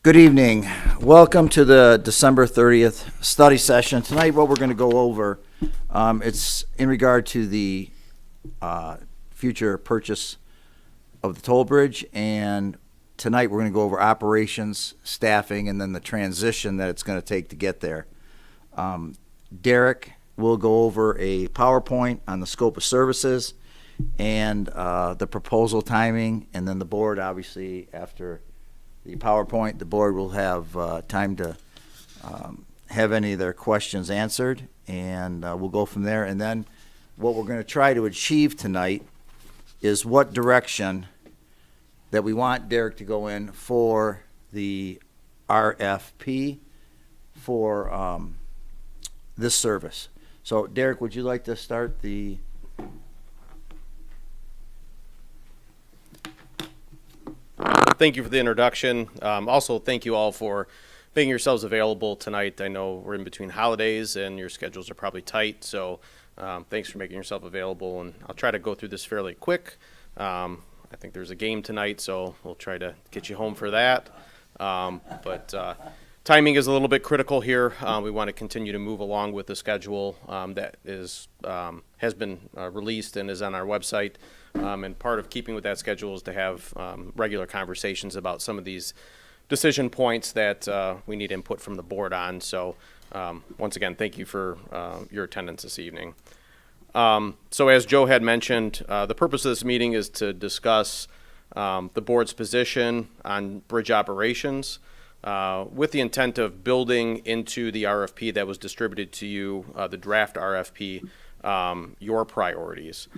Good evening. Welcome to the December 30th study session. Tonight what we're going to go over, it's in regard to the future purchase of the toll bridge, and tonight we're going to go over operations, staffing, and then the transition that it's going to take to get there. Derek will go over a PowerPoint on the scope of services and the proposal timing, and then the board, obviously, after the PowerPoint, the board will have time to have any of their questions answered, and we'll go from there. And then what we're going to try to achieve tonight is what direction that we want Derek to go in for the RFP for this service. So, Derek, would you like to start the... Thank you for the introduction. Also, thank you all for making yourselves available tonight. I know we're in between holidays and your schedules are probably tight, so thanks for making yourself available. And I'll try to go through this fairly quick. I think there's a game tonight, so we'll try to get you home for that. But timing is a little bit critical here. We want to continue to move along with the schedule that has been released and is on our website. And part of keeping with that schedule is to have regular conversations about some of these decision points that we need input from the board on. So once again, thank you for your attendance this evening. So as Joe had mentioned, the purpose of this meeting is to discuss the board's position on bridge operations with the intent of building into the RFP that was distributed to you, the draft RFP, your priorities.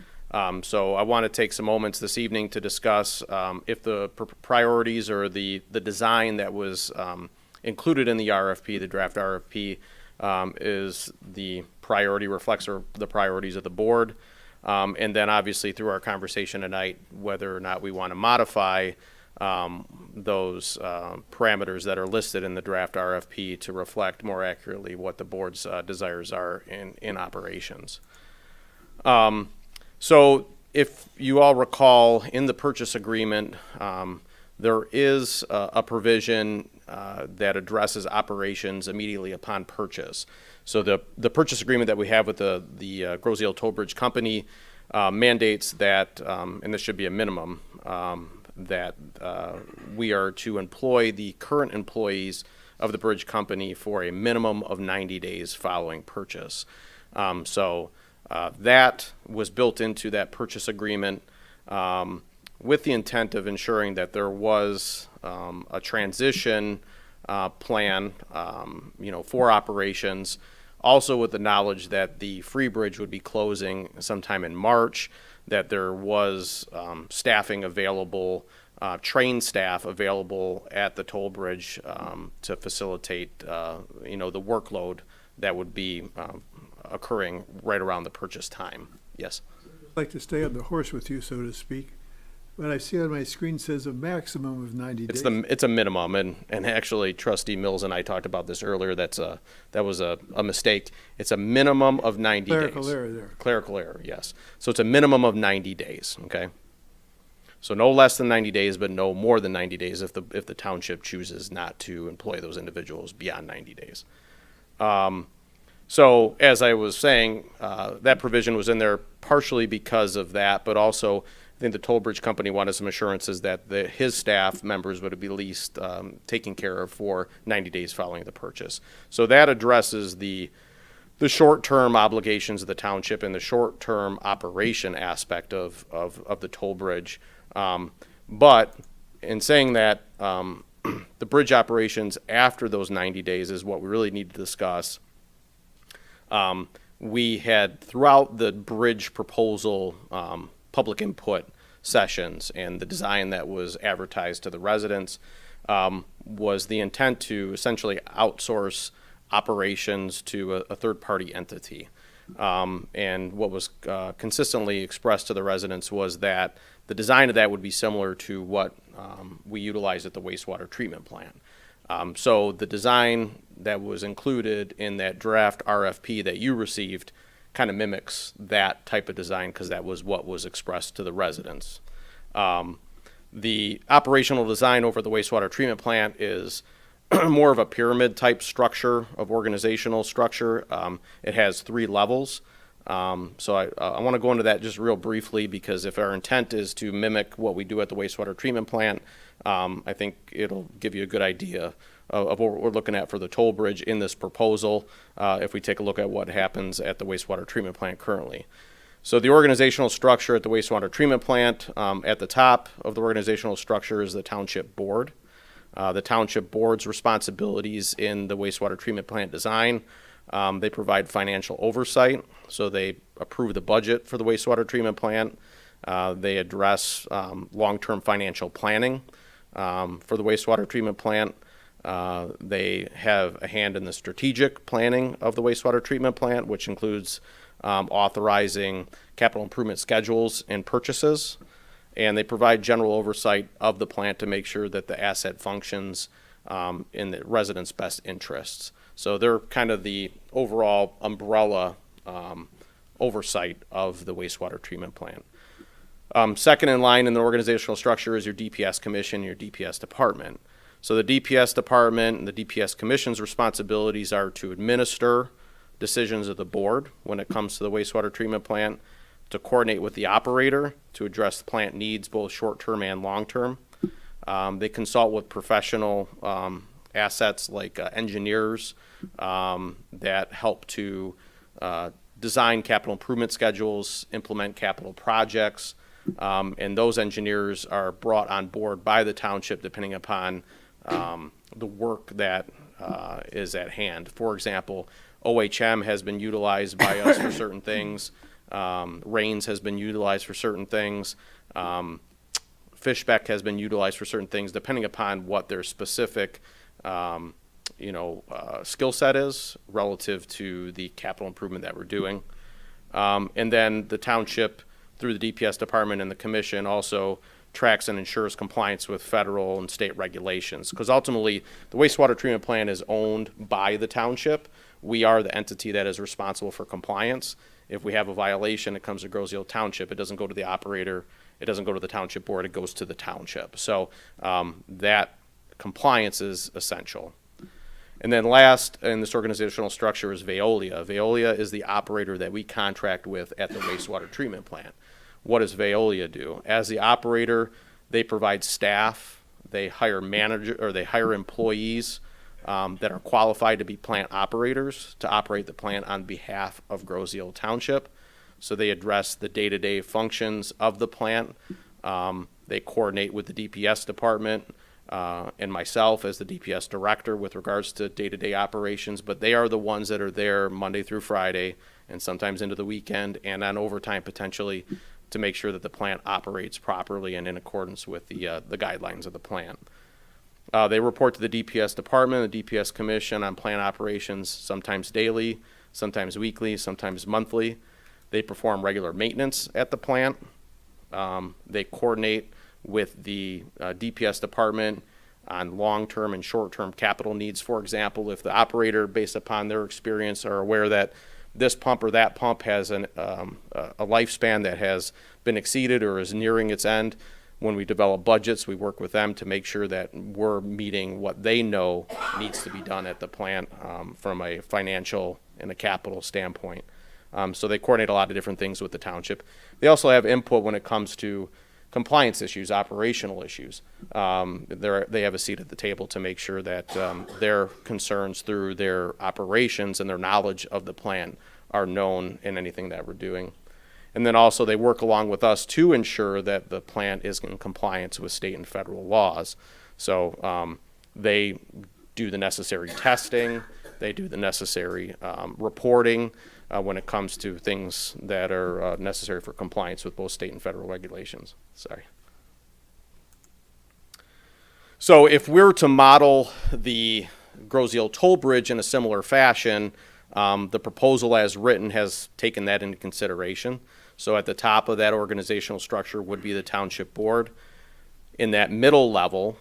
So I want to take some moments this evening to discuss if the priorities or the design that was included in the RFP, the draft RFP, is the priority, reflects the priorities of the board. And then obviously through our conversation tonight, whether or not we want to modify those parameters that are listed in the draft RFP to reflect more accurately what the board's desires are in operations. So if you all recall, in the purchase agreement, there is a provision that addresses operations immediately upon purchase. So the purchase agreement that we have with the Groseal Toll Bridge Company mandates that, and this should be a minimum, that we are to employ the current employees of the bridge company for a minimum of 90 days following purchase. That was built into that purchase agreement with the intent of ensuring that there was a transition plan, for operations. Also, with the knowledge that the Free Bridge would be closing sometime in March, that there was staffing available, trained staff available at the toll bridge to facilitate, the workload that would be occurring right around the purchase time. Yes? I'd like to stay on the horse with you, so to speak. What I see on my screen says a maximum of 90 days. It's a minimum, and actually Trustee Mills and I talked about this earlier. That was a mistake. It's a minimum of 90 days. Clerical error there. Clerical error, yes. So it's a minimum of 90 days, okay? So no less than 90 days, but no more than 90 days if the township chooses not to employ those individuals beyond 90 days. So as I was saying, that provision was in there partially because of that, but also I think the toll bridge company wanted some assurances that his staff members would be at least taken care of for 90 days following the purchase. So that addresses the short-term obligations of the township and the short-term operation aspect of the toll bridge. But in saying that, the bridge operations after those 90 days is what we really need to discuss. We had, throughout the bridge proposal, public input sessions, and the design that was advertised to the residents was the intent to essentially outsource operations to a third-party entity. And what was consistently expressed to the residents was that the design of that would be similar to what we utilize at the wastewater treatment plant. So the design that was included in that draft RFP that you received kind of mimics that type of design because that was what was expressed to the residents. The operational design over the wastewater treatment plant is more of a pyramid type structure of organizational structure. It has 3 levels. So I want to go into that just real briefly, because if our intent is to mimic what we do at the wastewater treatment plant, I think it'll give you a good idea of what we're looking at for the toll bridge in this proposal, if we take a look at what happens at the wastewater treatment plant currently. So the organizational structure at the wastewater treatment plant, at the top of the organizational structure is the Township Board. The Township Board's responsibilities in the wastewater treatment plant design, they provide financial oversight, so they approve the budget for the wastewater treatment plant. They address long-term financial planning for the wastewater treatment plant. They have a hand in the strategic planning of the wastewater treatment plant, which includes authorizing capital improvement schedules and purchases. And they provide general oversight of the plant to make sure that the asset functions in the residents' best interests. So they're kind of the overall umbrella oversight of the wastewater treatment plant. Second in line in the organizational structure is your DPS commission, your DPS department. So the DPS department and the DPS commission's responsibilities are to administer decisions of the board when it comes to the wastewater treatment plant, to coordinate with the operator to address the plant needs, both short-term and long-term. They consult with professional assets like engineers that help to design capital improvement schedules, implement capital projects, and those engineers are brought on board by the township depending upon the work that is at hand. For example, OHM has been utilized by us for certain things. Rains has been utilized for certain things. Fishbeck has been utilized for certain things, depending upon what their specific, skill set is relative to the capital improvement that we're doing. And then the township, through the DPS department and the commission, also tracks and ensures compliance with federal and state regulations. Because ultimately, the wastewater treatment plant is owned by the township. We are the entity that is responsible for compliance. If we have a violation, it comes to Grosse Ile Township. It doesn't go to the operator. It doesn't go to the township board. It goes to the township. So that compliance is essential. And then last in this organizational structure is Veolia. Veolia is the operator that we contract with at the wastewater treatment plant. What does Veolia do? As the operator, they provide staff. They hire employees that are qualified to be plant operators to operate the plant on behalf of Grosse Ile Township. So they address the day-to-day functions of the plant. They coordinate with the DPS department and myself as the DPS director with regards to day-to-day operations, but they are the ones that are there Monday through Friday and sometimes into the weekend and on overtime potentially to make sure that the plant operates properly and in accordance with the guidelines of the plant. They report to the DPS department, the DPS commission on plant operations, sometimes daily, sometimes weekly, sometimes monthly. They perform regular maintenance at the plant. They coordinate with the DPS department on long-term and short-term capital needs. For example, if the operator, based upon their experience, are aware that this pump or that pump has a lifespan that has been exceeded or is nearing its end, when we develop budgets, we work with them to make sure that we're meeting what they know needs to be done at the plant from a financial and a capital standpoint. So they coordinate a lot of different things with the township. They also have input when it comes to compliance issues, operational issues. They have a seat at the table to make sure that their concerns through their operations and their knowledge of the plant are known in anything that we're doing. And then also they work along with us to ensure that the plant is in compliance with state and federal laws. So they do the necessary testing, they do the necessary reporting when it comes to things that are necessary for compliance with both state and federal regulations. Sorry. So if we're to model the Grosse Ile toll bridge in a similar fashion, the proposal as written has taken that into consideration. So at the top of that organizational structure would be the township board. In that middle level,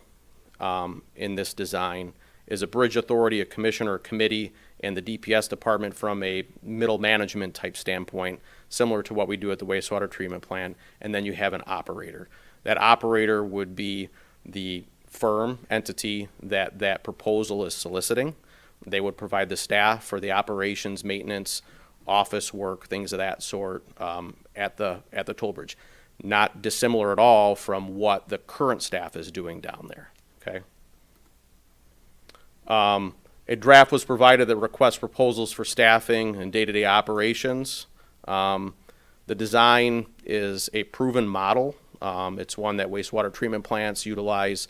in this design, is a bridge authority, a commission or a committee, and the DPS department from a middle management type standpoint, similar to what we do at the wastewater treatment plant, and then you have an operator. That operator would be the firm entity that proposal is soliciting. They would provide the staff for the operations, maintenance, office work, things of that sort at the toll bridge. Not dissimilar at all from what the current staff is doing down there. Okay. A draft was provided that requests proposals for staffing and day-to-day operations. The design is a proven model. It's one that wastewater treatment plants utilize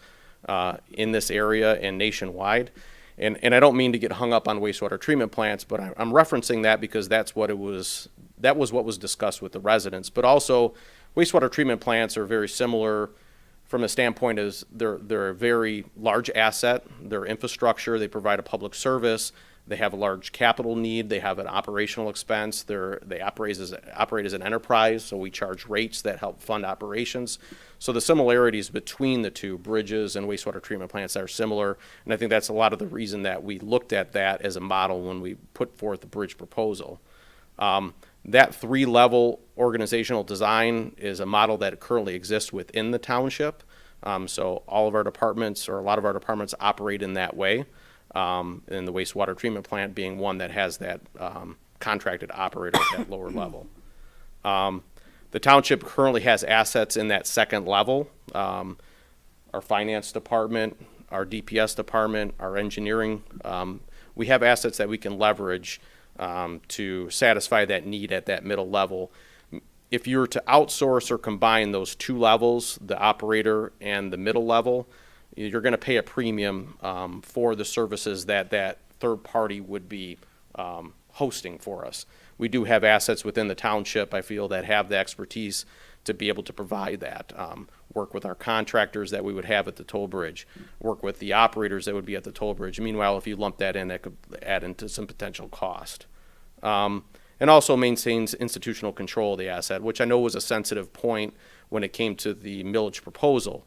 in this area and nationwide. And I don't mean to get hung up on wastewater treatment plants, but I'm referencing that because that was what was discussed with the residents. But also, wastewater treatment plants are very similar from the standpoint is they're a very large asset. They're infrastructure. They provide a public service. They have a large capital need. They have an operational expense. They operate as an enterprise, so we charge rates that help fund operations. So the similarities between the two, bridges and wastewater treatment plants, are similar, and I think that's a lot of the reason that we looked at that as a model when we put forth the bridge proposal. That three-level organizational design is a model that currently exists within the township. So all of our departments, or a lot of our departments, operate in that way. And the wastewater treatment plant being one that has that contracted operator at that lower level. The township currently has assets in that second level. Our finance department, our DPS department, our engineering, we have assets that we can leverage to satisfy that need at that middle level. If you were to outsource or combine those two levels, the operator and the middle level, you're going to pay a premium for the services that third party would be hosting for us. We do have assets within the township, I feel, that have the expertise to be able to provide that. Work with our contractors that we would have at the toll bridge, work with the operators that would be at the toll bridge. Meanwhile, if you lump that in, that could add into some potential cost. And also maintains institutional control of the asset, which I know was a sensitive point when it came to the millage proposal.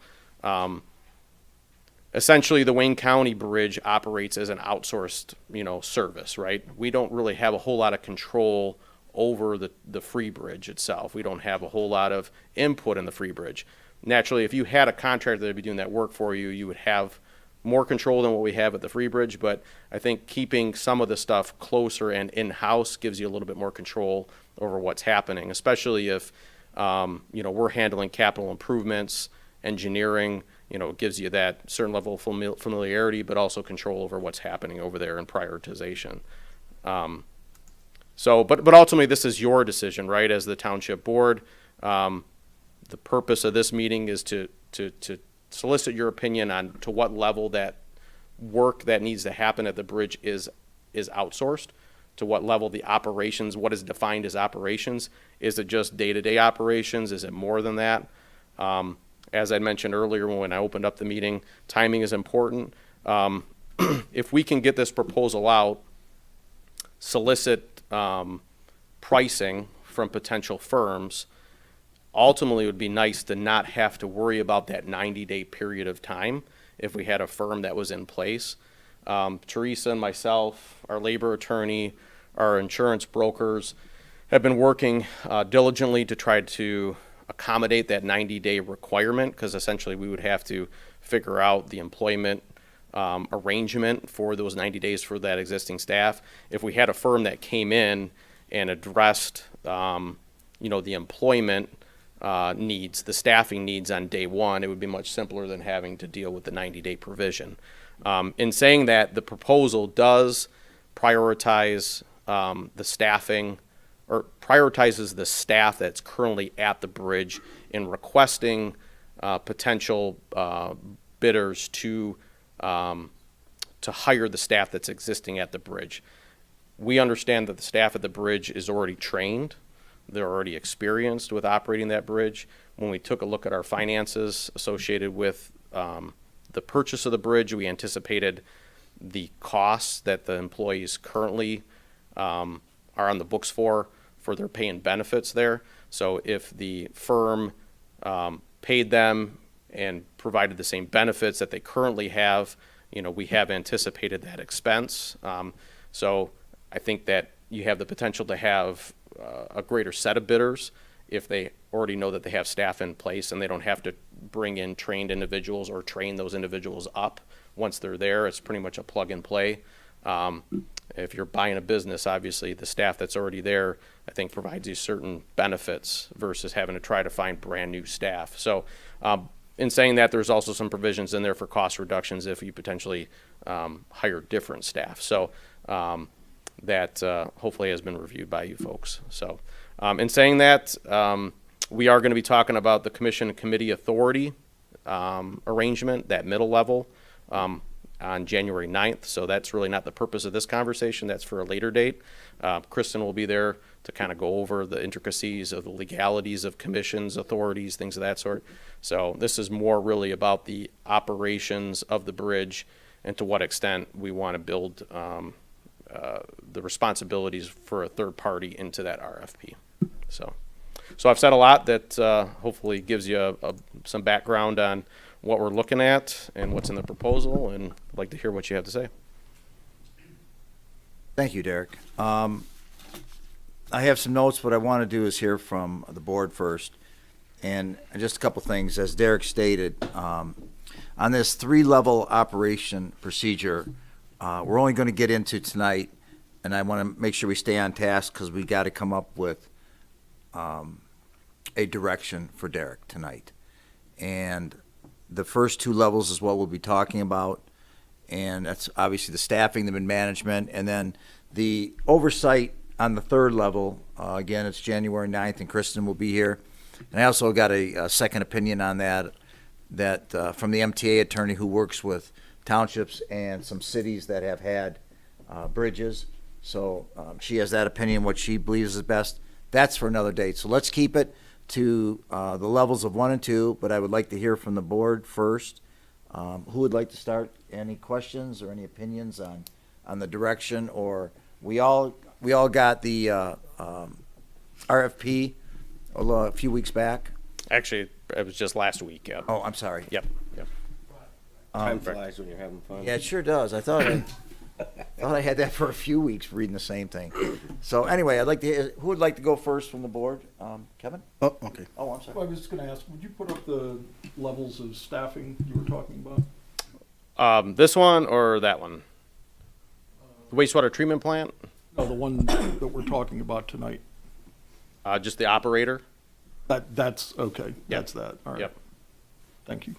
Essentially, the Wayne County Bridge operates as an outsourced, service, right? We don't really have a whole lot of control over the free bridge itself. We don't have a whole lot of input in the free bridge. Naturally, if you had a contractor that would be doing that work for you, you would have more control than what we have at the free bridge, but I think keeping some of the stuff closer and in-house gives you a little bit more control over what's happening, especially if, we're handling capital improvements, engineering. It gives you that certain level of familiarity, but also control over what's happening over there and prioritization. But ultimately, this is your decision, right? As the township board, the purpose of this meeting is to solicit your opinion on to what level that work that needs to happen at the bridge is outsourced, to what level the operations, what is defined as operations. Is it just day-to-day operations? Is it more than that? As I mentioned earlier when I opened up the meeting, timing is important. If we can get this proposal out, solicit pricing from potential firms, ultimately it would be nice to not have to worry about that 90-day period of time if we had a firm that was in place. Teresa and myself, our labor attorney, our insurance brokers have been working diligently to try to accommodate that 90-day requirement, because essentially we would have to figure out the employment arrangement for those 90 days for that existing staff. If we had a firm that came in and addressed the employment needs, the staffing needs on day one, it would be much simpler than having to deal with the 90-day provision. In saying that, the proposal does prioritize the staffing, or prioritizes the staff that's currently at the bridge in requesting potential bidders to hire the staff that's existing at the bridge. We understand that the staff at the bridge is already trained. They're already experienced with operating that bridge. When we took a look at our finances associated with the purchase of the bridge, we anticipated the costs that the employees currently are on the books for their pay and benefits there. So if the firm paid them and provided the same benefits that they currently have, we have anticipated that expense. So I think that you have the potential to have a greater set of bidders if they already know that they have staff in place and they don't have to bring in trained individuals or train those individuals up once they're there. It's pretty much a plug and play. If you're buying a business, obviously the staff that's already there, I think, provides you certain benefits versus having to try to find brand new staff. So in saying that, there's also some provisions in there for cost reductions if you potentially hire different staff. So that hopefully has been reviewed by you folks. So in saying that, we are going to be talking about the commission and committee authority arrangement, that middle level, on January 9th. So that's really not the purpose of this conversation. That's for a later date. Kristen will be there to kind of go over the intricacies of the legalities of commissions, authorities, things of that sort. So this is more really about the operations of the bridge and to what extent we want to build the responsibilities for a third party into that RFP. So I've said a lot that hopefully gives you some background on what we're looking at and what's in the proposal, and I'd like to hear what you have to say. Thank you, Derek. I have some notes. What I want to do is hear from the board first. And just a couple things. As Derek stated, on this 3-level operation procedure, we're only going to get into tonight, and I want to make sure we stay on task because we got to come up with a direction for Derek tonight. And the first 2 levels is what we'll be talking about, and that's obviously the staffing, the management, and then the oversight on the 3rd level. Again, it's January 9th, and Kristen will be here. And I also got a second opinion on that from the MTA attorney who works with townships and some cities that have had bridges. So she has that opinion, what she believes is best. That's for another date. So let's keep it to the levels of 1 and 2, but I would like to hear from the board first. Who would like to start? Any questions or any opinions on the direction? Or we all got the RFP a few weeks back. Actually, it was just last week. Yep. Oh, I'm sorry. Yep. Time flies when you're having fun. Yeah, it sure does. I thought I had that for a few weeks reading the same thing. So anyway, who would like to go first from the board? Kevin? Oh, okay. Oh, I'm sorry. Well, I was just going to ask, would you put up the levels of staffing you were talking about? This one or that one? The wastewater treatment plant? No, the one that we're talking about tonight. Just the operator? That's okay. Yep. That's that. All right. Yep. Thank you.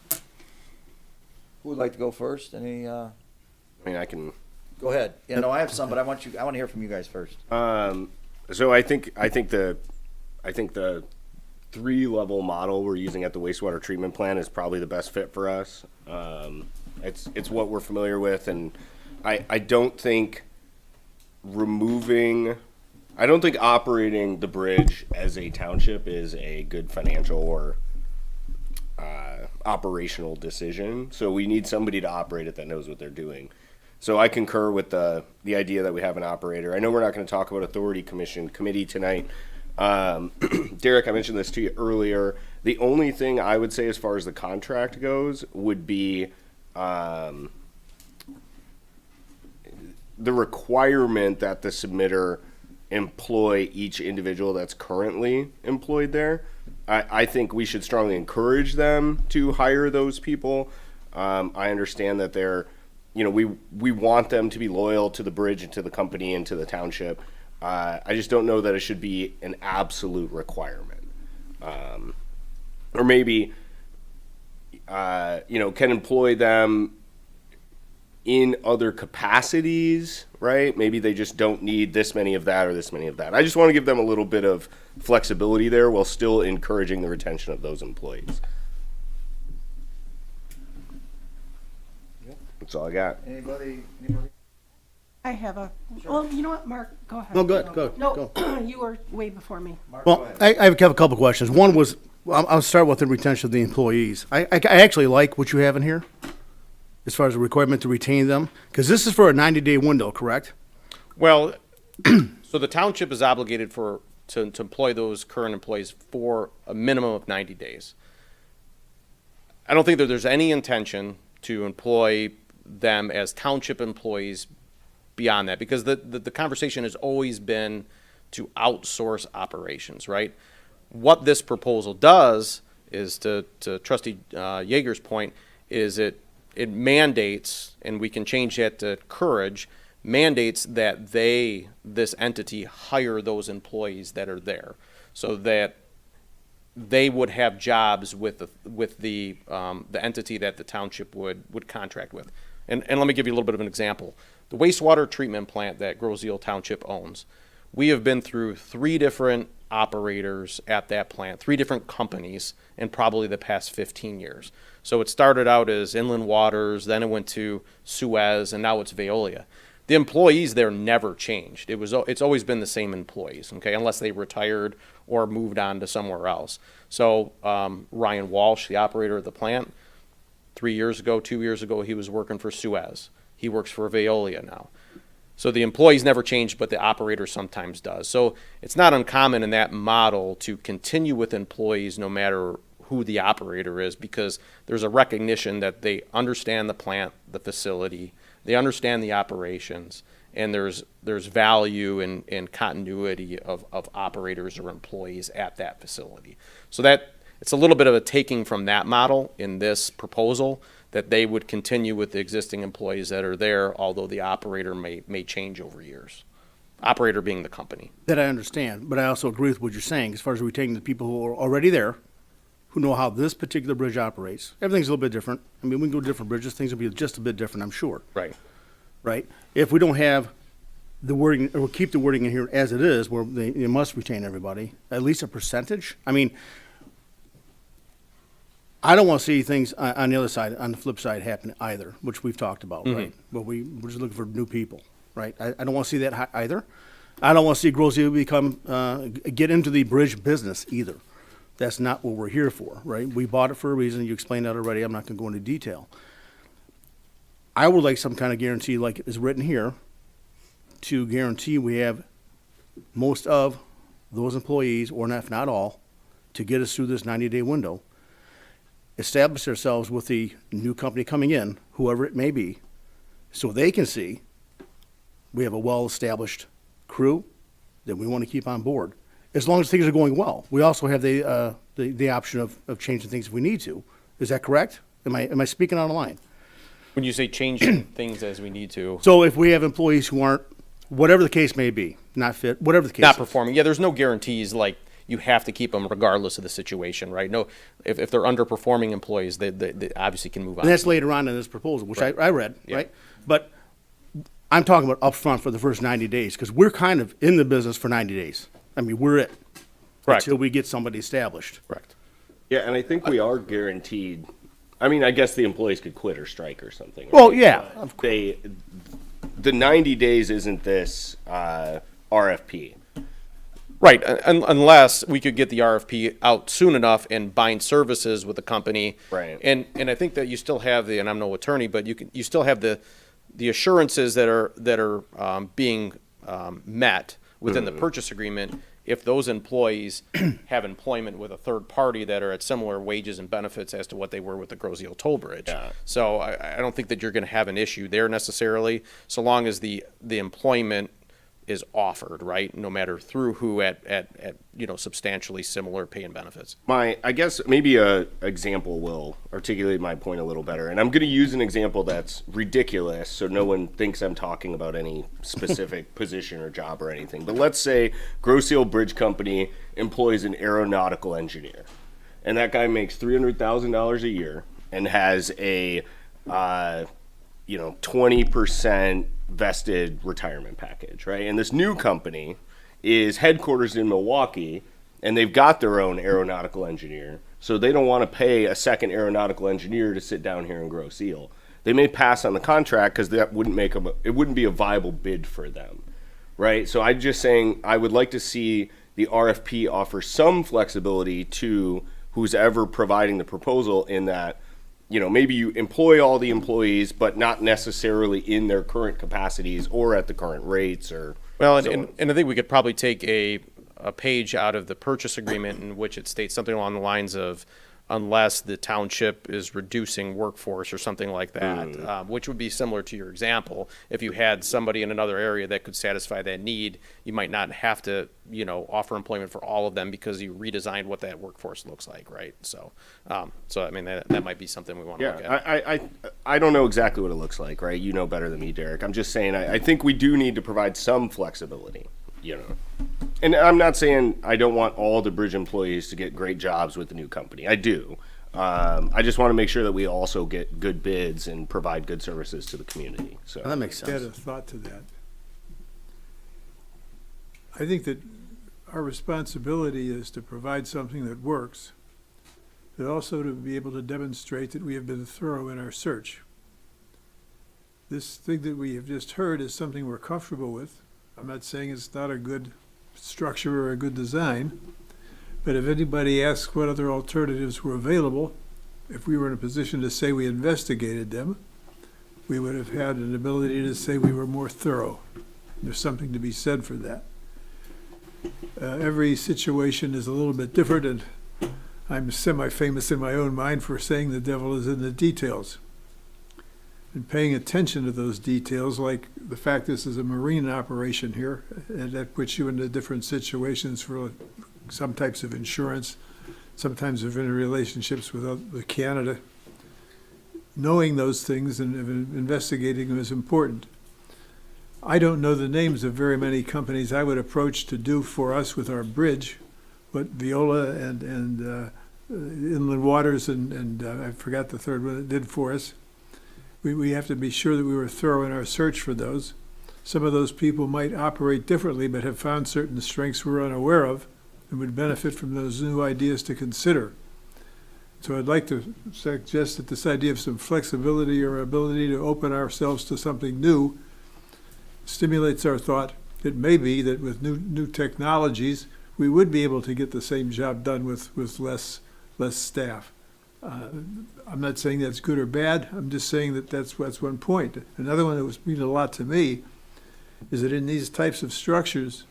Who would like to go first? Any? I mean, I can. Go ahead. Yeah, no, I have some, but I want to hear from you guys first. So I think the 3-level model we're using at the wastewater treatment plant is probably the best fit for us. It's what we're familiar with, and I don't think operating the bridge as a township is a good financial or operational decision. So we need somebody to operate it that knows what they're doing. So I concur with the idea that we have an operator. I know we're not going to talk about authority committee tonight. Derek, I mentioned this to you earlier. The only thing I would say as far as the contract goes would be the requirement that the submitter employ each individual that's currently employed there. I think we should strongly encourage them to hire those people. I understand that we want them to be loyal to the bridge and to the company and to the township. I just don't know that it should be an absolute requirement. Or maybe, can employ them in other capacities, right? Maybe they just don't need this many of that or this many of that. I just want to give them a little bit of flexibility there while still encouraging the retention of those employees. That's all I got. Anybody? I have well, you know what, Mark, go ahead. No, go ahead, go. No, you were way before me. Mark, go Well, ahead. I have a couple questions. One was, I'll start with the retention of the employees. I actually like what you have in here as far as the requirement to retain them, because this is for a 90-day window, correct? Well, so the township is obligated to employ those current employees for a minimum of 90 days. I don't think that there's any intention to employ them as township employees beyond that, because the conversation has always been to outsource operations, right? What this proposal does is to Trustee Yeager's point, is it mandates, and we can change that to courage, mandates that this entity hire those employees that are there, so that they would have jobs with the entity that the township would contract with. And let me give you a little bit of an example. The wastewater treatment plant that Groseal Township owns, we have been through 3 different operators at that plant, 3 different companies in probably the past 15 years. So it started out as Inland Waters, then it went to Suez, and now it's Veolia. The employees there never changed. It's always been the same employees, okay, unless they retired or moved on to somewhere else. So Ryan Walsh, the operator of the plant, 2 years ago, he was working for Suez. He works for Veolia now. So the employees never changed, but the operator sometimes does. So it's not uncommon in that model to continue with employees no matter who the operator is, because there's a recognition that they understand the plant, the facility, they understand the operations, and there's value in continuity of operators or employees at that facility. So that it's a little bit of a taking from that model in this proposal, that they would continue with the existing employees that are there, although the operator may change over years. Operator being the company. That I understand, but I also agree with what you're saying as far as retaining the people who are already there, who know how this particular bridge operates. Everything's a little bit different. I mean, we can go to different bridges, things will be just a bit different, I'm sure. Right. Right? If we don't have the wording, or keep the wording in here as it is, where they must retain everybody, at least a percentage. I mean, I don't want to see things on the other side, on the flip side, happen either, which we've talked about, right? But we're just looking for new people, right? I don't want to see that either. I don't want to see Groseal get into the bridge business either. That's not what we're here for, right? We bought it for a reason. You explained that already. I'm not going to go into detail. I would like some kind of guarantee, like it is written here, to guarantee we have most of those employees, or if not all, to get us through this 90-day window. Establish ourselves with the new company coming in, whoever it may be, so they can see we have a well-established crew that we want to keep on board. As long as things are going well. We also have the option of changing things if we need to. Is that correct? Am I speaking out of line? When you say changing things as we need to, So if we have employees who aren't, whatever the case may be, not fit, whatever the case not is. performing, yeah, there's no guarantees like you have to keep them regardless of the situation, right? No, if they're underperforming employees, they obviously can move on. And that's later on in this proposal, which Right. I read, Yeah. right? But I'm talking about upfront for the first 90 days, because we're kind of in the business for 90 days. I mean, we're it. Correct. Until we get somebody established. Correct. Yeah, and I think we are guaranteed. I mean, I guess the employees could quit or strike or something. Right? Well, yeah, of The 90 days isn't this RFP. Right, unless we could get the RFP out soon enough and bind services with the company. Right. And I think that you still have and I'm no attorney, but you still have the assurances that are being met within the purchase agreement if those employees have employment with a third party that are at similar wages and benefits as to what they were with the Groseal Toll Bridge. Yeah. So I don't think that you're going to have an issue there necessarily, so long as the employment is offered, right? No matter through who at substantially similar pay and benefits. I guess maybe a example will articulate my point a little better. And I'm going to use an example that's ridiculous so no one thinks I'm talking about any specific position or job or anything. But let's say Groseal Bridge Company employs an aeronautical engineer. And that guy makes $300,000 a year and has a 20% vested retirement package, right? And this new company is headquarters in Milwaukee, and they've got their own aeronautical engineer, so they don't want to pay a second aeronautical engineer to sit down here and grow seal. They may pass on the contract because that wouldn't it wouldn't be a viable bid for them, right? So I'm just saying I would like to see the RFP offer some flexibility to who's ever providing the proposal, in that maybe you employ all the employees, but not necessarily in their current capacities or at the current rates. Or Well, so and I think we could probably take a page out of the purchase agreement in which it states something along the lines of unless the township is reducing workforce or something like that, which would be similar to your example. If you had somebody in another area that could satisfy that need, you might not have to, offer employment for all of them because you redesigned what that workforce looks like, right? So, I mean, that might be something we want to look at. Yeah, I don't know exactly what it looks like, right? You know better than me, Derek. I'm just saying I think we do need to provide some flexibility, And I'm not saying I don't want all the bridge employees to get great jobs with the new company. I do. I just want to make sure that we also get good bids and provide good services to the community. So That makes Add a sense. thought to that. I think that our responsibility is to provide something that works, but also to be able to demonstrate that we have been thorough in our search. This thing that we have just heard is something we're comfortable with. I'm not saying it's not a good structure or a good design, but if anybody asks what other alternatives were available, if we were in a position to say we investigated them, we would have had an ability to say we were more thorough. There's something to be said for that. Every situation is a little bit different, and I'm semi-famous in my own mind for saying the devil is in the details. And paying attention to those details, like the fact this is a marine operation here, and that puts you into different situations for some types of insurance, sometimes of interrelationships with Canada. Knowing those things and investigating them is important. I don't know the names of very many companies I would approach to do for us with our bridge, what Viola and Inland Waters and I forgot the third one that did for us. We have to be sure that we were thorough in our search for those. Some of those people might operate differently but have found certain strengths we're unaware of and would benefit from those new ideas to consider. So I'd like to suggest that this idea of some flexibility or ability to open ourselves to something new stimulates our thought. It may be that with new technologies, we would be able to get the same job done with less staff. I'm not saying that's good or bad. I'm just saying that that's one point. Another one that was mean a lot to me is that in these types of structures,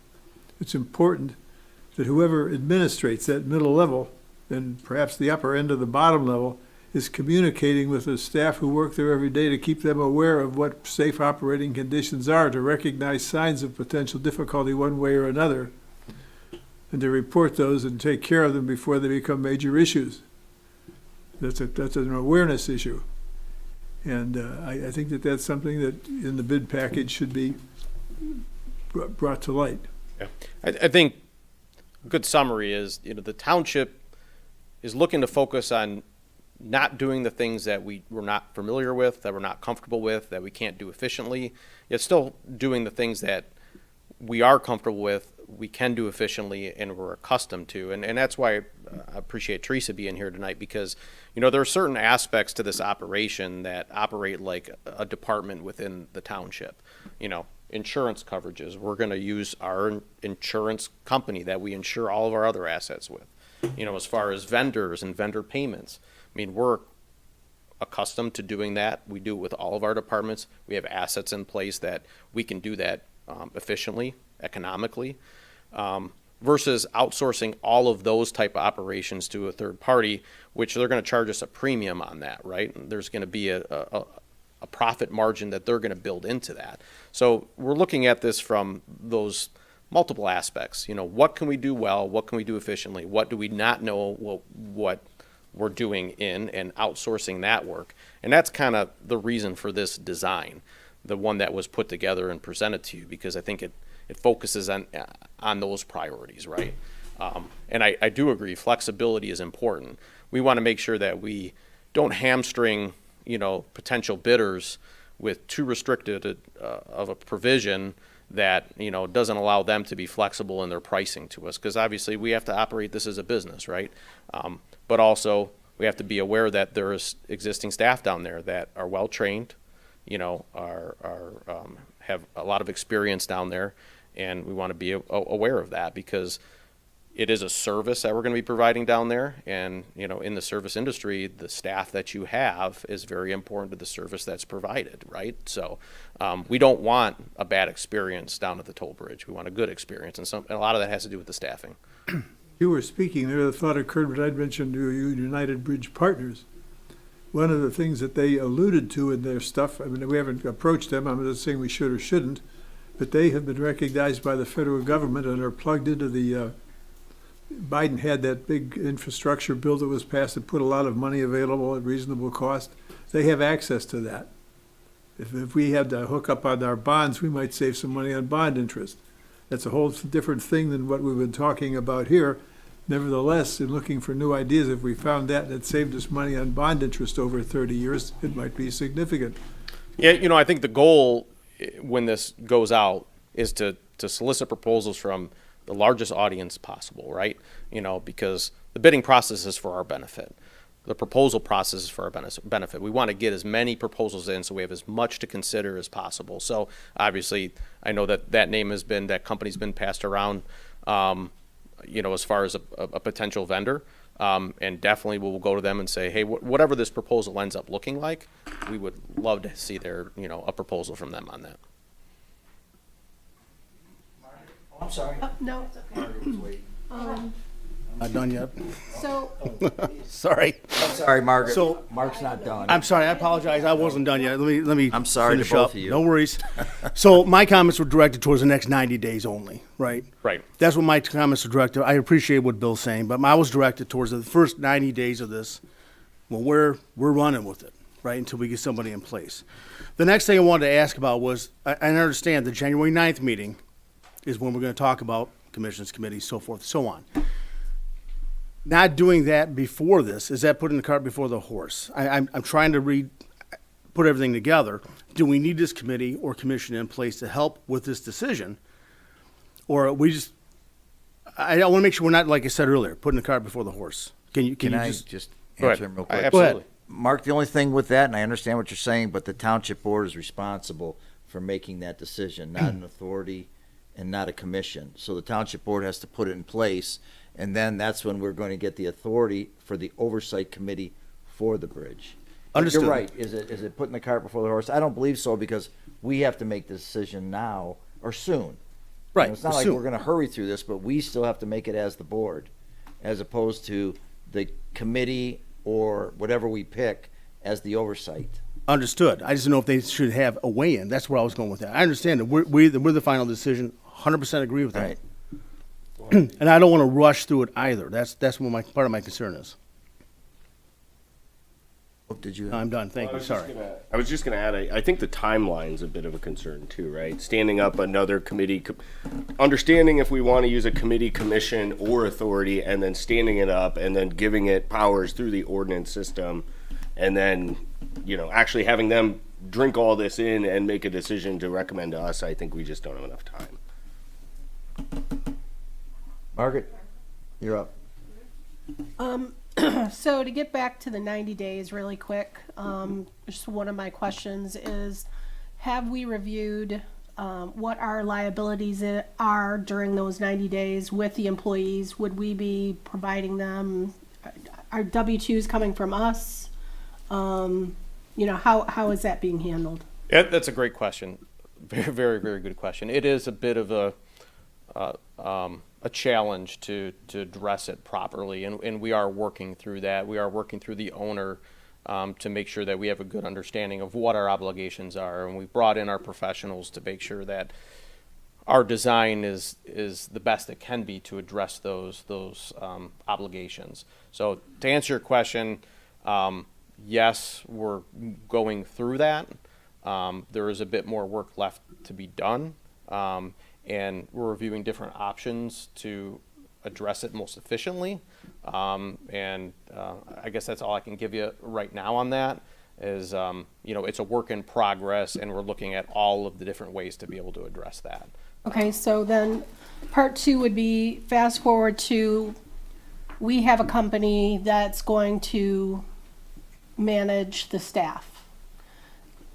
it's important that whoever administrates that middle level and perhaps the upper end of the bottom level is communicating with the staff who work there every day to keep them aware of what safe operating conditions are, to recognize signs of potential difficulty one way or another, and to report those and take care of them before they become major issues. That's an awareness issue. And I think that that's something that in the bid package should be brought to light. Yeah. I think a good summary is, the township is looking to focus on not doing the things that we're not familiar with, that we're not comfortable with, that we can't do efficiently, yet still doing the things that we are comfortable with, we can do efficiently, and we're accustomed to. And that's why I appreciate Teresa being here tonight, because, there are certain aspects to this operation that operate like a department within the township. Insurance coverages. We're going to use our insurance company that we insure all of our other assets with. As far as vendors and vendor payments, we're accustomed to doing that. We do it with all of our departments. We have assets in place that we can do that efficiently, economically, versus outsourcing all of those type of operations to a third party, which they're going to charge us a premium on that, right? And there's going to be a profit margin that they're going to build into that. So we're looking at this from those multiple aspects. What can we do well? What can we do efficiently? What do we not know what we're doing in, and outsourcing that work? And that's kind of the reason for this design, the one that was put together and presented to you, because I think it focuses on those priorities, right? And I do agree, flexibility is important. We want to make sure that we don't hamstring, potential bidders with too restricted of a provision that, doesn't allow them to be flexible in their pricing to us. Because obviously we have to operate this as a business, right? But also we have to be aware that there is existing staff down there that are well-trained, have a lot of experience down there, and we want to be aware of that, because it is a service that we're going to be providing down there. And, in the service industry, the staff that you have is very important to the service that's provided, right? So we don't want a bad experience down at the toll bridge. We want a good experience, and a lot of that has to do with the staffing. You were speaking there, the thought occurred when I'd mentioned to you United Bridge Partners. One of the things that they alluded to in their stuff, I mean, we haven't approached them, I'm not saying we should or shouldn't, but they have been recognized by the federal government and are plugged into the, Biden had that big infrastructure bill that was passed that put a lot of money available at reasonable cost. They have access to that. If we had to hook up on our bonds, we might save some money on bond interest. That's a whole different thing than what we've been talking about here. Nevertheless, in looking for new ideas, if we found that and it saved us money on bond interest over 30 years, it might be significant. Yeah, I think the goal when this goes out is to solicit proposals from the largest audience possible, right? Because the bidding process is for our benefit. The proposal process is for our benefit. We want to get as many proposals in so we have as much to consider as possible. So obviously, I know that name that company's been passed around, as far as a potential vendor. And definitely we'll go to them and say, hey, whatever this proposal ends up looking like, we would love to see a proposal from them on that. I'm sorry. No, Not done yet. so, Sorry. I'm sorry, Margaret. So- Mark's not done. I'm sorry, I apologize, I wasn't done yet. Let me I'm sorry to finish both up. of you. No worries. So my comments were directed towards the next 90 days only, right? Right. That's what my comments were directed. I appreciate what Bill's saying, but I was directed towards the first 90 days of this. Well, we're running with it, right, until we get somebody in place. The next thing I wanted to ask about was, I understand the January 9th meeting is when we're going to talk about commissions, committees, so forth, so on. Not doing that before this, is that putting the cart before the horse? I'm trying to put everything together. Do we need this committee or commission in place to help with this decision? Or are we just, I want to make sure we're not, like I said earlier, putting the cart before the horse. Can you I just just Go answer ahead. him real quick? Absolutely. Mark, the only thing with that, and I understand what you're saying, but the township board is responsible for making that decision, not an authority and not a commission. So the township board has to put it in place, and then that's when we're going to get the authority for the oversight committee for the bridge. Understood. You're right. Is it putting the cart before the horse? I don't believe so, because we have to make the decision now or soon. Right, It's not like soon. we're going to hurry through this, but we still have to make it as the board, as opposed to the committee or whatever we pick as the oversight. Understood. I just don't know if they should have a weigh-in. That's where I was going with that. I understand that we're the final decision. 100% agree with that. Right. And I don't want to rush through it either. That's what part of my concern is. What did you? I'm done. Thank you. Sorry. I was just going to add, I think the timeline's a bit of a concern too, right? Standing up another committee, understanding if we want to use a committee, commission, or authority, and then standing it up and then giving it powers through the ordinance system, and then, actually having them drink all this in and make a decision to recommend to us, I think we just don't have enough time. Margaret, you're up. so to get back to the 90 days really quick, just one of my questions is, have we reviewed what our liabilities are during those 90 days with the employees? Would we be providing them, are W-2s coming from us? How is that being handled? Yeah, that's a great question. Very, very, very good question. It is a bit of a challenge to address it properly, and we are working through that. We are working through the owner to make sure that we have a good understanding of what our obligations are, and we've brought in our professionals to make sure that our design is the best it can be to address those obligations. So to answer your question, yes, we're going through that. There is a bit more work left to be done, and we're reviewing different options to address it most efficiently. I guess that's all I can give you right now on that. Is it's a work in progress, and we're looking at all of the different ways to be able to address that. Okay, so then part 2 would be fast forward to, we have a company that's going to manage the staff.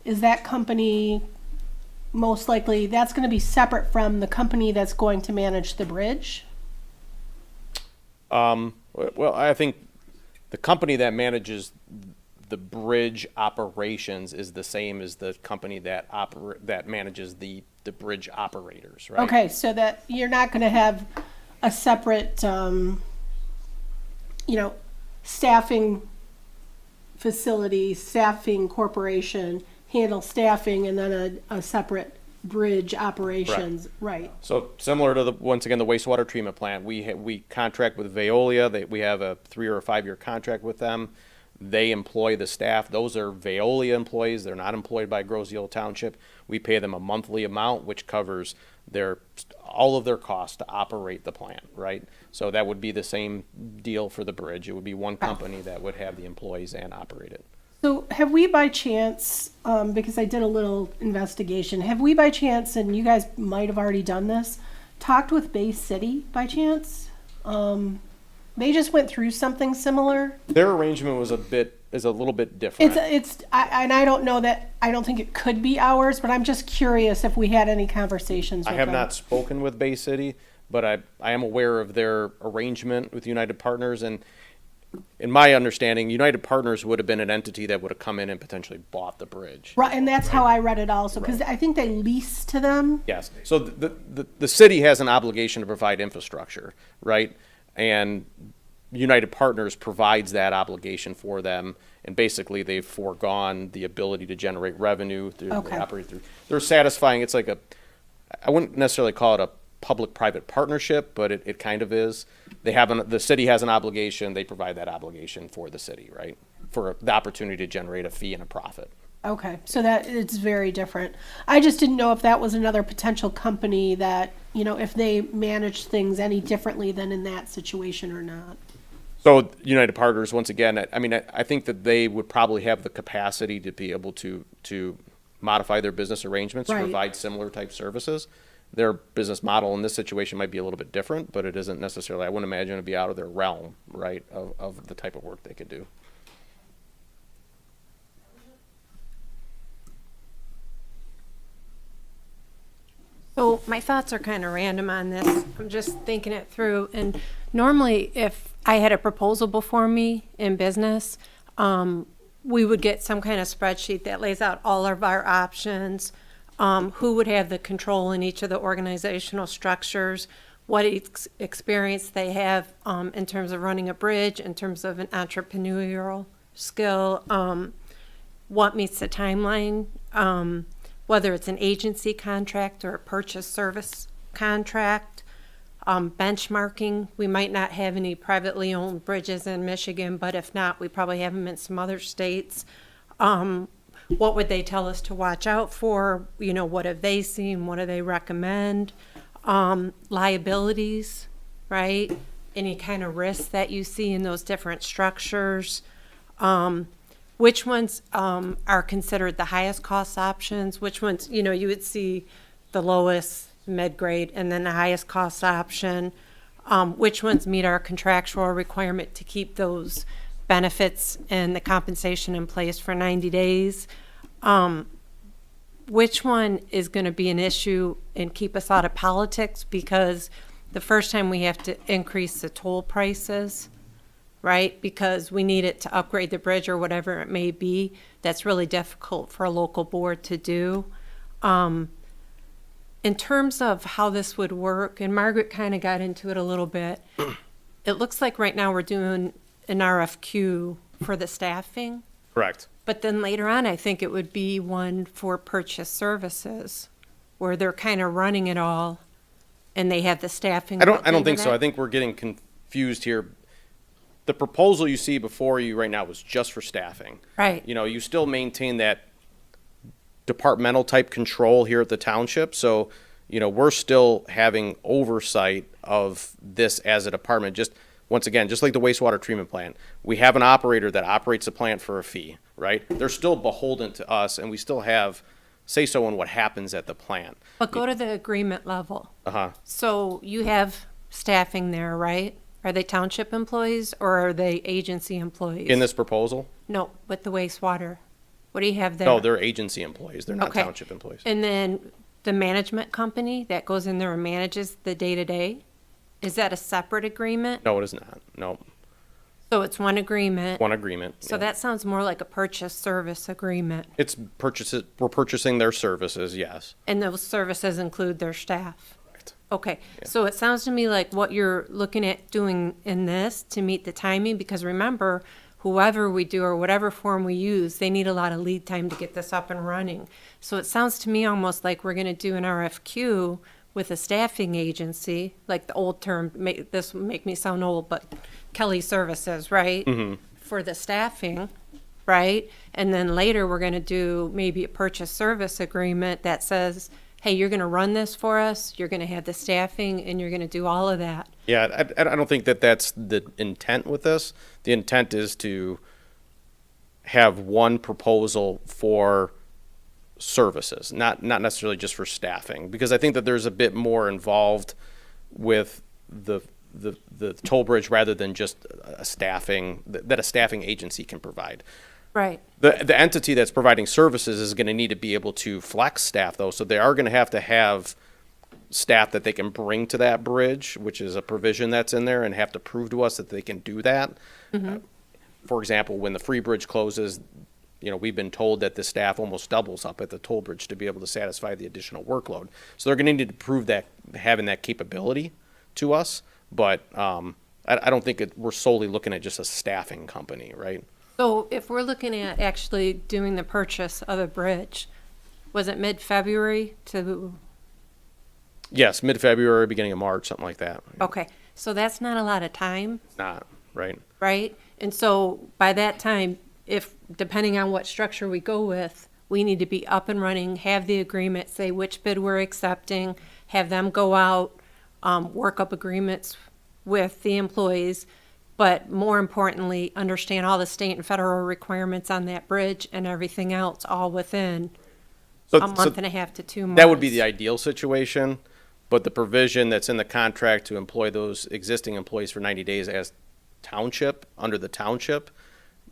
Is that company most likely, that's going to be separate from the company that's going to manage the bridge? Well, I think the company that manages the bridge operations is the same as the company that manages the bridge operators, right? Okay, so that you're not going to have a separate you know, staffing facility, staffing corporation handle staffing, and then a separate bridge operations, right? So similar to once again, the wastewater treatment plant, we contract with Veolia. We have a 3 or 5 year contract with them. They employ the staff. Those are Veolia employees. They're not employed by Grosse-Ile Township. We pay them a monthly amount, which covers all of their costs to operate the plant, right? So that would be the same deal for the bridge. It would be one company that would have the employees and operate it. So have we by chance, because I did a little investigation, have we by chance, and you guys might have already done this, talked with Bay City by chance? They just went through something similar. Their arrangement is a little bit different. And I don't know that, I don't think it could be ours, but I'm just curious if we had any conversations with I have them. not spoken with Bay City, but I am aware of their arrangement with United Partners, and in my understanding, United Partners would have been an entity that would have come in and potentially bought the bridge. Right, and that's how I read it also, because I think they lease to them. Yes. So the city has an obligation to provide infrastructure, right? And United Partners provides that obligation for them, and basically they've foregone the ability to generate revenue through Okay. they operate through. They're satisfying. It's like I wouldn't necessarily call it a public-private partnership, but it kind of is. The city has an obligation. They provide that obligation for the city, right? For the opportunity to generate a fee and a profit. Okay, so that it's very different. I just didn't know if that was another potential company that, you know, if they manage things any differently than in that situation or not. So United Partners, once again, I mean, I think that they would probably have the capacity to be able to modify their business arrangements to Right. provide similar type services. Their business model in this situation might be a little bit different, but it isn't necessarily, I wouldn't imagine it'd be out of their realm, right, of the type of work they could do. So my thoughts are kind of random on this. I'm just thinking it through. And normally, if I had a proposal before me in business, we would get some kind of spreadsheet that lays out all of our options, who would have the control in each of the organizational structures, what experience they have in terms of running a bridge, in terms of an entrepreneurial skill, what meets the timeline, whether it's an agency contract or a purchase service contract, benchmarking. We might not have any privately owned bridges in Michigan, but if not, we probably have them in some other states. What would they tell us to watch out for? You know, what have they seen? What do they recommend? Liabilities, right? Any kind of risks that you see in those different structures. Which ones are considered the highest cost options? Which ones, you know, you would see the lowest, mid-grade, and then the highest cost option. Which ones meet our contractual requirement to keep those benefits and the compensation in place for 90 days? Which one is going to be an issue and keep us out of politics? Because the first time we have to increase the toll prices, right? Because we need it to upgrade the bridge or whatever it may be. That's really difficult for a local board to do. In terms of how this would work, and Margaret kind of got into it a little bit, it looks like right now we're doing an RFQ for the staffing, Correct. but then later on, I think it would be one for purchase services, where they're kind of running it all, and they have the staffing. I don't built think so. into I think we're getting confused here. The proposal you see before you right now was just for staffing. Right. You know, you still maintain that departmental type control here at the township. So, you know, we're still having oversight of this as a department. Just once again, just like the wastewater treatment plant, we have an operator that operates the plant for a fee, right? They're still beholden to us, and we still have say so in what happens at the plant. But go to the agreement level. Uh-huh. So you have staffing there, right? Are they township employees or are they agency employees? In this proposal? No, with the wastewater. What do you have there? No, they're agency employees. They're not Okay. township employees. And then the management company that goes in there and manages the day-to-day, is that a separate agreement? No, it is not. No, So it's one agreement. one agreement. So yeah. that sounds more like a purchase service agreement. It's purchases, we're purchasing their services, yes. And those services include their staff. Correct. Okay, so it sounds to me like what you're looking at doing in this to meet the timing, because remember, whoever we do or whatever form we use, they need a lot of lead time to get this up and running. So it sounds to me almost like we're gonna do an RFQ with a staffing agency, like the old term, this will make me sound old, but Kelly Services, right? For the staffing, right? And then later, we're gonna do maybe a purchase service agreement that says, hey, you're gonna run this for us, you're gonna have the staffing, and you're gonna do all of that. Yeah, I don't think that that's the intent with this. The intent is to have one proposal for services, not necessarily just for staffing, because I think that there's a bit more involved with the toll bridge rather than just a staffing that a staffing agency can provide. Right. The entity that's providing services is going to need to be able to flex staff, though, so they are going to have staff that they can bring to that bridge, which is a provision that's in there, and have to prove to us that they can do that. For example, when the Free Bridge closes, we've been told that the staff almost doubles up at the toll bridge to be able to satisfy the additional workload. So they're going to need to prove that having that capability to us, but I don't think we're solely looking at just a staffing company, right? So if we're looking at actually doing the purchase of a bridge, was it mid-February to, Yes, mid-February, beginning of March, something like that. okay, so that's not a lot of time, Not, right? right? And so by that time, if, depending on what structure we go with, we need to be up and running, have the agreement, say which bid we're accepting, have them go out, work up agreements with the employees, but more importantly, understand all the state and federal requirements on that bridge and everything else, all within a month and a half to 2 months. That would be the ideal situation, but the provision that's in the contract to employ those existing employees for 90 days as Township, under the Township,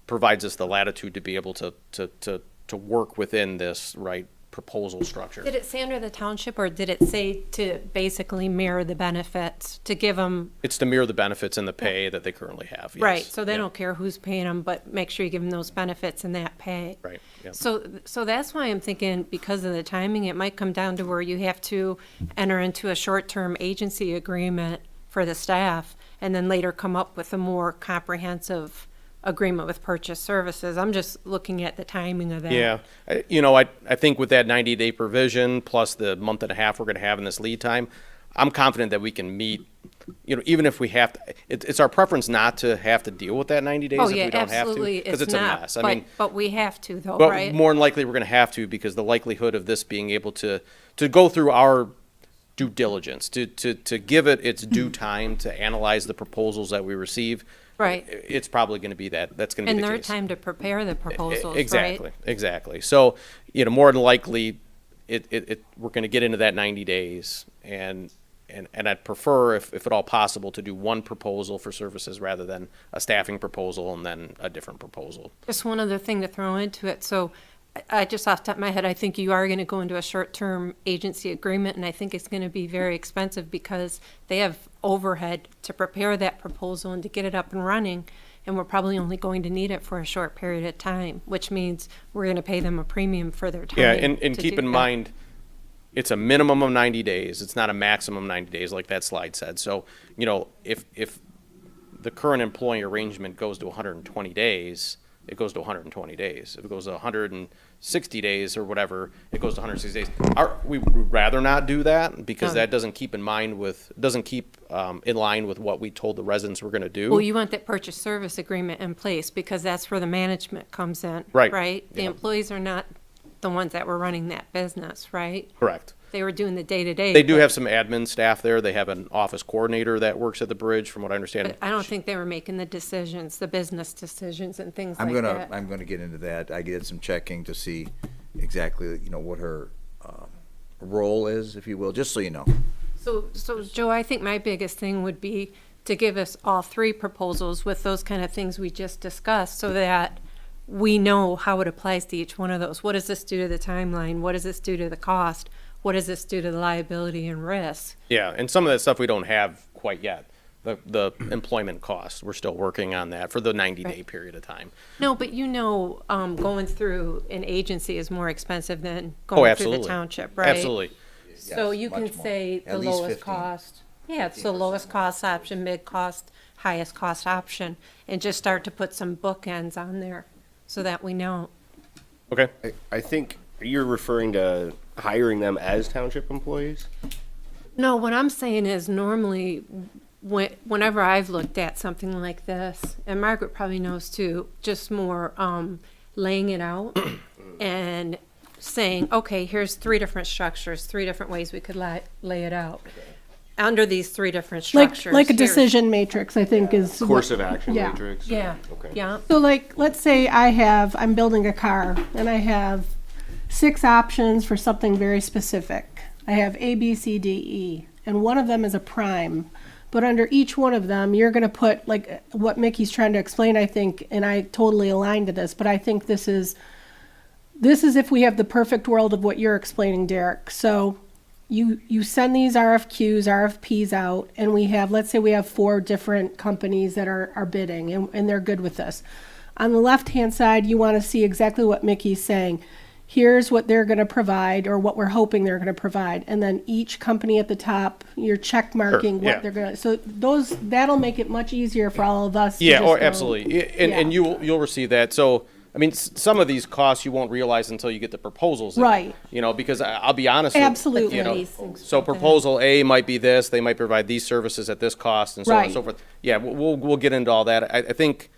provides us the latitude to be able to work within this, right, proposal structure. Did it say under the Township, or did it say to basically mirror the benefits, to give them, It's to mirror the benefits and the pay that they currently have, yes. right, so they Yeah. don't care who's paying them, but make sure you give them those benefits and that pay. Right, yeah. So that's why I'm thinking, because of the timing, it might come down to where you have to enter into a short-term agency agreement for the staff, and then later come up with a more comprehensive agreement with purchase services. I'm just looking at the timing of that. Yeah, I think with that 90-day provision, plus the month and a half we're gonna have in this lead time, I'm confident that we can meet, even if we have to, it's our preference not to have to deal with that 90 days Oh, if yeah, we don't have to. absolutely, Because it's it's a not, mess. I mean, but we have to though, but right? more than likely, we're gonna have to, because the likelihood of this being able to go through our due diligence, to give it its due time to analyze the proposals that we receive. Right. It's probably gonna be that's gonna be And the their case. time to prepare the proposals, right? Exactly. So, more than likely, we're gonna get into that 90 days, and I'd prefer, if at all possible, to do one proposal for services rather than a staffing proposal and then a different proposal. Just one other thing to throw into it. So I just off the top of my head, I think you are going to go into a short-term agency agreement, and I think it's going to be very expensive because they have overhead to prepare that proposal and to get it up and running, and we're probably only going to need it for a short period of time, which means we're going to pay them a premium for their time. Yeah, and to keep do in that. mind, it's a minimum of 90 days. It's not a maximum 90 days like that slide said. So, if the current employee arrangement goes to 120 days, it goes to 120 days. If it goes to 160 days or whatever, it goes to 160 days. We would rather not do that, because that doesn't keep in line with, in line with what we told the residents we're gonna do. Well, you want that purchase service agreement in place because that's where the management comes in. Right. Right? The Yeah. employees are not the ones that were running that business, right? Correct. They were doing the day-to-day. They do but- have some admin staff there. They have an office coordinator that works at the bridge, from what I understand. But I don't think they were making the decisions, the business decisions and things like I'm that. gonna get into that. I did some checking to see exactly, what her role is, if you will, just so you know. So Joe, I think my biggest thing would be to give us all three proposals with those kind of things we just discussed, so that we know how it applies to each one of those. What does this do to the timeline? What does this do to the cost? What does this do to the liability and risk? Yeah, and some of that stuff we don't have quite yet. The employment costs, we're still working on that for the 90-day period of time. No, but going through an agency is more expensive than Oh, going through absolutely. the township, right? Absolutely. So Yes, you can much more. say the At least lowest 15. cost. Yeah, it's the lowest cost option, mid cost, highest cost option, and just start to put some bookends on there so that we know. Okay. I think you're referring to hiring them as township employees? No, what I'm saying is normally, whenever I've looked at something like this, and Margaret probably knows too, just more laying it out and saying, okay, here's 3 different structures, 3 different ways we could lay it out. Under these 3 different structures. Like a here's- decision matrix, I think is. Course what- of action yeah. matrix? Yeah, Okay. yeah. So like, let's say I'm building a car and I have 6 options for something very specific. I have A, B, C, D, E, and one of them is a prime. But under each one of them, you're gonna put, like, what Mickey's trying to explain, I think, and I totally align to this, but I think this is if we have the perfect world of what you're explaining, Derek. So you send these RFQs, RFPs out, and let's say we have 4 different companies that are bidding, and they're good with this. On the left-hand side, you want to see exactly what Mickey's saying. Here's what they're going to provide, or what we're hoping they're going to provide. And then each company at the top, you're check marking yeah. what they're going to, so that'll make it much easier for all of us. to Yeah, just or know. absolutely. And you'll receive that. So, I mean, some of these costs you won't realize until you get the proposals in. Right. You know, because I'll be honest with Absolutely. you know, These things so fit in. proposal A might be this, they might provide these services at this cost and so on and Right. so forth. Yeah, we'll get into all that. I think,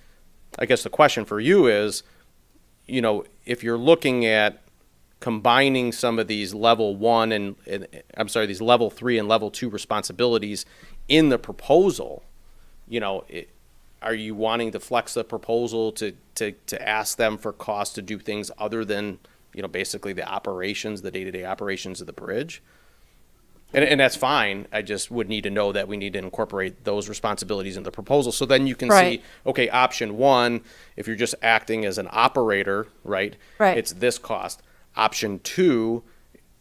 I guess the question for you is, you know, if you're looking at combining some of these level 1 and these level 3 and level 2 responsibilities in the proposal, you know, are you wanting to flex the proposal to ask them for costs to do things other than, you know, basically the operations, the day-to-day operations of the bridge? And that's fine. I just would need to know that we need to incorporate those responsibilities in the proposal. So then you can Right. see, okay, option 1, if you're just acting as an operator, right? Right. It's this cost. Option 2,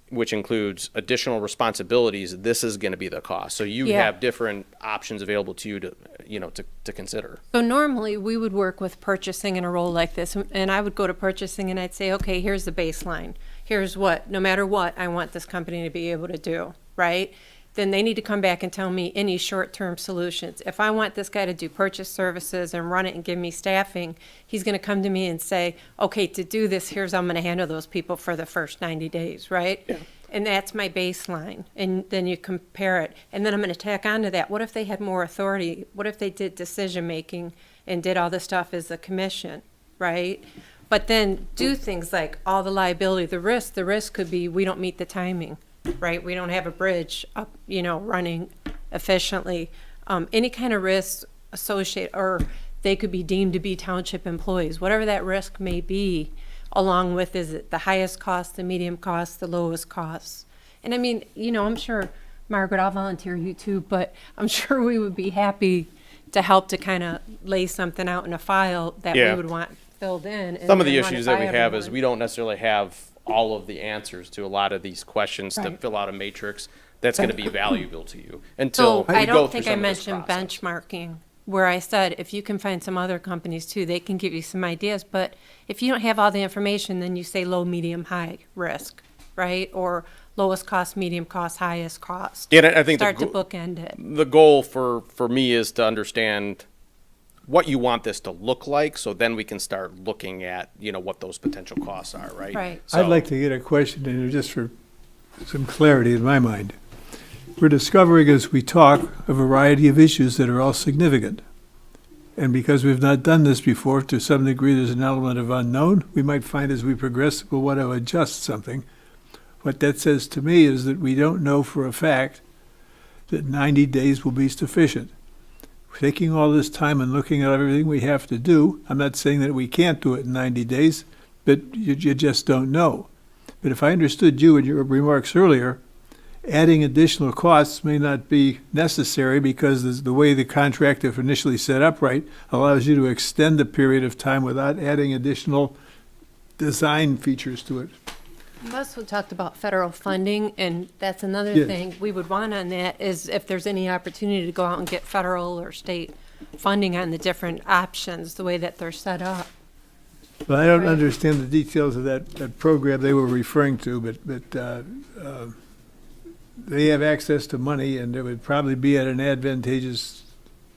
which includes additional responsibilities, this is going to be the cost. So you Yeah. have different options available to you to, you know, to consider. So normally, we would work with purchasing in a role like this, and I would go to purchasing and I'd say, okay, here's the baseline. Here's what, no matter what, I want this company to be able to do, right? Then they need to come back and tell me any short-term solutions. If I want this guy to do purchase services and run it and give me staffing, he's gonna come to me and say, okay, to do this, here's how I'm gonna handle those people for the first 90 days, right? Yeah. And that's my baseline, and then you compare it. And then I'm gonna tack onto that, what if they had more authority? What if they did decision-making and did all the stuff as a commission, right? But then do things like all the liability, the risk could be we don't meet the timing, right? We don't have a bridge up, you know, running efficiently. Any kind of risk associated, or they could be deemed to be township employees, whatever that risk may be, along with, is it the highest cost, the medium cost, the lowest cost? And I mean, you know, I'm sure, Margaret, I'll volunteer you too, but I'm sure we would be happy to help to kind of lay something out in a file that Yeah. we would want filled in. and Some of the then run it issues that by we have is everyone. we don't necessarily have all of the answers to a lot of these questions to Right. fill out a matrix that's going to be valuable to you until So we I go don't through think I some of this mentioned process. benchmarking, where I said, if you can find some other companies too, they can give you some ideas. But if you don't have all the information, then you say low, medium, high risk, right? Or lowest cost, medium cost, highest cost. Yeah, and I think Start to bookend it. the goal for me is to understand what you want this to look like, so then we can start looking at, you know, what those potential costs are, right? Right. I'd So- like to get a question in here just for some clarity in my mind. We're discovering as we talk a variety of issues that are all significant. And because we've not done this before, to some degree, there's an element of unknown. We might find as we progress, we'll want to adjust something. What that says to me is that we don't know for a fact that 90 days will be sufficient. Taking all this time and looking at everything we have to do, I'm not saying that we can't do it in 90 days, but you just don't know. But if I understood you in your remarks earlier, adding additional costs may not be necessary because the way the contract, if initially set up right, allows you to extend the period of time without adding additional design features to it. We also talked about federal funding, and that's another Yes. thing we would want on that, is if there's any opportunity to go out and get federal or state funding on the different options, the way that they're set up. Well, I don't Right. understand the details of that program they were referring to, but they have access to money, and it would probably be at an advantageous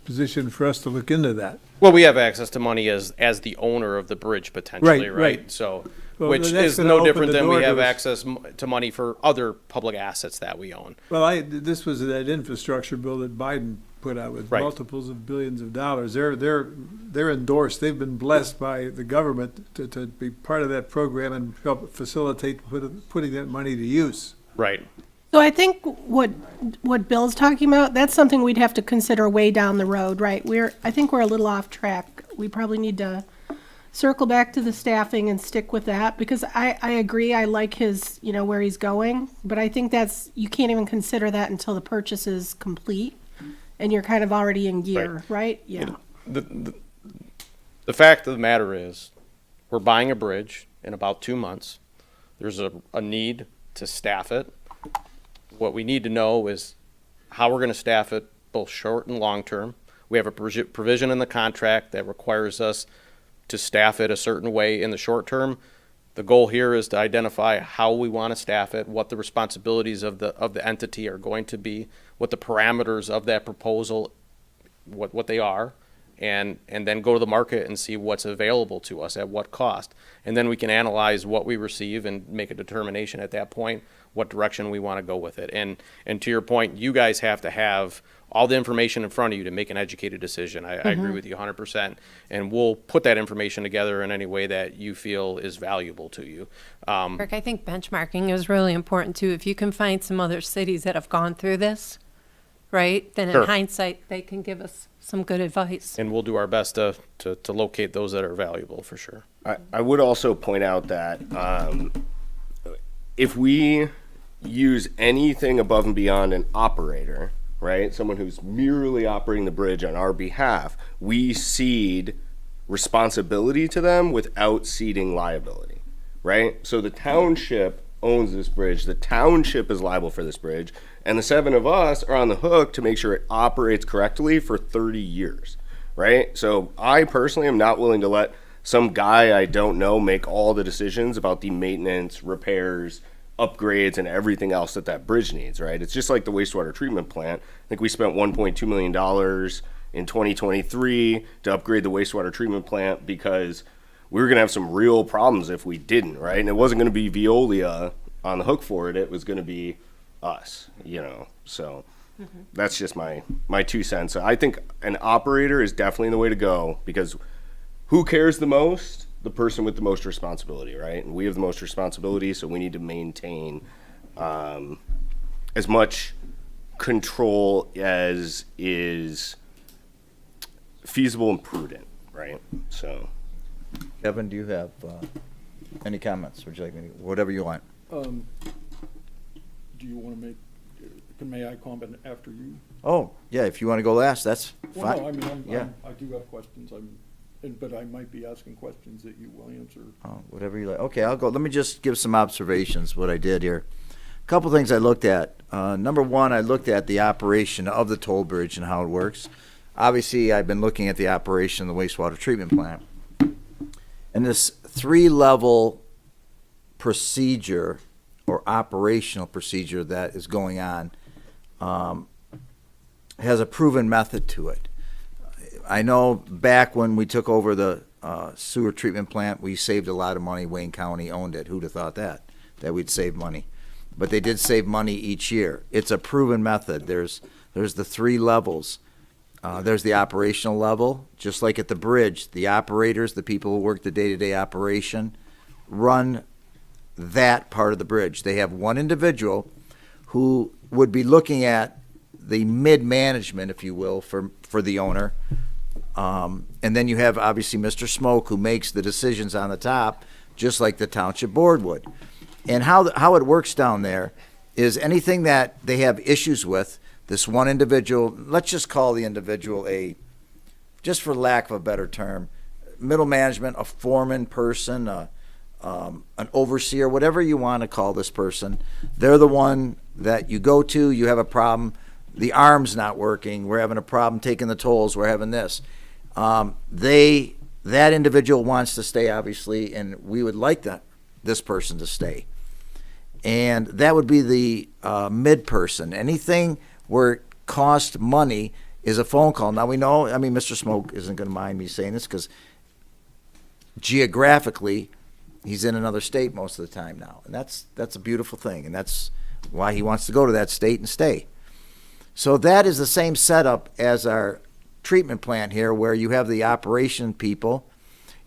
position for us to look into that. Well, we have access to money as the owner of the bridge potentially, Right, right? right. So, Well, which that's is gonna no open different the than we door to have us. access to money for other public assets that we own. Well, this was that infrastructure bill that Biden put out with Right. multiples of billions of dollars. They're endorsed. They've been blessed by the government to be part of that program and help facilitate putting that money to use. Right. So I think what Bill's talking about, that's something we'd have to consider way down the road, right? I think we're a little off track. We probably need to circle back to the staffing and stick with that, because I agree, I like his, where he's going, but I think you can't even consider that until the purchase is complete, and you're kind of already in gear, right? Yeah. The fact of the matter is, we're buying a bridge in about 2 months. There's a need to staff it. What we need to know is how we're going to staff it, both short and long term. We have a provision in the contract that requires us to staff it a certain way in the short term. The goal here is to identify how we want to staff it, what the responsibilities of the entity are going to be, what the parameters of that proposal, what they are, and then go to the market and see what's available to us at what cost. And then we can analyze what we receive and make a determination at that point what direction we want to go with it. And to your point, you guys have to have all the information in front of you to make an educated decision. I agree with you 100%. And we'll put that information together in any way that you feel is valuable to you. Rick, I think benchmarking is really important too. If you can find some other cities that have gone through this, right, then in Sure. hindsight, they can give us some good advice. And we'll do our best to locate those that are valuable for sure. I would also point out that if we use anything above and beyond an operator, right, someone who's merely operating the bridge on our behalf, we cede responsibility to them without ceding liability, right? So the township owns this bridge, the township is liable for this bridge, and the 7 of us are on the hook to make sure it operates correctly for 30 years, right? So I personally am not willing to let some guy I don't know make all the decisions about the maintenance, repairs, upgrades, and everything else that bridge needs, right? It's just like the wastewater treatment plant. I think we spent $1.2 million in 2023 to upgrade the wastewater treatment plant because we were going to have some real problems if we didn't, right? And it wasn't going to be Veolia on the hook for it. It was going to be us, So that's just my 2 cents. I think an operator is definitely the way to go, because who cares the most? The person with the most responsibility, right? And we have the most responsibility, so we need to maintain as much control as is feasible and prudent, right? So, Kevin, do you have any comments? Would you like me to, whatever you want? Do you want to may I comment after you? Oh, yeah, if you want to go last, that's Well, fine. no, I mean, Yeah. I do have questions, but I might be asking questions that you will answer. Oh, whatever you like. Okay, I'll go. Let me just give some observations, what I did here. A couple things I looked at. Number one, I looked at the operation of the toll bridge and how it works. Obviously, I've been looking at the operation of the wastewater treatment plant. And this 3-level procedure or operational procedure that is going on has a proven method to it. I know back when we took over the sewer treatment plant, we saved a lot of money. Wayne County owned it. Who'd have thought that we'd save money? But they did save money each year. It's a proven method. There's the 3 levels. There's the operational level, just like at the bridge. The operators, the people who work the day-to-day operation, run that part of the bridge. They have one individual who would be looking at the mid-management, if you will, for the owner. And then you have, obviously, Mr. Smoke, who makes the decisions on the top, just like the township board would. And how it works down there is anything that they have issues with, this one individual, let's just call the individual just for lack of a better term, middle management, a foreman person, an overseer, whatever you want to call this person. They're the one that you go to, you have a problem, the arm's not working, we're having a problem taking the tolls, we're having this. That individual wants to stay, obviously, and we would like this person to stay. And that would be the mid person. Anything where it costs money is a phone call. Now we know, I mean, Mr. Smoke isn't going to mind me saying this because geographically, he's in another state most of the time now. And that's a beautiful thing. And that's why he wants to go to that state and stay. So that is the same setup as our treatment plant here, where you have the operation people.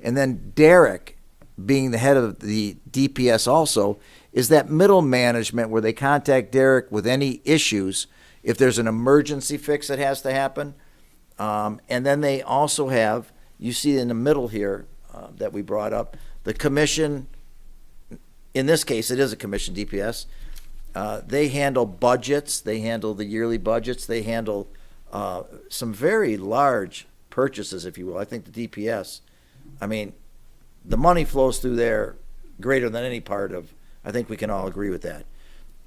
And then Derek, being the head of the DPS also, is that middle management where they contact Derek with any issues if there's an emergency fix that has to happen. And then they also have, you see in the middle here that we brought up, the commission. In this case, it is a commission DPS. They handle budgets. They handle the yearly budgets. They handle some very large purchases, if you will. I think the DPS, I mean, the money flows through there greater than any part of, I think we can all agree with that.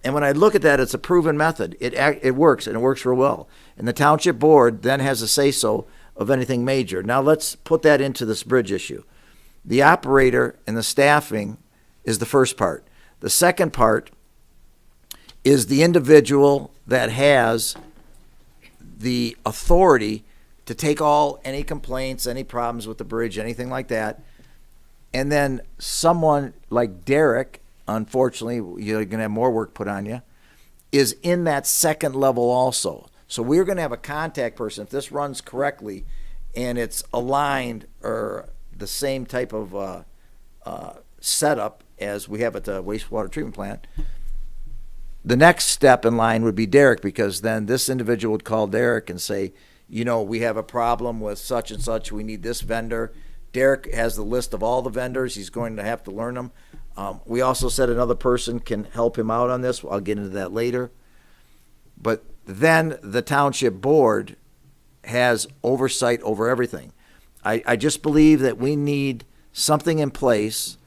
And when I look at that, it's a proven method. It works, and it works real well. And the township board then has a say-so of anything major. Now let's put that into this bridge issue. The operator and the staffing is the first part. The second part is the individual that has the authority to take any complaints, any problems with the bridge, anything like that. And then someone like Derek, unfortunately, you're going to have more work put on you, is in that second level also. So we're going to have a contact person. If this runs correctly and it's aligned or the same type of setup as we have at the wastewater treatment plant, the next step in line would be Derek, because then this individual would call Derek and say, you know, we have a problem with such and such. We need this vendor. Derek has the list of all the vendors. He's going to have to learn them. We also said another person can help him out on this. I'll get into that later. But then the township board has oversight over everything. I just believe that we need something in place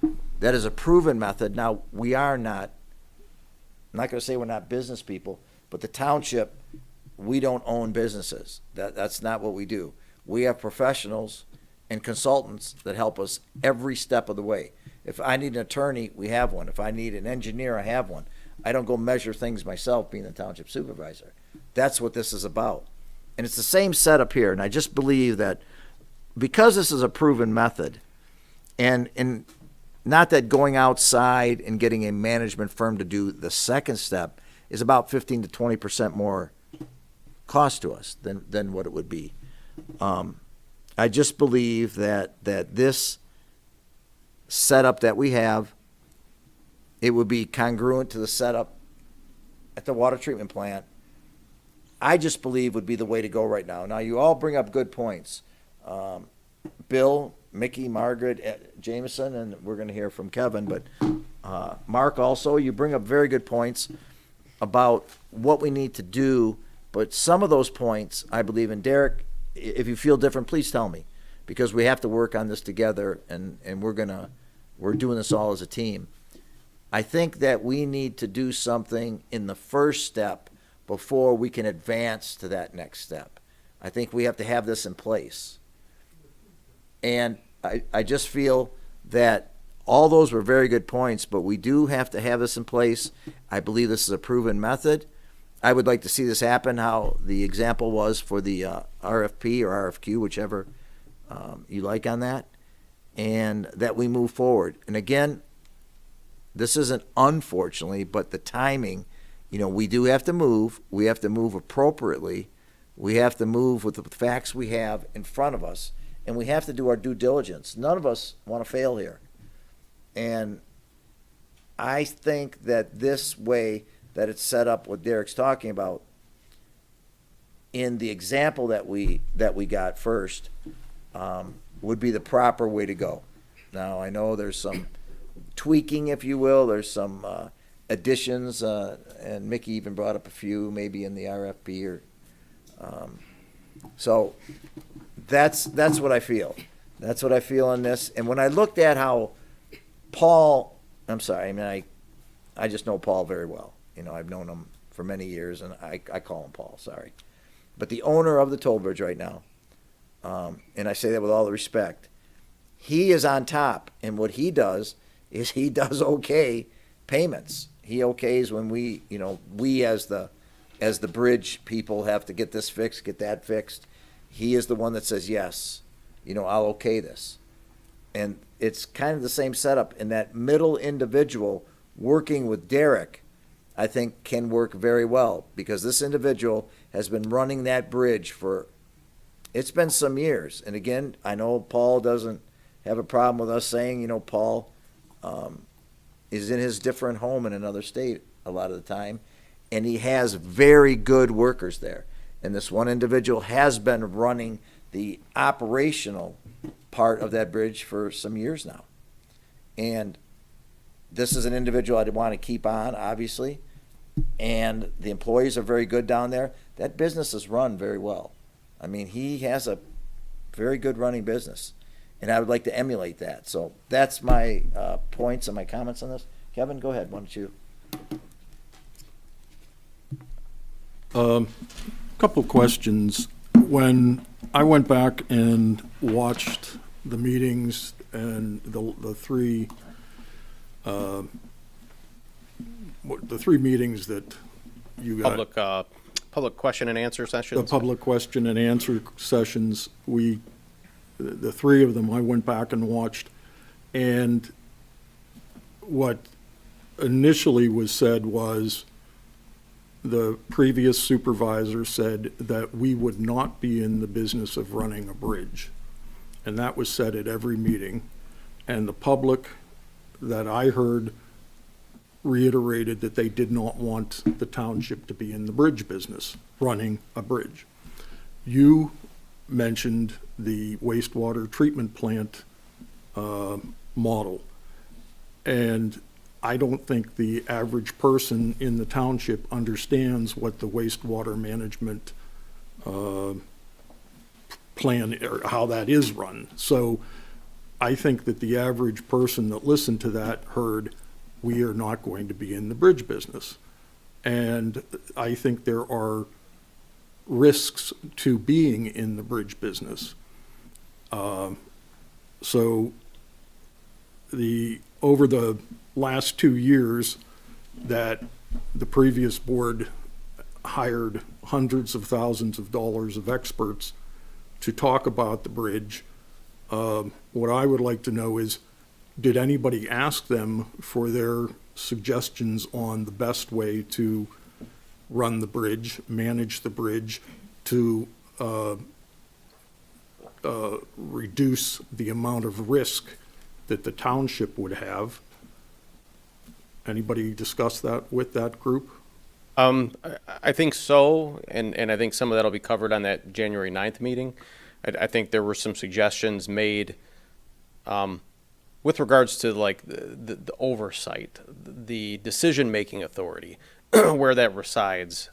that is a proven method. Now, we are not, I'm not going to say we're not business people, but the township, we don't own businesses. That's not what we do. We have professionals and consultants that help us every step of the way. If I need an attorney, we have one. If I need an engineer, I have one. I don't go measure things myself being the township supervisor. That's what this is about. And it's the same setup here. And I just believe that because this is a proven method, and not that going outside and getting a management firm to do the second step is about 15 to 20% more cost to us than what it would be. I just believe that this setup that we have, it would be congruent to the setup at the water treatment plant. I just believe would be the way to go right now. Now, you all bring up good points. Bill, Mickey, Margaret, Jameson, and we're going to hear from Kevin, but Mark also, you bring up very good points about what we need to do, but some of those points, I believe in. Derek, if you feel different, please tell me, because we have to work on this together, and we're doing this all as a team. I think that we need to do something in the first step before we can advance to that next step. I think we have to have this in place. And I just feel that all those were very good points, but we do have to have this in place. I believe this is a proven method. I would like to see this happen, how the example was for the RFP or RFQ, whichever you like on that, and that we move forward. And again, this isn't unfortunately, but the timing, we do have to move. We have to move appropriately. We have to move with the facts we have in front of us, and we have to do our due diligence. None of us want to fail here. And I think that this way that it's set up, what Derek's talking about, in the example that we got first, would be the proper way to go. Now, I know there's some tweaking, if you will. There's some additions, and Mickey even brought up a few, maybe in the RFP or. So that's what I feel. That's what I feel on this. And when I looked at how Paul, I'm sorry, I mean, I just know Paul very well. I've known him for many years, and I call him Paul, sorry. But the owner of the toll bridge right now, and I say that with all the respect, he is on top, and what he does is he does okay payments. he okays when we as the bridge people have to get this fixed, get that fixed. He is the one that says, yes, I'll okay this. And it's kind of the same setup, and that middle individual working with Derek, I think, can work very well, because this individual has been running that bridge it's been some years. And again, I know Paul doesn't have a problem with us saying, Paul is in his different home in another state a lot of the time, and he has very good workers there. And this one individual has been running the operational part of that bridge for some years now. And this is an individual I'd want to keep on, obviously, and the employees are very good down there. That business is run very well. I mean, he has a very good running business, and I would like to emulate that. So that's my points and my comments on this. Kevin, go ahead. Why don't you? Couple questions. When I went back and watched the meetings and the three meetings that you got. Public question and answer sessions. The public question and answer sessions, the three of them, I went back and watched, and what initially was said was the previous supervisor said that we would not be in the business of running a bridge. And that was said at every meeting. And the public that I heard reiterated that they did not want the township to be in the bridge business, running a bridge. You mentioned the wastewater treatment plant model. And I don't think the average person in the township understands what the wastewater management plan, or how that is run. So I think that the average person that listened to that heard, we are not going to be in the bridge business. And I think there are risks to being in the bridge business. So over the last 2 years that the previous board hired hundreds of thousands of dollars of experts to talk about the bridge, what I would like to know is, did anybody ask them for their suggestions on the best way to run the bridge, manage the bridge, to reduce the amount of risk that the township would have? Anybody discuss that with that group? I think so, and I think some of that will be covered on that January 9th meeting. I think there were some suggestions made with regards to like the oversight, the decision-making authority, where that resides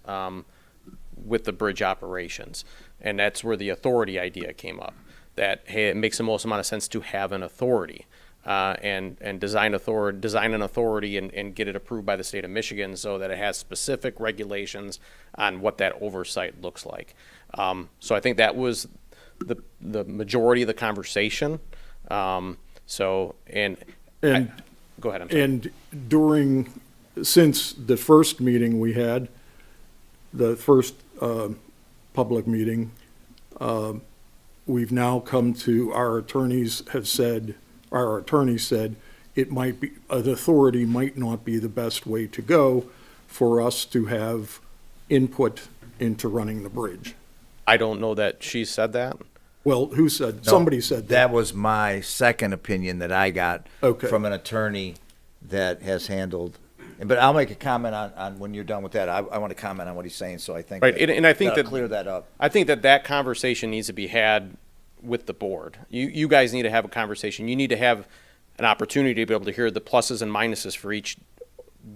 with the bridge operations. And that's where the authority idea came up, that, hey, it makes the most amount of sense to have an authority. And design an authority and get it approved by the state of Michigan so that it has specific regulations on what that oversight looks like. So I think that was the majority of the conversation. Go ahead. I'm sorry. And since the first meeting we had, the first public meeting, we've now come to, our attorney said it might be, the authority might not be the best way to go for us to have input into running the bridge. I don't know that she said that. Well, who said? Somebody said that. That was my second opinion that I got Okay. from an attorney that has handled. But I'll make a comment on when you're done with that. I want to comment on what he's saying, so I think Right, and I think that'll that clear that up. I think that conversation needs to be had with the board. You guys need to have a conversation. You need to have an opportunity to be able to hear the pluses and minuses for each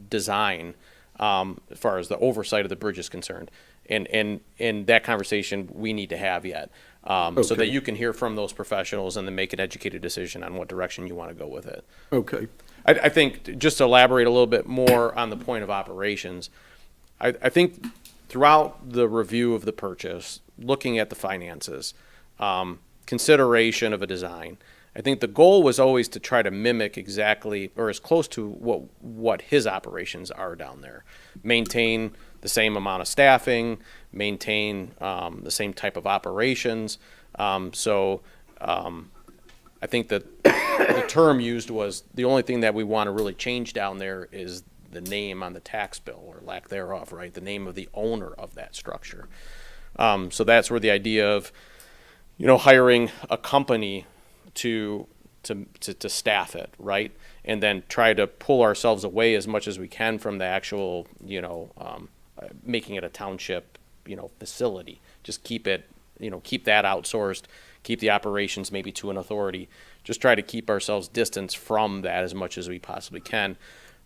design, as far as the oversight of the bridge is concerned. And that conversation we need to have yet, so that Okay. you can hear from those professionals and then make an educated decision on what direction you want to go with it. Okay. I think, just to elaborate a little bit more on the point of operations, I think throughout the review of the purchase, looking at the finances, consideration of a design, I think the goal was always to try to mimic exactly, or as close to what his operations are down there. Maintain the same amount of staffing, maintain the same type of operations. I think that the term used was the only thing that we want to really change down there is the name on the tax bill, or lack thereof, right? The name of the owner of that structure. So that's where the idea of, hiring a company to staff it, right? And then try to pull ourselves away as much as we can from the actual, making it a township, facility. Just keep it, keep that outsourced, keep the operations maybe to an authority. Just try to keep ourselves distanced from that as much as we possibly can.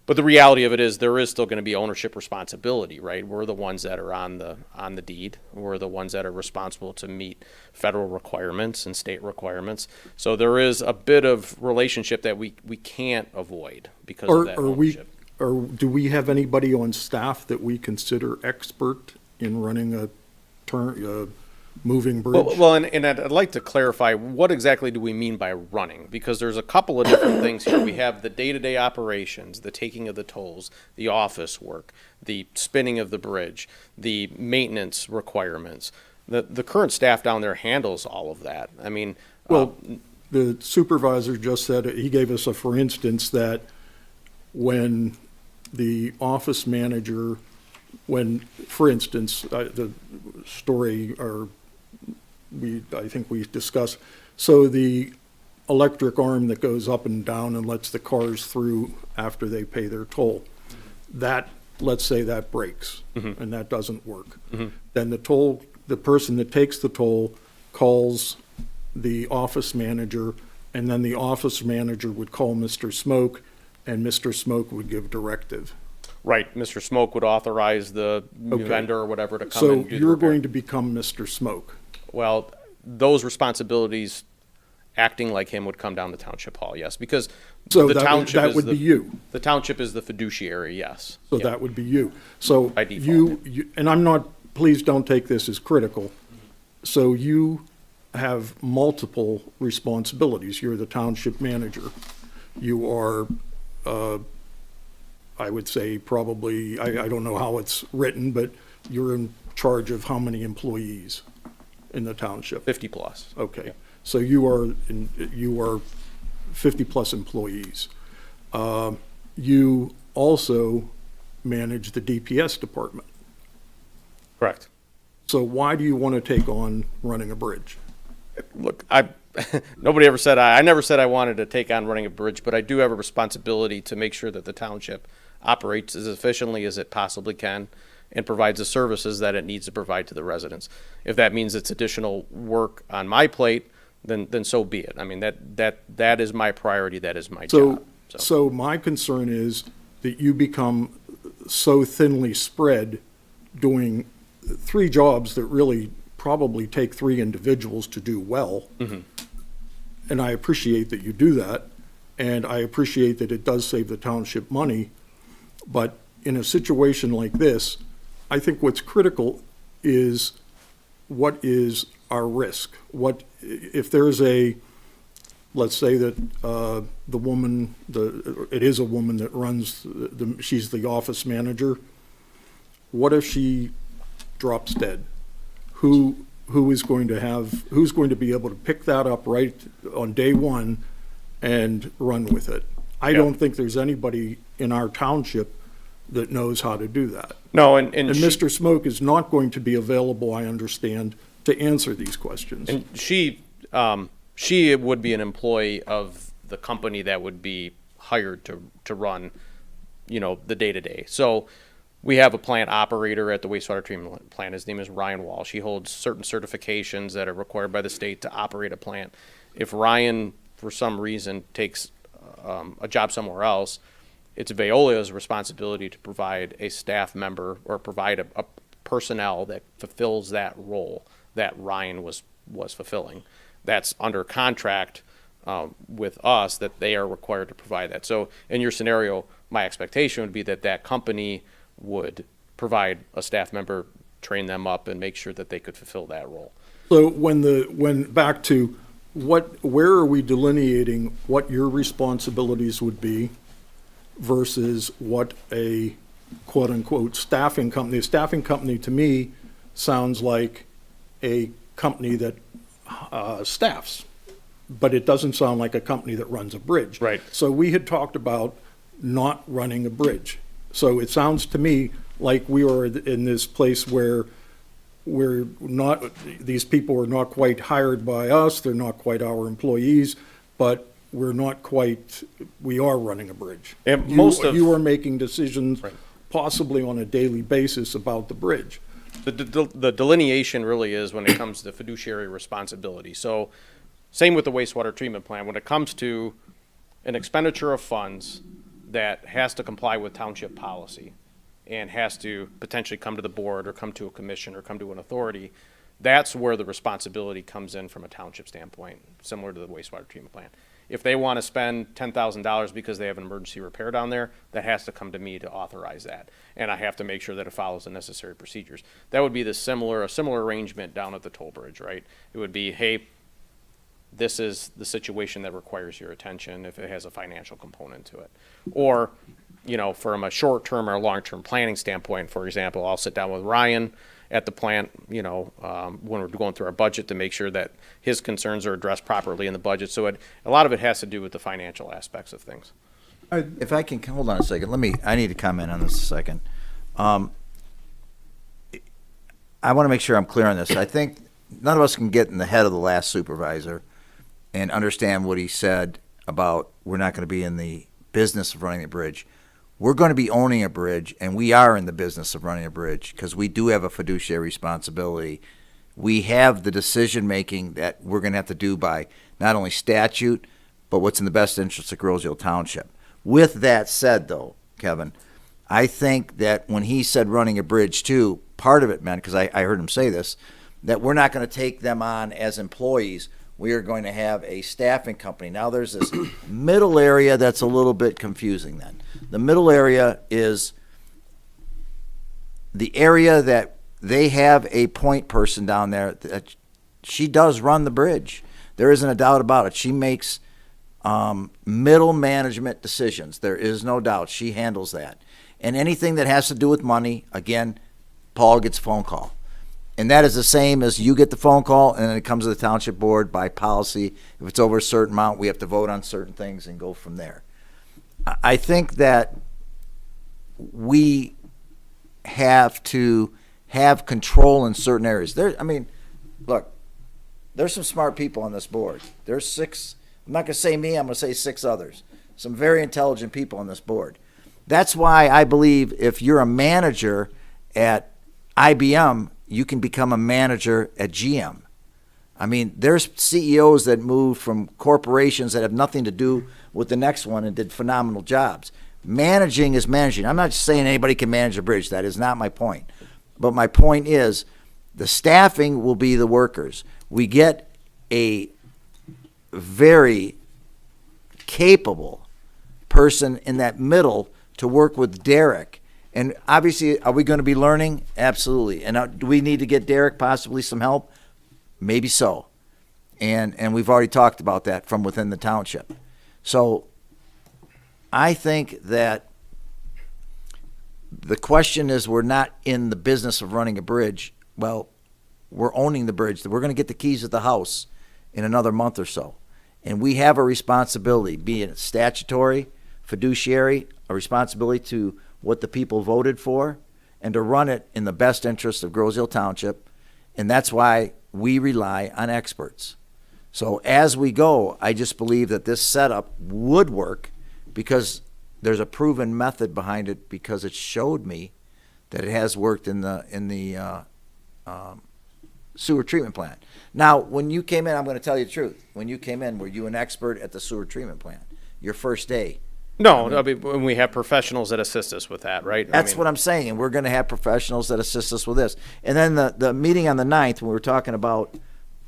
But the reality of it is there is still going to be ownership responsibility, right? We're the ones that are on the deed. We're the ones that are responsible to meet federal requirements and state requirements. So there is a bit of relationship that we can't avoid because of that ownership. Or do we have anybody on staff that we consider expert in running a moving bridge? Well, and I'd like to clarify, what exactly do we mean by running? Because there's a couple of different things here. We have the day-to-day operations, the taking of the tolls, the office work, the spinning of the bridge, the maintenance requirements. The current staff down there handles all of that. I mean, Well, the supervisor just said, he gave us a for instance that when the office manager, for instance, the story, I think we discussed, so the electric arm that goes up and down and lets the cars through after they pay their toll, let's say that breaks, and that doesn't work. Then the person that takes the toll calls the office manager, and then the office manager would call Mr. Smoke, and Mr. Smoke would give directive. right, Mr. Smoke would authorize the Okay. vendor or whatever to come So and do the you're repair. going to become Mr. Smoke. Well, those responsibilities, acting like him, would come down to Township Hall, yes, because So the that would, township that is would the, be you. the township is the fiduciary, yes. So Yeah. that would be you. So By default. and I'm not, please don't take this as critical. So you have multiple responsibilities. You're the township manager. You are, I would say probably, I don't know how it's written, but you're in charge of how many employees in the township? 50 plus. Okay, Yeah. so you are 50-plus employees. You also manage the DPS department. Correct. So why do you want to take on running a bridge? Look, nobody ever said, I never said I wanted to take on running a bridge, but I do have a responsibility to make sure that the township operates as efficiently as it possibly can and provides the services that it needs to provide to the residents. If that means it's additional work on my plate, then so be it. I mean, that is my priority, that is my job. So my concern is that you become so thinly spread doing 3 jobs that really probably take 3 individuals to do well. And I appreciate that you do that, and I appreciate that it does save the township money. But in a situation like this, I think what's critical is what is our risk? What, if there's let's say that the woman, it is a woman that runs, she's the office manager. What if she drops dead? Who's going to be able to pick that up right on day one and run with it? I don't think there's anybody in our township that knows how to do that. No, and And she- Mr. Smoke is not going to be available, I understand, to answer these questions. And she would be an employee of the company that would be hired to run, the day-to-day. So we have a plant operator at the wastewater treatment plant. His name is Ryan Walsh. He holds certain certifications that are required by the state to operate a plant. If Ryan, for some reason, takes a job somewhere else, it's Veolia's responsibility to provide a staff member or provide a personnel that fulfills that role that Ryan was fulfilling. That's under contract with us, that they are required to provide that. So in your scenario, my expectation would be that company would provide a staff member, train them up, and make sure that they could fulfill that role. So when back to where are we delineating what your responsibilities would be versus what a quote-unquote staffing company? A staffing company, to me, sounds like a company that staffs, but it doesn't sound like a company that runs a bridge. Right. So we had talked about not running a bridge. So it sounds to me like we are in this place where we're not, these people are not quite hired by us, they're not quite our employees, but we're not quite, we are running a bridge. And most of- You are making decisions Right. possibly on a daily basis about the bridge. The delineation really is when it comes to fiduciary responsibility. So, same with the wastewater treatment plant. When it comes to an expenditure of funds that has to comply with township policy and has to potentially come to the board or come to a commission or come to an authority, that's where the responsibility comes in from a township standpoint, similar to the wastewater treatment plant. If they want to spend $10,000 because they have an emergency repair down there, that has to come to me to authorize that. And I have to make sure that it follows the necessary procedures. That would be a similar arrangement down at the toll bridge, right? It would be, hey, this is the situation that requires your attention if it has a financial component to it. Or, you know, from a short-term or long-term planning standpoint, for example, I'll sit down with Ryan at the plant, you know, when we're going through our budget to make sure that his concerns are addressed properly in the budget. So a lot of it has to do with the financial aspects of things. If I can, hold on a second, I need to comment on this a second. I want to make sure I'm clear on this. I think none of us can get in the head of the last supervisor and understand what he said about we're not going to be in the business of running a bridge. We're going to be owning a bridge, and we are in the business of running a bridge because we do have a fiduciary responsibility. We have the decision-making that we're going to have to do by not only statute, but what's in the best interest of Groseal Township. With that said, though, Kevin, I think that when he said running a bridge too, part of it meant, because I heard him say this, that we're not going to take them on as employees. We are going to have a staffing company. Now there's this middle area that's a little bit confusing then. The middle area is the area that they have a point person down there that she does run the bridge. There isn't a doubt about it. She makes middle management decisions. There is no doubt. She handles that. And anything that has to do with money, again, Paul gets a phone call. And that is the same as you get the phone call and then it comes to the township board by policy. If it's over a certain amount, we have to vote on certain things and go from there. I think that we have to have control in certain areas. Look, there's some smart people on this board. There's 6, I'm not going to say me, I'm going to say 6 others. Some very intelligent people on this board. That's why I believe if you're a manager at IBM, you can become a manager at GM. I mean, there's CEOs that moved from corporations that have nothing to do with the next one and did phenomenal jobs. Managing is managing. I'm not just saying anybody can manage a bridge. That is not my point. But my point is the staffing will be the workers. We get a very capable person in that middle to work with Derek. And obviously, are we going to be learning? Absolutely. And do we need to get Derek possibly some help? Maybe so. And we've already talked about that from within the township. So I think that the question is we're not in the business of running a bridge. Well, we're owning the bridge. We're going to get the keys of the house in another month or so. And we have a responsibility, be it statutory, fiduciary, a responsibility to what the people voted for, and to run it in the best interest of Groseal Township. And that's why we rely on experts. So as we go, I just believe that this setup would work because there's a proven method behind it because it showed me that it has worked in the sewer treatment plant. Now, when you came in, I'm going to tell you the truth. When you came in, were you an expert at the sewer treatment plant? Your first day? No, I mean, when we have professionals that assist us with that, right? That's what I'm saying, and we're going to have professionals that assist us with this. And then the meeting on the 9th, when we were talking about,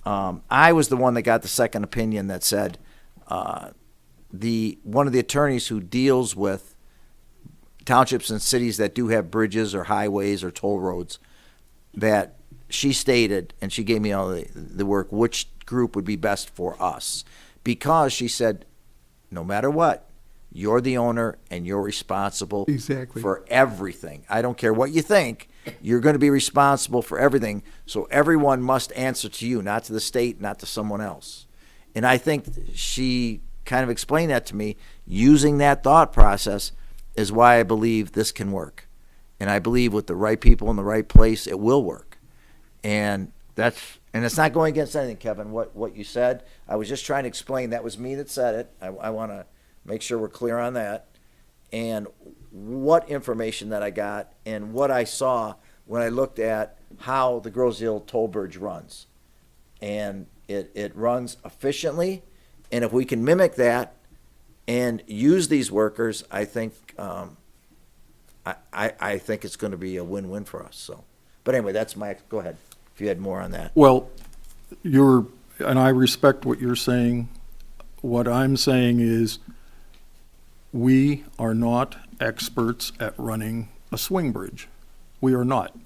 I was the one that got the second opinion that said one of the attorneys who deals with townships and cities that do have bridges or highways or toll roads, that she stated, and she gave me all the work, which group would be best for us. Because she said, no matter what, you're the owner and you're responsible Exactly. for everything. I don't care what you think, you're going to be responsible for everything. So everyone must answer to you, not to the state, not to someone else. And I think she kind of explained that to me. Using that thought process is why I believe this can work. And I believe with the right people in the right place, it will work. And it's not going against anything, Kevin, what you said. I was just trying to explain, that was me that said it. I want to make sure we're clear on that. And what information that I got and what I saw when I looked at how the Grosse Ile Toll Bridge runs. And it runs efficiently, and if we can mimic that and use these workers, I think I think it's going to be a win-win for us. So, but anyway, that's my, go ahead if you had more on that. Well, and I respect what you're saying. What I'm saying is, we are not experts at running a swing bridge. We are not.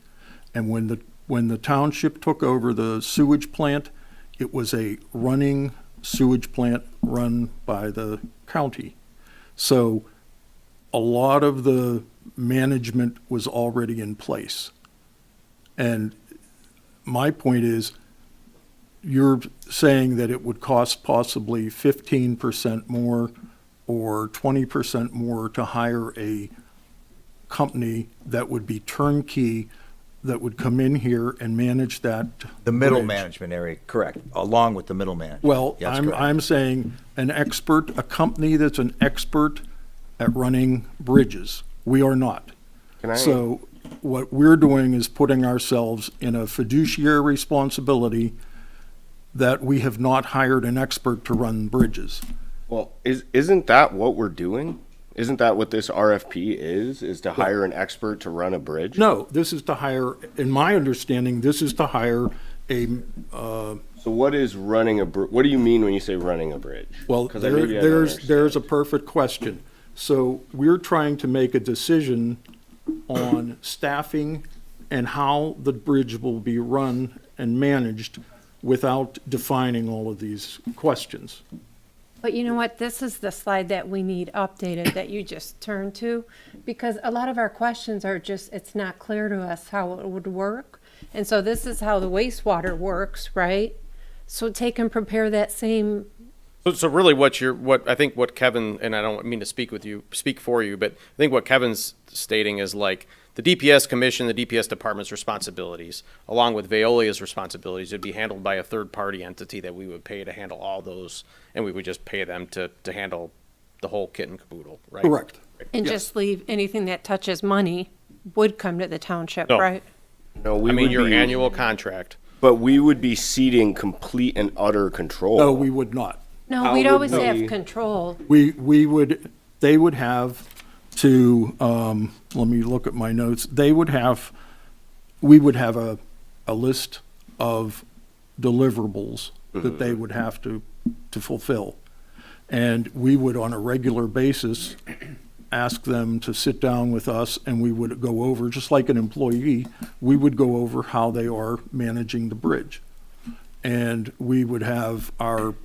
And when the township took over the sewage plant, it was a running sewage plant run by the county. So a lot of the management was already in place. And my point is, you're saying that it would cost possibly 15% more or 20% more to hire a company that would be turnkey, that would come in here and manage that. The middle bridge. management area, correct, along with the middle management. Well, Yes, correct. I'm saying a company that's an expert at running bridges. We are not. Can I? So what we're doing is putting ourselves in a fiduciary responsibility that we have not hired an expert to run bridges. Well, isn't that what we're doing? Isn't that what this RFP is to hire an expert to run a bridge? No, this is to hire, in my understanding, this is to hire a, So what is running a what do you mean when you say running a bridge? well, 'Cause maybe I don't there's understand. a perfect question. So we're trying to make a decision on staffing and how the bridge will be run and managed without defining all of these questions. But you know what? This is the slide that we need updated that you just turned to, because a lot of our questions are just, it's not clear to us how it would work. And so this is how the wastewater works, right? So take and prepare that same, So really what I think what Kevin, and I don't mean to speak for you, but I think what Kevin's stating is like the DPS commission, the DPS department's responsibilities, along with Veolia's responsibilities, would be handled by a third-party entity that we would pay to handle all those, and we would just pay them to handle the whole kit and caboodle, right? Correct. and just leave anything that touches money would come to the township, No. right? No, we I mean, would your be, annual contract. but we would be ceding complete and utter control. No, we would not. No, How we'd would always we- have control. They would have to, let me look at my notes. We would have a list of deliverables that they would have to fulfill. And we would, on a regular basis, ask them to sit down with us, and we would go over, just like an employee, we would go over how they are managing the bridge. And we would have our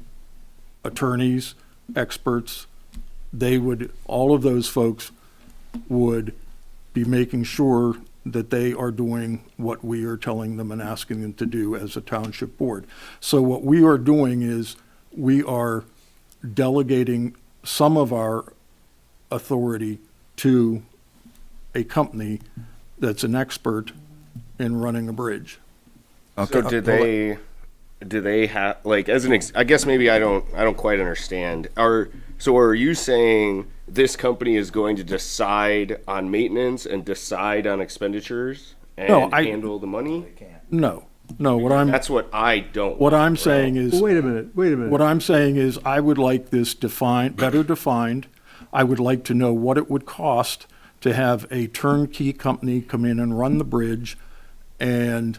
attorneys, experts, all of those folks would be making sure that they are doing what we are telling them and asking them to do as a township board. So what we are doing is we are delegating some of our authority to a company that's an expert in running a bridge. So do they have, like, as an I guess maybe I don't quite understand. Are you saying this company is going to decide on maintenance and decide on expenditures and No, handle the money? No, That's what I don't what want, I'm bro. saying is. Well, wait a minute. What I'm saying is, I would like this better defined. I would like to know what it would cost to have a turnkey company come in and run the bridge, and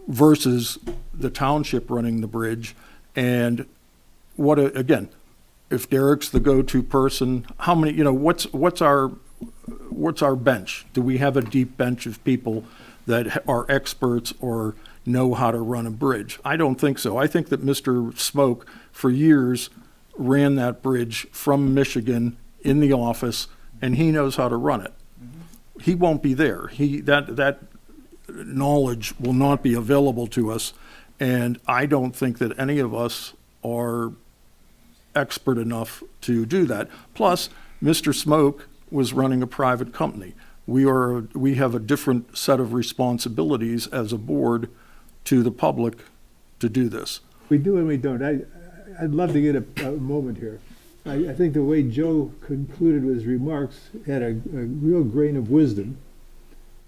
versus the township running the bridge. And again, if Derek's the go-to person, how many, what's our bench? Do we have a deep bench of people that are experts, or know how to run a bridge. I don't think so. I think that Mr. Smoke, for years, ran that bridge from Michigan in the office, and he knows how to run it. He won't be there. That knowledge will not be available to us, and I don't think that any of us are expert enough to do that. Plus, Mr. Smoke was running a private company. We have a different set of responsibilities as a board to the public to do this. We do and we don't. I'd love to get a moment here. I think the way Joe concluded his remarks had a real grain of wisdom.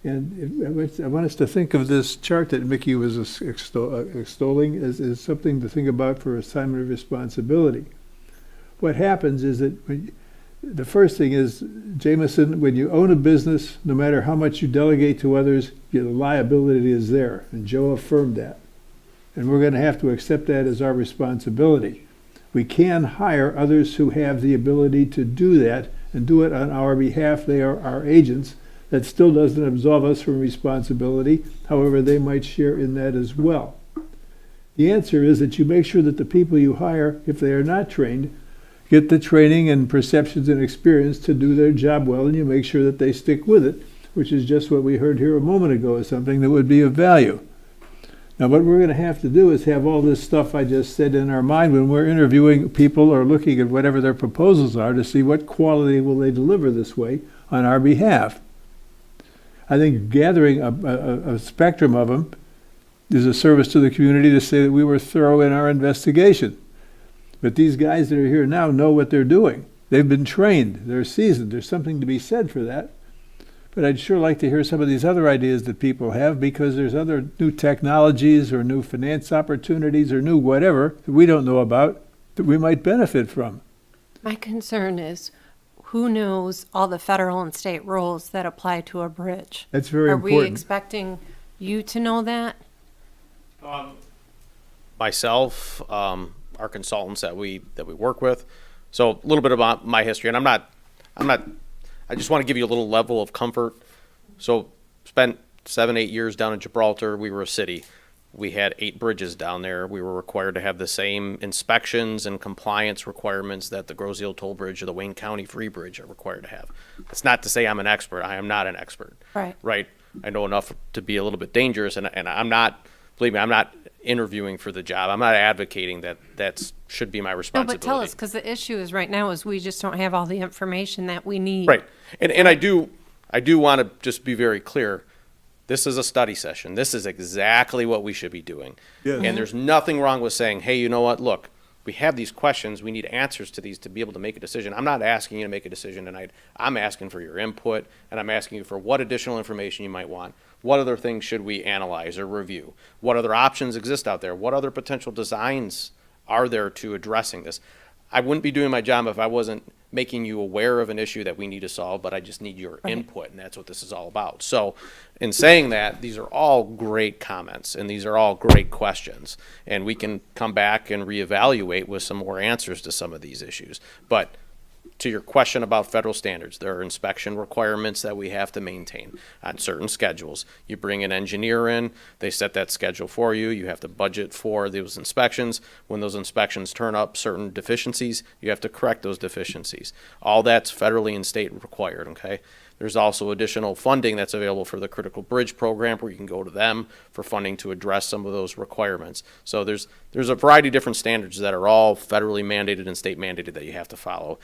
And I want us to think of this chart that Mickey was extolling as something to think about for assignment of responsibility. What happens is that the first thing is, Jameson, when you own a business, no matter how much you delegate to others, the liability is there. And Joe affirmed that. And we're going to have to accept that as our responsibility. We can hire others who have the ability to do that and do it on our behalf. They are our agents. That still doesn't absolve us from responsibility. However, they might share in that as well. The answer is that you make sure that the people you hire, if they are not trained, get the training and perceptions and experience to do their job well, and you make sure that they stick with it, which is just what we heard here a moment ago, is something that would be of value. Now, what we're going to have to do is have all this stuff I just said in our mind when we're interviewing people or looking at whatever their proposals are to see what quality will they deliver this way on our behalf. I think gathering a spectrum of them is a service to the community to say that we were thorough in our investigation. But these guys that are here now know what they're doing. They've been trained. They're seasoned. There's something to be said for that. But I'd sure like to hear some of these other ideas that people have, because there's other new technologies or new finance opportunities or new whatever that we don't know about that we might benefit from. My concern is, who knows all the federal and state rules that apply to a bridge? That's very Are we important. expecting you to know that? Myself, our consultants that we work with. So a little bit about my history, and I just want to give you a little level of comfort. So spent 7-8 years down in Gibraltar. We were a city. We had 8 bridges down there. We were required to have the same inspections and compliance requirements that the Grosse Ile Toll Bridge or the Wayne County Free Bridge are required to have. That's not to say I'm an expert. I am not an expert. Right. Right. I know enough to be a little bit dangerous, and I'm not, believe me, I'm not interviewing for the job. I'm not advocating that should be my No, responsibility. but tell us, because the issue is right now is we just don't have all the information that we need. Right. And I do want to just be very clear. This is a study session. This is exactly what we should be doing. Yes. And there's nothing wrong with saying, hey, you know what? Look, we have these questions. We need answers to these to be able to make a decision. I'm not asking you to make a decision tonight. I'm asking for your input, and I'm asking you for what additional information you might want. What other things should we analyze or review? What other options exist out there? What other potential designs are there to addressing this? I wouldn't be doing my job if I wasn't making you aware of an issue that we need to solve, but I just need your input, and that's what this is all about. So in saying that, these are all great comments, and these are all great questions, and we can come back and reevaluate with some more answers to some of these issues. But to your question about federal standards, there are inspection requirements that we have to maintain on certain schedules. You bring an engineer in, they set that schedule for you. You have to budget for those inspections. When those inspections turn up certain deficiencies, you have to correct those deficiencies. All that's federally and state required, okay? There's also additional funding that's available for the Critical Bridge Program, where you can go to them for funding to address some of those requirements. So there's a variety of different standards that are all federally mandated and state mandated that you have to follow.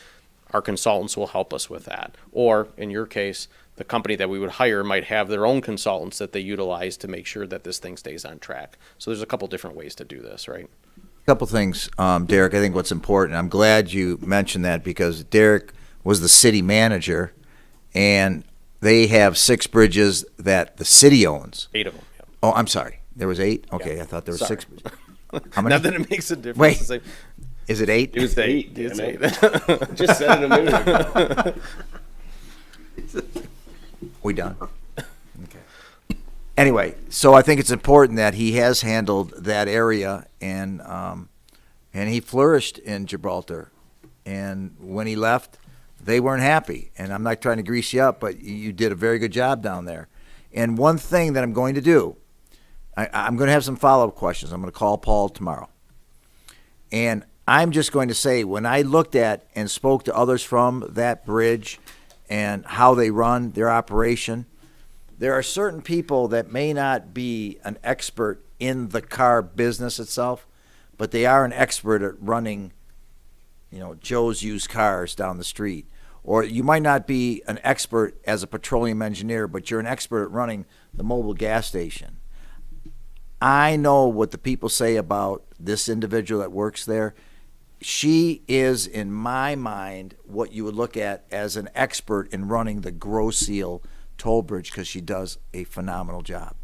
Our consultants will help us with that. Or, in your case, the company that we would hire might have their own consultants that they utilize to make sure that this thing stays on track. So there's a couple different ways to do this, right? Couple things, Derek. I think what's important, I'm glad you mentioned that, because Derek was the city manager, and they have 6 bridges that the city owns. 8 of them. Yeah. Oh, I'm sorry. There was 8? Okay, Yeah. I thought there were Sorry. 6. How many? Not that it makes a difference. Wait. to say- Is it 8? It was 8. Damn It's it. 8. Just said it a minute ago. We done? Okay. Anyway, so I think it's important that he has handled that area, and he flourished in Gibraltar. And when he left, they weren't happy. And I'm not trying to grease you up, but you did a very good job down there. And one thing that I'm going to do I'm going to have some follow-up questions. I'm going to call Paul tomorrow. And I'm just going to say, when I looked at and spoke to others from that bridge and how they run their operation, there are certain people that may not be an expert in the car business itself, but they are an expert at running, Joe's used cars down the street. Or you might not be an expert as a petroleum engineer, but you're an expert at running the mobile gas station. I know what the people say about this individual that works there. She is, in my mind, what you would look at as an expert in running the Gross Seal toll bridge, because she does a phenomenal job.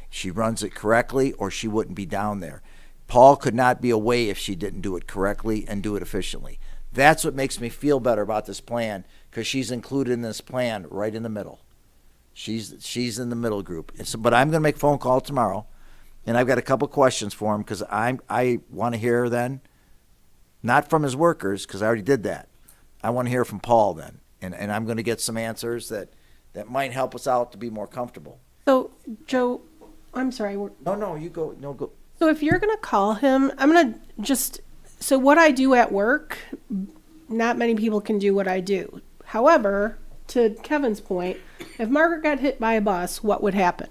She runs it correctly, or she wouldn't be down there. Paul could not be away if she didn't do it correctly and do it efficiently. That's what makes me feel better about this plan, because she's included in this plan right in the middle. She's in the middle group. But I'm going to make a phone call tomorrow, and I've got a couple questions for him, because I want to hear then, not from his workers, because I already did that. I want to hear from Paul then, and I'm going to get some answers that might help us out to be more comfortable. So, Joe, I'm sorry. No, you go. No, go. So if you're going to call him, I'm going to so what I do at work, not many people can do what I do. However, to Kevin's point, if Margaret got hit by a bus, what would happen?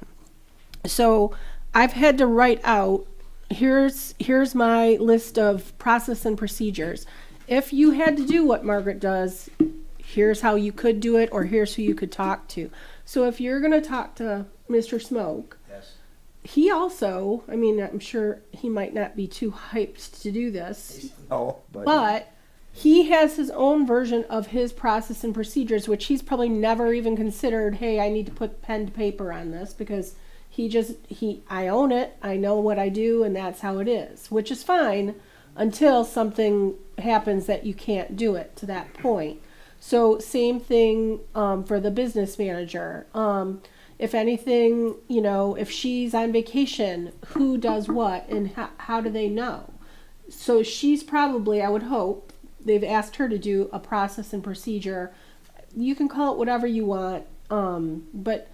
So I've had to write out, here's my list of process and procedures. If you had to do what Margaret does, here's how you could do it, or here's who you could talk to. So if you're going to talk to Mr. Smoke, Yes. he also, I'm sure he might not be too hyped to do this, No, but he has his own version of his process and procedures, which he's probably never even considered, hey, I need to put pen to paper on this, because I own it, I know what I do, and that's how it is, which is fine until something happens that you can't do it to that point. So same thing for the business manager. If anything, if she's on vacation, who does what, and how do they know? So she's probably, I would hope, they've asked her to do a process and procedure. You can call it whatever you want, but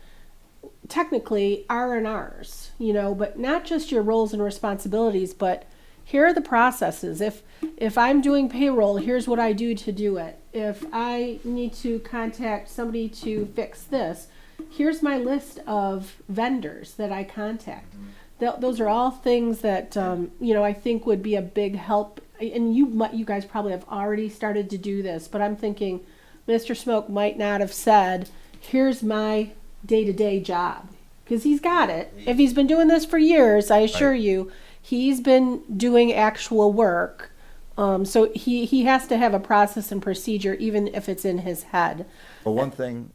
technically R&Rs, but not just your roles and responsibilities, but here are the processes. If I'm doing payroll, here's what I do to do it. If I need to contact somebody to fix this, here's my list of vendors that I contact. Those are all things that I think would be a big help. And you guys probably have already started to do this, but I'm thinking Mr. Smoke might not have said, here's my day-to-day job, because he's got it. If he's been doing this for years, I assure you, he's been doing actual work. So he has to have a process and procedure, even if it's in his head. Well, one thing.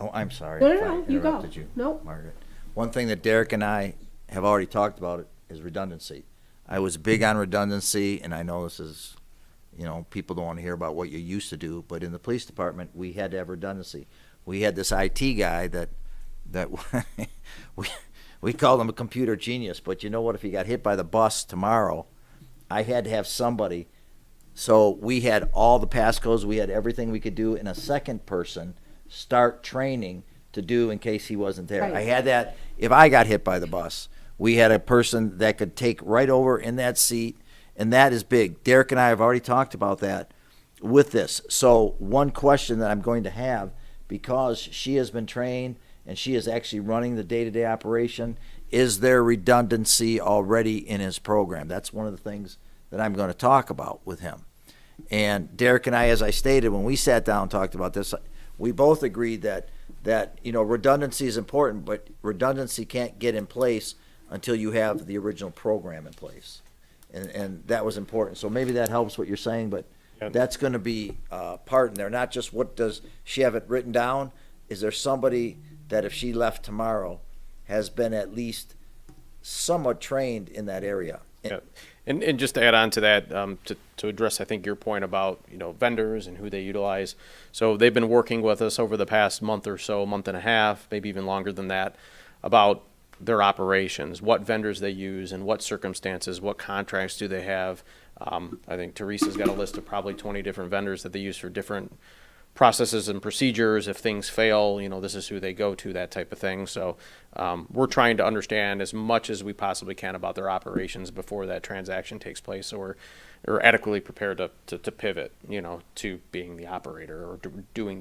Oh, I'm sorry. No, if I you go. interrupted you, Nope. Margaret. One thing that Derek and I have already talked about is redundancy. I was big on redundancy, and I know this is, people don't want to hear about what you used to do, but in the police department, we had to have redundancy. We had this IT guy that we called him a computer genius, but you know what? If he got hit by the bus tomorrow, I had to have somebody. So we had all the passcodes, we had everything we could do, and a second person start training to do in case he wasn't there. Right. I had that if I got hit by the bus. We had a person that could take right over in that seat, and that is big. Derek and I have already talked about that with this. So one question that I'm going to have, because she has been trained and she is actually running the day-to-day operation, is there redundancy already in his program? That's one of the things that I'm going to talk about with him. And Derek and I, as I stated, when we sat down and talked about this, we both agreed that redundancy is important, but redundancy can't get in place until you have the original program in place. And that was important. So maybe that helps what you're saying, but that's going to be part in there. Not just what does she have it written down. Is there somebody that if she left tomorrow has been at least somewhat trained in that area? Yeah. And just to add on to that, to address, I think, your point about, vendors and who they utilize. So they've been working with us over the past month or so, month and a half, maybe even longer than that, about their operations, what vendors they use, and what circumstances, what contracts do they have. I think Teresa's got a list of probably 20 different vendors that they use for different processes and procedures. If things fail, this is who they go to, that type of thing. So we're trying to understand as much as we possibly can about their operations before that transaction takes place, so we're adequately prepared to pivot, to being the operator or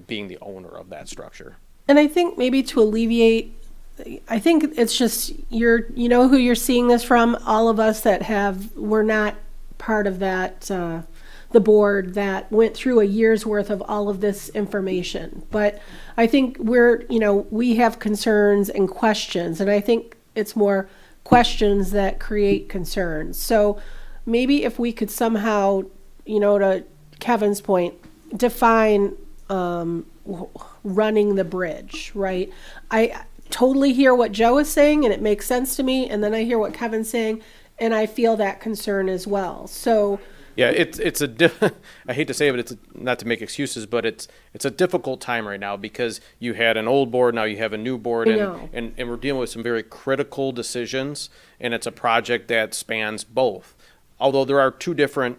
being the owner of that structure. And I think maybe to alleviate, I think it's just, you know who you're seeing this from? All of us that we're not part of that, the board that went through a year's worth of all of this information. But I think we have concerns and questions, and I think it's more questions that create concerns. So maybe if we could somehow, to Kevin's point, define running the bridge, right? I totally hear what Joe is saying, and it makes sense to me, and then I hear what Kevin's saying, and I feel that concern as well. So yeah, I hate to say it, but it's not to make excuses, but it's a difficult time right now because you had an old board, now you have a new board, and we're dealing with some very critical decisions, and it's a project that spans both. Although there are two different,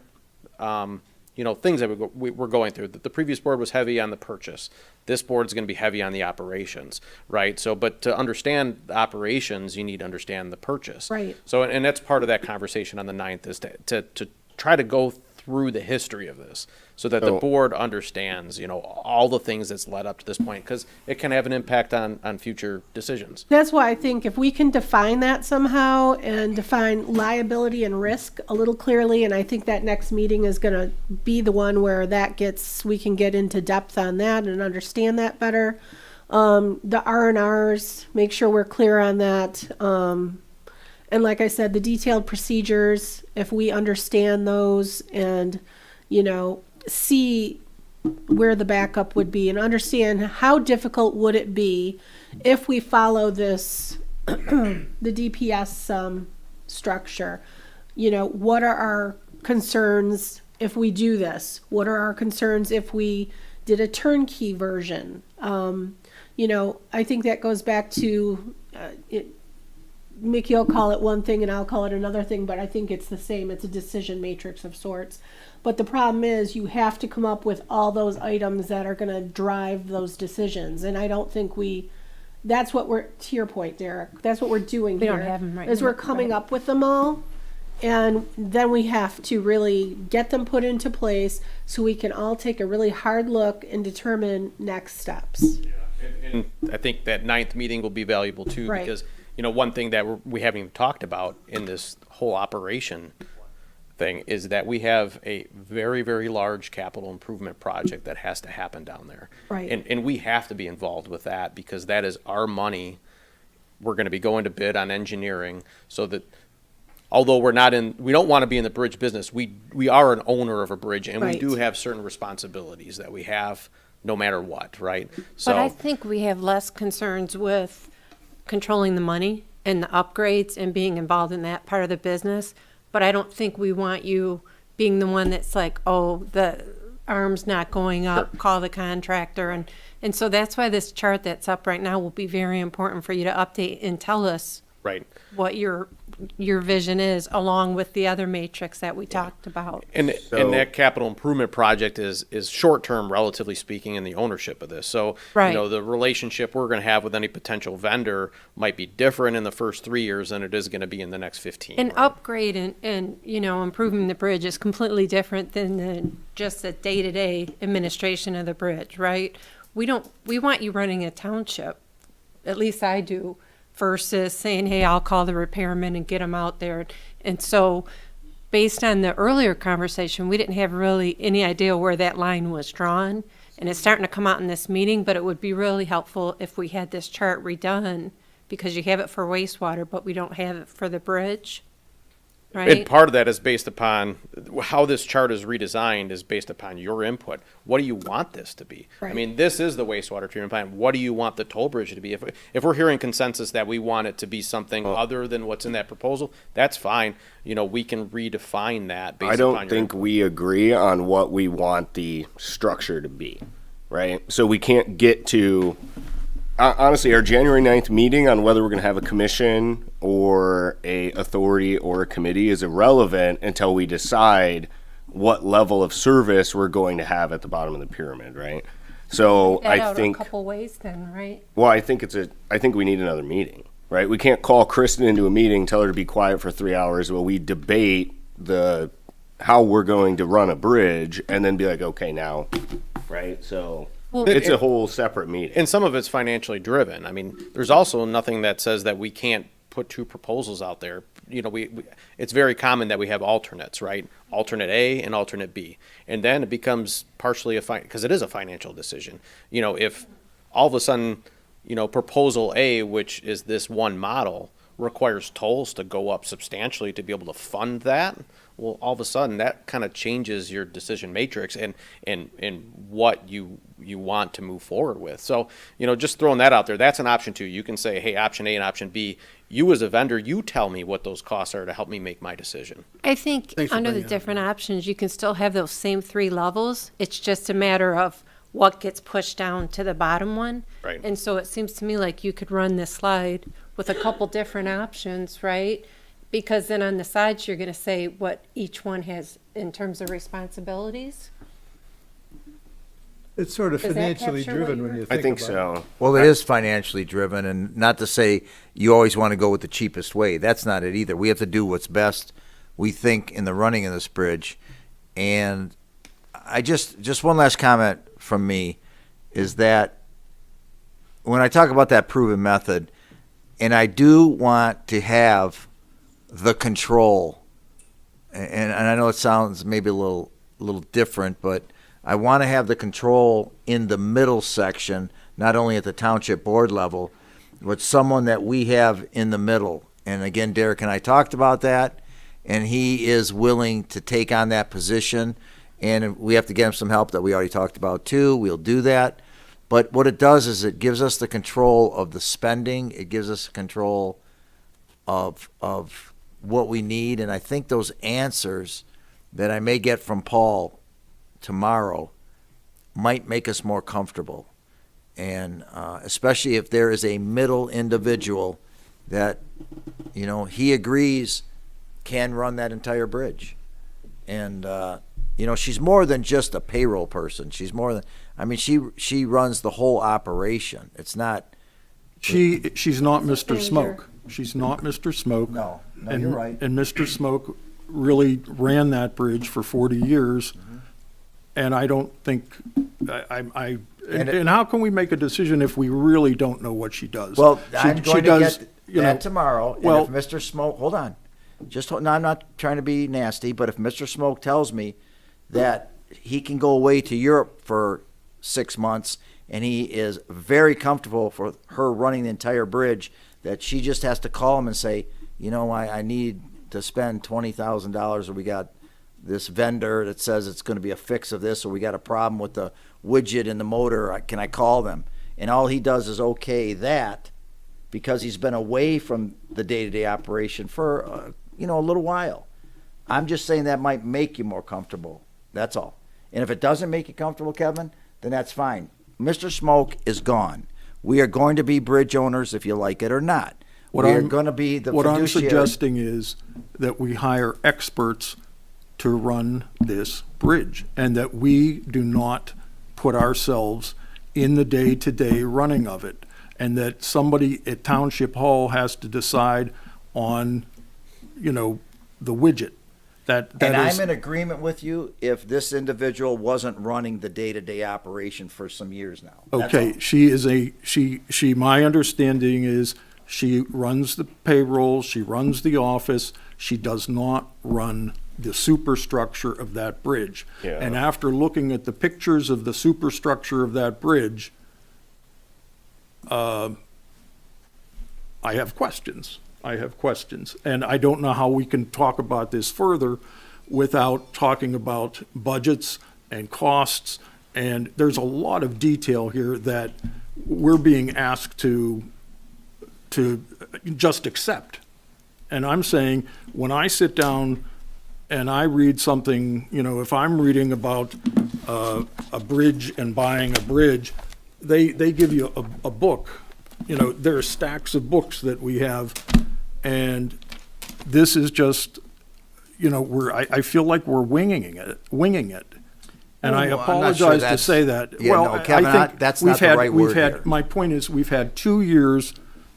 things that we're going through. The previous board was heavy on the purchase. This board is going to be heavy on the operations, right? So, but to understand the operations, you need to understand the purchase. Right. So, and that's part of that conversation on the 9th is to try to go through the history of this so that the board understands, all the things that's led up to this point, because it can have an impact on future decisions. that's why I think if we can define that somehow and define liability and risk a little clearly, and I think that next meeting is going to be the one where we can get into depth on that and understand that better. The R&Rs, make sure we're clear on that. And like I said, the detailed procedures, if we understand those and, see where the backup would be and understand how difficult would it be if we follow this, the DPS structure. What are our concerns if we do this? What are our concerns if we did a turnkey version? I think that goes back to Mickey will call it one thing and I'll call it another thing, but I think it's the same. It's a decision matrix of sorts. But the problem is you have to come up with all those items that are going to drive those decisions. And I don't think that's what to your point, Derek, that's what we're doing here. We don't have them right is now, we're coming right. up with them all. And then we have to really get them put into place so we can all take a really hard look and determine next steps. And I think that 9th meeting will be valuable too, Right. because one thing that we haven't even talked about in this whole operation thing is that we have a very, very large capital improvement project that has to happen down there. Right. And we have to be involved with that because that is our money. We're going to be going to bid on engineering so that although we don't want to be in the bridge business, we are an owner of a bridge and Right. we do have certain responsibilities that we have no matter what, right? So But I think we have less concerns with controlling the money and the upgrades and being involved in that part of the business. But I don't think we want you being the one that's like, oh, the arm's not going up, call the contractor. And so that's why this chart that's up right now will be very important for you to update and tell us right. what your vision is, along with the other matrix that we talked about. And that capital improvement project is short-term, relatively speaking, in the ownership of this. So, Right. The relationship we're going to have with any potential vendor might be different in the first 3 years than it is going to be in the next 15. An right? upgrade and improving the bridge is completely different than just the day-to-day administration of the bridge, right? We want you running a township, at least I do, versus saying, hey, I'll call the repairman and get them out there. And so based on the earlier conversation, we didn't have really any idea where that line was drawn. And it's starting to come out in this meeting, but it would be really helpful if we had this chart redone because you have it for wastewater, but we don't have it for the bridge, And right? part of that is based upon how this chart is redesigned is based upon your input. What do you want this to be? I Right. mean, this is the wastewater treatment plant. What do you want the toll bridge to be? If we're hearing consensus that we want it to be something other than what's in that proposal, that's fine. We can redefine that based I upon don't think we agree on what we want the structure to be, right? So we can't get to, honestly, our January 9th meeting on whether we're going to have a commission or a authority or a committee is irrelevant until we decide what level of service we're going to have at the bottom of the pyramid, right? So That I out a think, couple ways then, right? well, I think we need another meeting, right? We can't call Kristen into a meeting, tell her to be quiet for 3 hours while we debate how we're going to run a bridge and then be like, okay, now, right? So it's a whole separate meeting. And some of it's financially driven. I mean, there's also nothing that says that we can't put two proposals out there. You know, it's very common that we have alternates, right? Alternate A and alternate B. And then it becomes partially because it is a financial decision. You know, if all of a sudden, you know, proposal A, which is this one model, requires tolls to go up substantially to be able to fund that, well, all of a sudden that kind of changes your decision matrix and what you want to move forward with. So, you know, just throwing that out there, that's an option too. You can say, hey, option A and option B, you as a vendor, you tell me what those costs are to help me make my decision. I think Thanks for under the bringing that up. different options, you can still have those same three levels. It's just a matter of what gets pushed down to the bottom one. Right. And so it seems to me like you could run this slide with a couple different options, right? Because then on the sides, you're gonna say what each one has in terms of responsibilities. It's sort of Does that financially capture what driven you when were- you think I think about it. so. Well, it is financially driven, and not to say you always want to go with the cheapest way. That's not it either. We have to do what's best, we think, in the running of this bridge. And I just one last comment from me is that when I talk about that proven method, and I do want to have the control, and I know it sounds maybe a little different, but I want to have the control in the middle section, not only at the township board level, but someone that we have in the middle. And again, Derek and I talked about that, and he is willing to take on that position. And we have to get him some help that we already talked about too. We'll do that. But what it does is it gives us the control of the spending. It gives us control of what we need. And I think those answers that I may get from Paul tomorrow might make us more comfortable. And especially if there is a middle individual that, you know, he agrees can run that entire bridge. And, you know, she's more than just a payroll person. She's more than, I mean, she runs the whole operation. It's not. She's not Mr. Manager. Smoke. She's not Mr. Smoke. No, And- you're right. And Mr. Smoke really ran that bridge for 40 years. Mm-hmm. And I don't think, And it- and how can we make a decision if we really don't know what she does? Well, She- I'm she going to does, get you that know, tomorrow. And well- if Mr. Smoke, hold on. No, I'm not trying to be nasty, but if Mr. Smoke tells me that he can go away to Europe for 6 months and he is very comfortable for her running the entire bridge, that she just has to call him and say, you know, I need to spend $20,000, or we got this vendor that says it's going to be a fix of this, or we got a problem with the widget in the motor, can I call them? And all he does is okay that, because he's been away from the day-to-day operation for, you know, a little while. I'm just saying that might make you more comfortable. That's all. And if it doesn't make you comfortable, Kevin, then that's fine. Mr. Smoke is gone. We are going to be bridge owners if you like it or not. What We are I'm- going to be the What I'm fiduciary. suggesting is that we hire experts to run this bridge, and that we do not put ourselves in the day-to-day running of it, and that somebody at Township Hall has to decide on, you know, the widget. That And is, I'm in agreement with you if this individual wasn't running the day-to-day operation for some years now. That's okay, all. she is my understanding is she runs the payroll, she runs the office, she does not run the superstructure of that bridge. Yeah. And after looking at the pictures of the superstructure of that bridge, I have questions. And I don't know how we can talk about this further without talking about budgets and costs. And there's a lot of detail here that we're being asked to just accept. And I'm saying, when I sit down and I read something, you know, if I'm reading about a bridge and buying a bridge, they give you a book. You know, there are stacks of books that we have, and this is just, you know, I feel like we're winging it. And I Well, I'm not sure apologize to that's- say that. yeah, Well, no, I Kevin, think that's we've not the had- right we've word had- here. My point is, we've had 2 years,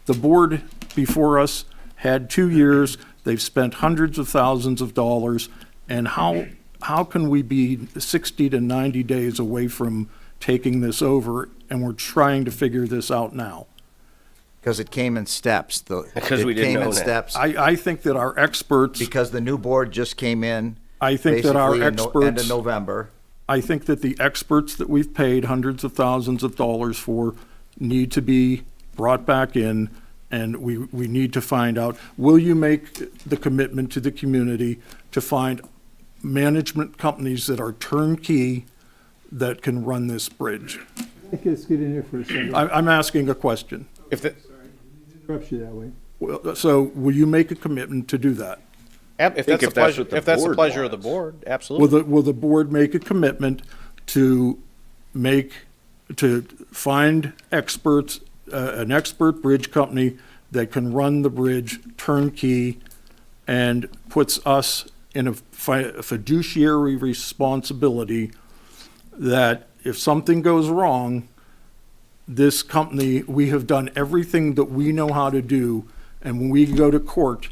the board before us had 2 years, they've spent hundreds of thousands of dollars, and how can we be 60 to 90 days away from taking this over, and we're trying to figure this out now? Because it came in steps. Because we didn't It came know in that. steps I think that our experts, because the new board just came in. I think that our basically end of experts, November. I think that the experts that we've paid hundreds of thousands of dollars for need to be brought back in, and we need to find out, will you make the commitment to the community to find management companies that are turnkey that can run this bridge? Let's get in here for a second. I'm asking a question. If the, Interrupt you that way. Well, so will you make a commitment to do that? if that's the pleasure, if that's the pleasure of the board, absolutely. Will the board make a commitment to find experts, an expert bridge company that can run the bridge turnkey and puts us in a fiduciary responsibility that if something goes wrong, this company, we have done everything that we know how to do, and when we go to court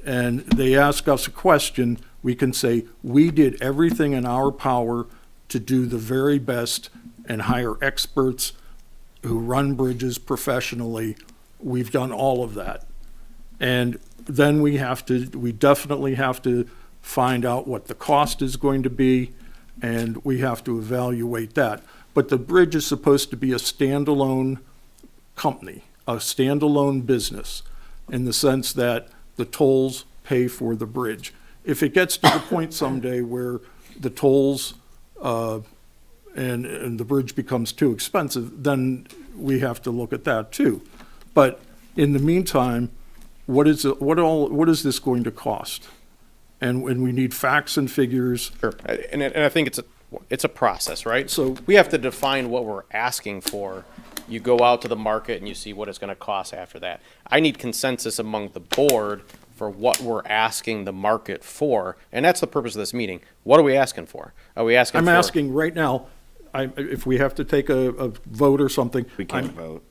and they ask us a question, we can say, we did everything in our power to do the very best and hire experts who run bridges professionally. We've done all of that. And then we definitely have to find out what the cost is going to be, and we have to evaluate that. But the bridge is supposed to be a standalone company, a standalone business, in the sense that the tolls pay for the bridge. If it gets to the point someday where the tolls and the bridge becomes too expensive, then we have to look at that too. But in the meantime, what is this going to cost? And we need facts and figures. Sure, and I think it's a process, right? So- we have to define what we're asking for. You go out to the market and you see what it's going to cost after that. I need consensus among the board for what we're asking the market for, and that's the purpose of this meeting. What are we asking for? Are we asking? I'm asking right now, if we have to take a vote or something. We can't vote.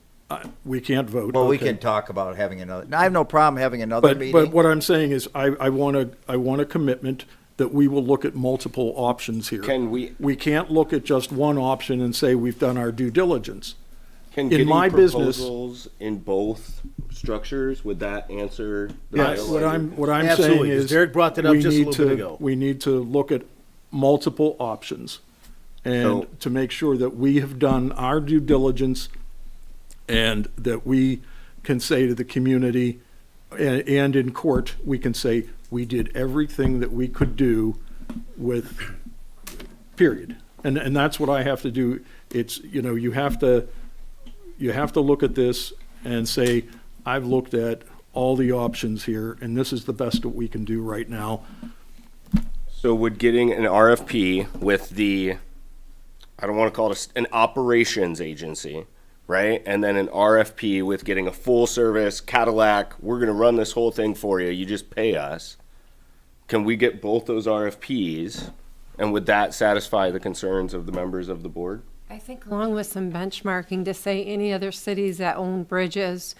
We can't vote. Well, we okay. can talk about having another, I have no problem having another But meeting. what I'm saying is, I want a commitment that we will look at multiple options here. Can we- We can't look at just one option and say we've done our due diligence. Can In getting my business- proposals in both structures, would that answer the Yes, dialogue? what I'm saying Absolutely, 'cause is. Derek brought that up we just a need little bit to- ago. We need to look at multiple options, and So- to make sure that we have done our due diligence, and that we can say to the community, and in court, we can say, we did everything that we could do with, period. And that's what I have to do. It's, you have to look at this and say, I've looked at all the options here, and this is the best that we can do right now. So would getting an RFP with I don't want to call it an operations agency, right? And then an RFP with getting a full service Cadillac, we're going to run this whole thing for you, you just pay us. Can we get both those RFPs? And would that satisfy the concerns of the members of the board? I think along with some benchmarking to say any other cities that own bridges,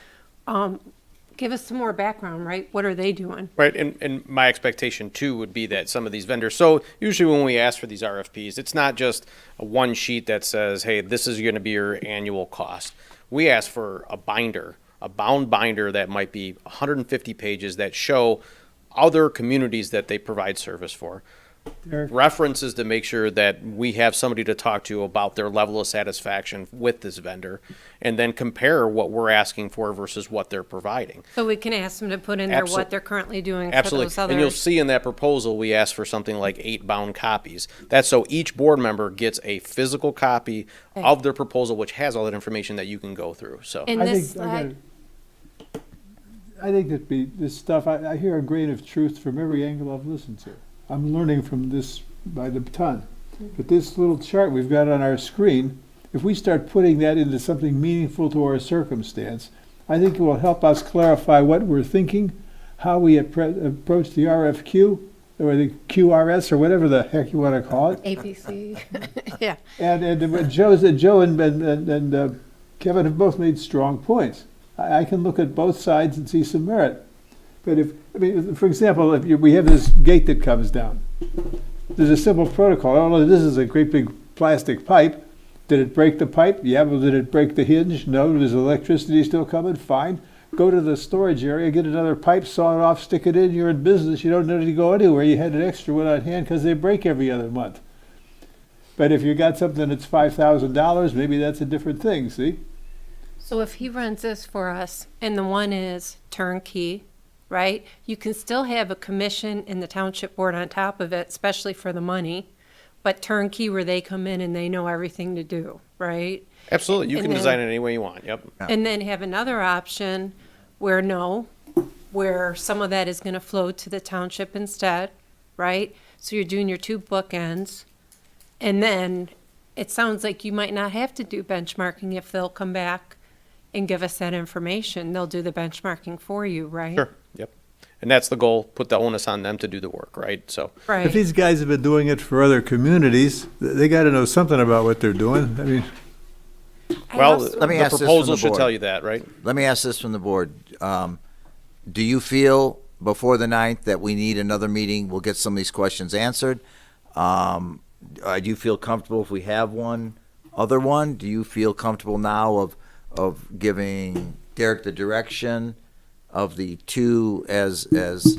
give us some more background, right? What are they doing? Right, and my expectation too would be that some of these vendors, so usually when we ask for these RFPs, it's not just a one sheet that says, hey, this is gonna be your annual cost. We ask for a binder, a bound binder that might be 150 pages that show other communities that they provide service for. Derek? References to make sure that we have somebody to talk to about their level of satisfaction with this vendor, and then compare what we're asking for versus what they're providing. So we can ask them to put in there Absol- what they're currently doing for Absolutely. those And you'll others. see in that proposal, we ask for something like 8 bound copies. That's so each board member gets a physical copy of their proposal, which has all that information that you can go through, so. In I this think, slide, I think that this stuff, I hear a grain of truth from every angle I've listened to. I'm learning from this by the ton. But this little chart we've got on our screen, if we start putting that into something meaningful to our circumstance, I think it will help us clarify what we're thinking, how we approach the RFQ, or the QRS, or whatever the heck you want to call it. APC, yeah. And Joe and Kevin have both made strong points. I can look at both sides and see some merit. But for example, if we have this gate that comes down, there's a simple protocol. Oh, no, this is a great big plastic pipe. Did it break the pipe? Yeah, but did it break the hinge? No. Does electricity still coming? Fine. Go to the storage area, get another pipe, saw it off, stick it in. You're in business. You don't need to go anywhere. You had an extra one on hand because they break every other month. But if you got something that's $5,000, maybe that's a different thing, see? So if he runs this for us, and the one is turnkey, right? You can still have a commission in the township board on top of it, especially for the money, but turnkey where they come in and they know everything to do, right? Absolutely, you And can then- design it any way you want, yep. And then have another option where where some of that is gonna flow to the township instead, right? So you're doing your two bookends, and then it sounds like you might not have to do benchmarking if they'll come back and give us that information. They'll do the benchmarking for you, right? Sure, yep. And that's the goal, put the onus on them to do the work, right? So, Right. If these guys have been doing it for other communities, they got to know something about what they're doing. I mean, I well, also- Let me the ask this from proposal the should board. tell you that, right? Let me ask this from the board. Do you feel before the 9th that we need another meeting? We'll get some of these questions answered. Do you feel comfortable if we have other one? Do you feel comfortable now of giving Derek the direction of the two as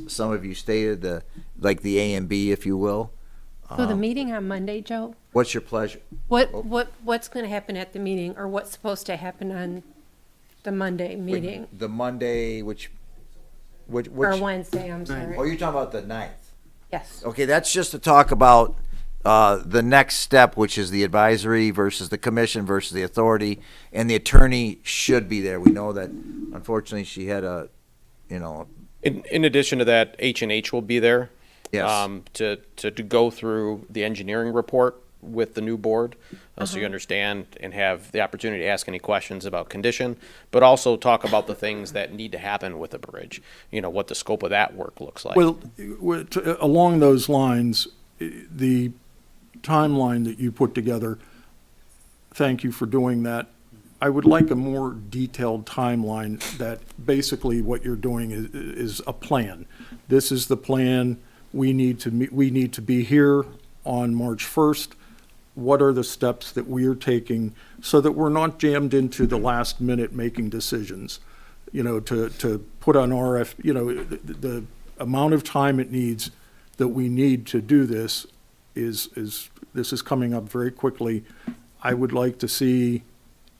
some of you stated, like the A and B, if you will? So the meeting on Monday, Joe, What's your pleasure? what's gonna happen at the meeting, or what's supposed to happen on the Monday meeting? The Monday, which Or Wednesday, I'm oh, sorry. you're talking about the 9th. Yes. Okay, that's just to talk about the next step, which is the advisory versus the commission versus the authority, and the attorney should be there. We know that unfortunately she had In addition to that, H&H will be there. Yes. To go through the engineering report with the new board, so you understand and have the opportunity to ask any questions about condition, but also talk about the things that need to happen with the bridge, what the scope of that work looks like. Well, along those lines, the timeline that you put together, thank you for doing that. I would like a more detailed timeline that basically what you're doing is a plan. This is the plan. We need to be here on March 1st. What are the steps that we are taking so that we're not jammed into the last minute making decisions? To put on the amount of time it needs that we need to do this this is coming up very quickly. I would like to see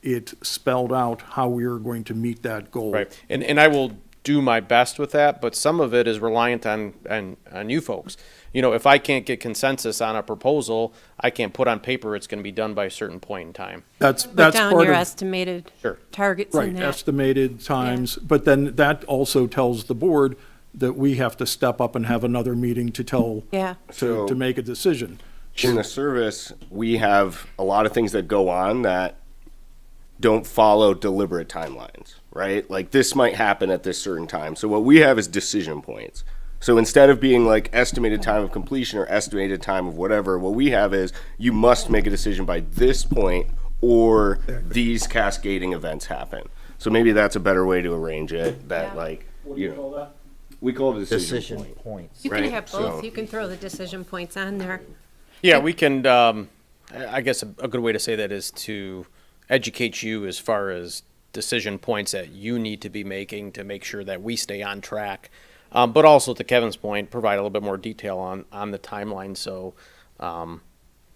it spelled out how we are going to meet that goal. Right, and I will do my best with that, but some of it is reliant on you folks. If I can't get consensus on a proposal, I can't put on paper it's going to be done by a certain point in time. That's Put down part your of, estimated Sure. targets right, in that. estimated times, but then that also tells the board that we have to step up and have another meeting to tell, Yeah. to make a decision. In the service, we have a lot of things that go on that don't follow deliberate timelines, right? Like this might happen at this certain time. So what we have is decision points. So instead of being like estimated time of completion or estimated time of whatever, what we have is you must make a decision by this point or these cascading events happen. So maybe that's a better way to arrange it, that we call it a decision point. points. You can Right, have both. so- You can throw the decision points on there. Yeah, we can, I guess a good way to say that is to educate you as far as decision points that you need to be making to make sure that we stay on track. But also, to Kevin's point, provide a little bit more detail on the timeline so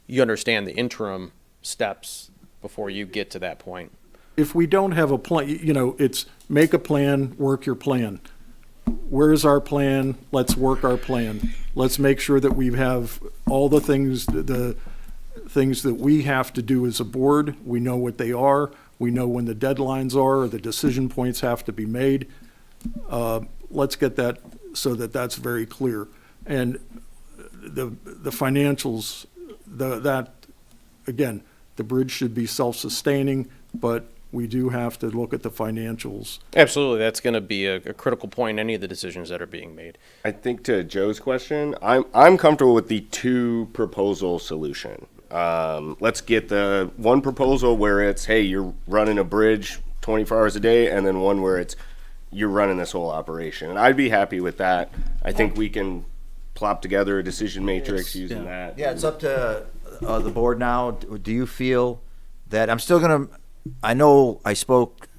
you understand the interim steps before you get to that point. If we don't have a plan, it's make a plan, work your plan. Where's our plan? Let's work our plan. Let's make sure that we have all the things that we have to do as a board. We know what they are. We know when the deadlines are, or the decision points have to be made. Let's get that so that that's very clear. And the financials, that again, the bridge should be self-sustaining, but we do have to look at the financials. Absolutely, that's going to be a critical point in any of the decisions that are being made. I think to Joe's question, I'm comfortable with the two proposal solution. Let's get the one proposal where it's, hey, you're running a bridge 24 hours a day, and then one where it's you're running this whole operation. And I'd be happy with that. I think we can plop together a decision matrix using that. Yeah, it's up to the board now. Do you feel that, I'm still gonna, I know I spoke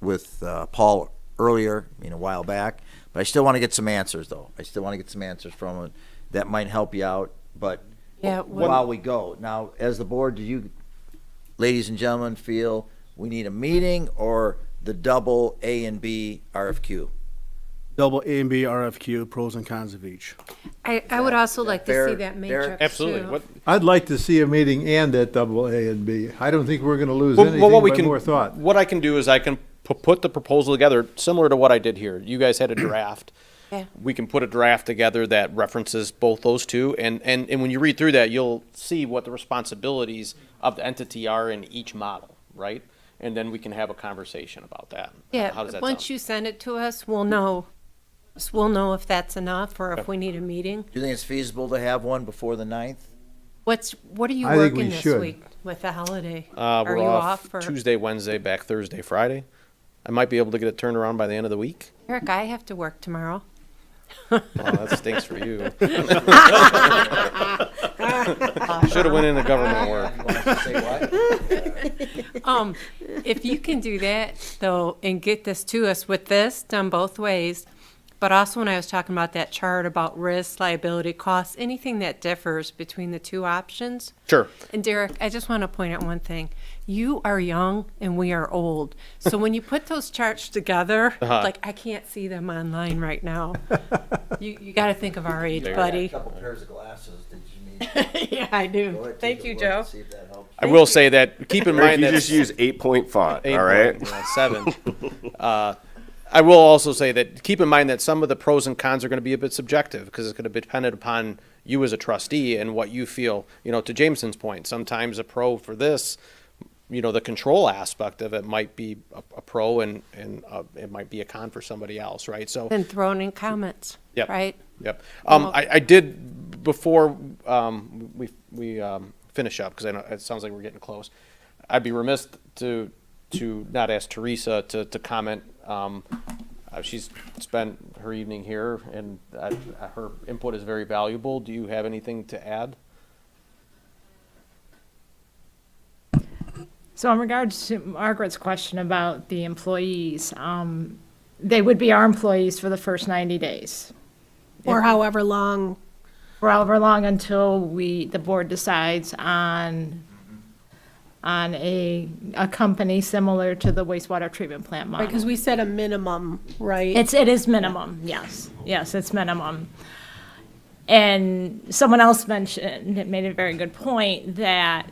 with Paul earlier, a while back, but I still want to get some answers, though. I still want to get some answers from him that might help you out, but Yeah, while we go. Now, as the board, do you, ladies and gentlemen, feel we need a meeting or the double A and B RFQ? Double A and B RFQ, pros and cons of each. I would also like to fair, see that Derek? matrix Absolutely. too. What, I'd like to see a meeting and that double A and B. I don't think we're gonna lose Well, anything what we by can, more thought. what I can do is I can put the proposal together similar to what I did here. You guys had a draft. Yeah. We can put a draft together that references both those two, and when you read through that, you'll see what the responsibilities of the entity are in each model, right? And then we can have a conversation about that. Yeah, How does that once sound? you send it to us, we'll know. We'll know if that's enough or if we need a meeting. Do you think it's feasible to have one before the 9th? What are you I think working we this should. week with the holiday? We're Are you off or? Tuesday, Wednesday, back Thursday, Friday. I might be able to get it turned around by the end of the week. Eric, I have to work tomorrow. Well, that stinks for you. Should have went into government work. You want us to say what? If you can do that though, and get this to us with this done both ways, but also when I was talking about that chart about risk, liability, costs, anything that differs between the two options. Sure. And Derek, I just want to point out one thing. You are young and we are old. So when you put those charts together, like I can't see them online right now. You got to think of our age, There. A buddy. couple pairs of glasses. Did you need? Yeah, I Go do. ahead, Thank take a you, look, Joe. See if that helps. I will say that, keep in Or if mind you that. just use 8-point font, Eight all right? point, yeah, 7. I will also say that, keep in mind that some of the pros and cons are going to be a bit subjective because it's going to be dependent upon you as a trustee and what you feel. To Jameson's point, sometimes a pro for this, the control aspect of it might be a pro and it might be a con for somebody else, right? So. And thrown in comments, Yep. right? Yep. I did, before we finish up, because I know it sounds like we're getting close, I'd be remiss to not ask Teresa to comment. She's spent her evening here, and her input is very valuable. Do you have anything to add? So in regards to Margaret's question about the employees, they would be our employees for the first 90 days. Or however long. For however long until the board decides on a company similar to the wastewater treatment plant model. Because we said a minimum, right? It is minimum, yes. Yes, it's minimum. And someone else mentioned, it made a very good point, that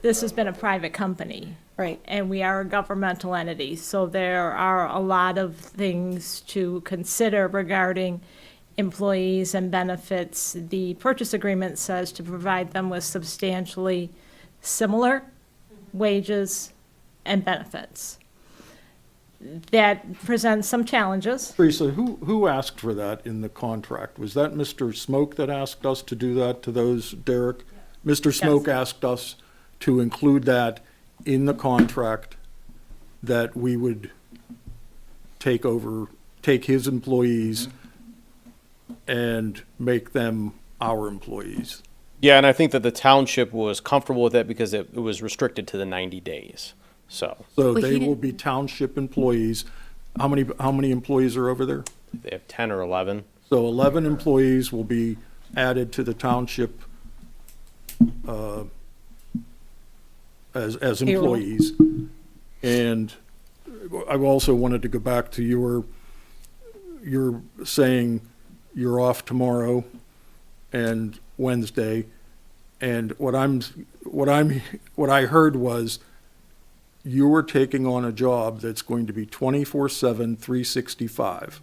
this has been a private company. Right. And we are a governmental entity, so there are a lot of things to consider regarding employees and benefits. The purchase agreement says to provide them with substantially similar wages and benefits. That presents some challenges. Teresa, who asked for that in the contract? Was that Mr. Smoke that asked us to do that to those, Derek? Mr. Smoke asked us to include that in the contract, that we would take his employees and make them our employees. Yeah, and I think that the township was comfortable with that because it was restricted to the 90 days. So So Well, he they will didn't- be township employees. How many employees are over there? they have 10 or 11. So 11 employees will be added to the township as employees. And I also wanted to go back to you're saying you're off tomorrow and Wednesday. And what I heard was you were taking on a job that's going to be 24/7, 365.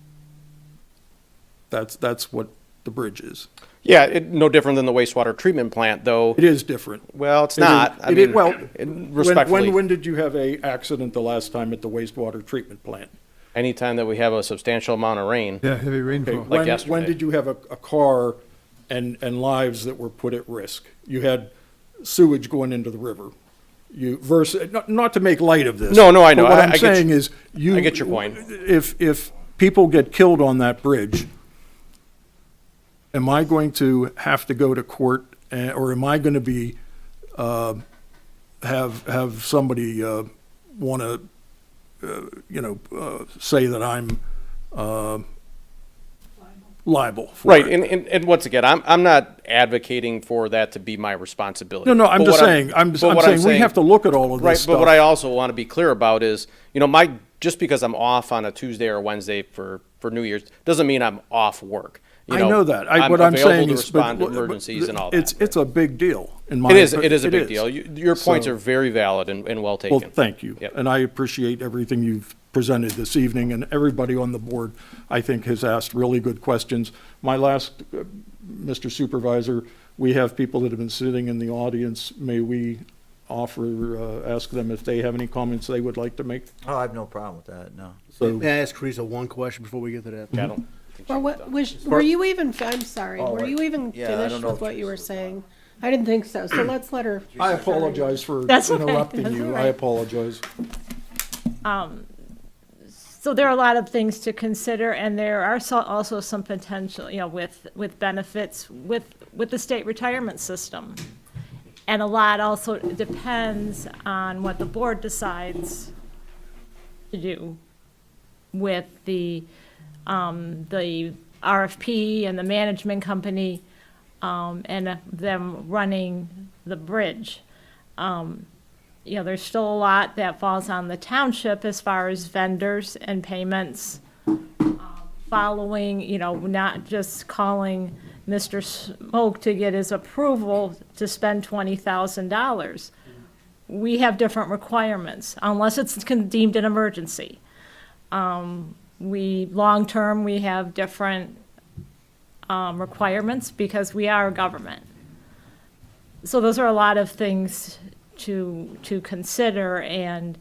That's what the bridge is. Yeah, no different than the wastewater treatment plant, though. It is different. Well, it's It is- not. I it is- mean, well, respectfully, when did you have a accident the last time at the wastewater treatment plant? anytime that we have a substantial amount of rain, Yeah, heavy rainfall. Like When yesterday. did you have a car and lives that were put at risk? You had sewage going into the river. You versus, not to make light of this. No, I know. But what I I'm get saying you- is, you. I get your point. If people get killed on that bridge, am I going to have to go to court, or am I going to be, have somebody want to, say that I'm liable for right? it? And once again, I'm not advocating for that to be my responsibility. No, I'm But just what saying, I'm but what saying we have to look at all of Right, this but what stuff. I also want to be clear about is, just because I'm off on a Tuesday or Wednesday for New Year's, doesn't mean I'm off work. I know that. I'm What I'm available saying to is, respond to but emergencies and all that. it's a big deal in my. It is a big it deal. Your points So- are very valid and well Well, taken. thank you. Yep. And I appreciate everything you've presented this evening, and everybody on the board, I think, has asked really good questions. My last, Mr. Supervisor, we have people that have been sitting in the audience. May we ask them if they have any comments they would like to make? Oh, I have no problem with that, no. So, May I ask Teresa one question before we get to that? I don't think Or she what, does. were you even, I'm sorry, Oh, were right. you even Yeah, I don't finished know with if what you she's- were saying? I didn't think so, so let's let her. I apologize for That's okay. interrupting That's you. all I right. apologize. So there are a lot of things to consider, and there are also some potential, with benefits with the state retirement system. And a lot also depends on what the board decides to do with the RFP and the management company, and them running the bridge. There's still a lot that falls on the township as far as vendors and payments, following, not just calling Mr. Smoke to get his approval to spend $20,000. We have different requirements, unless it's deemed an emergency. Long-term, we have different requirements because we are a government. So those are a lot of things to consider, and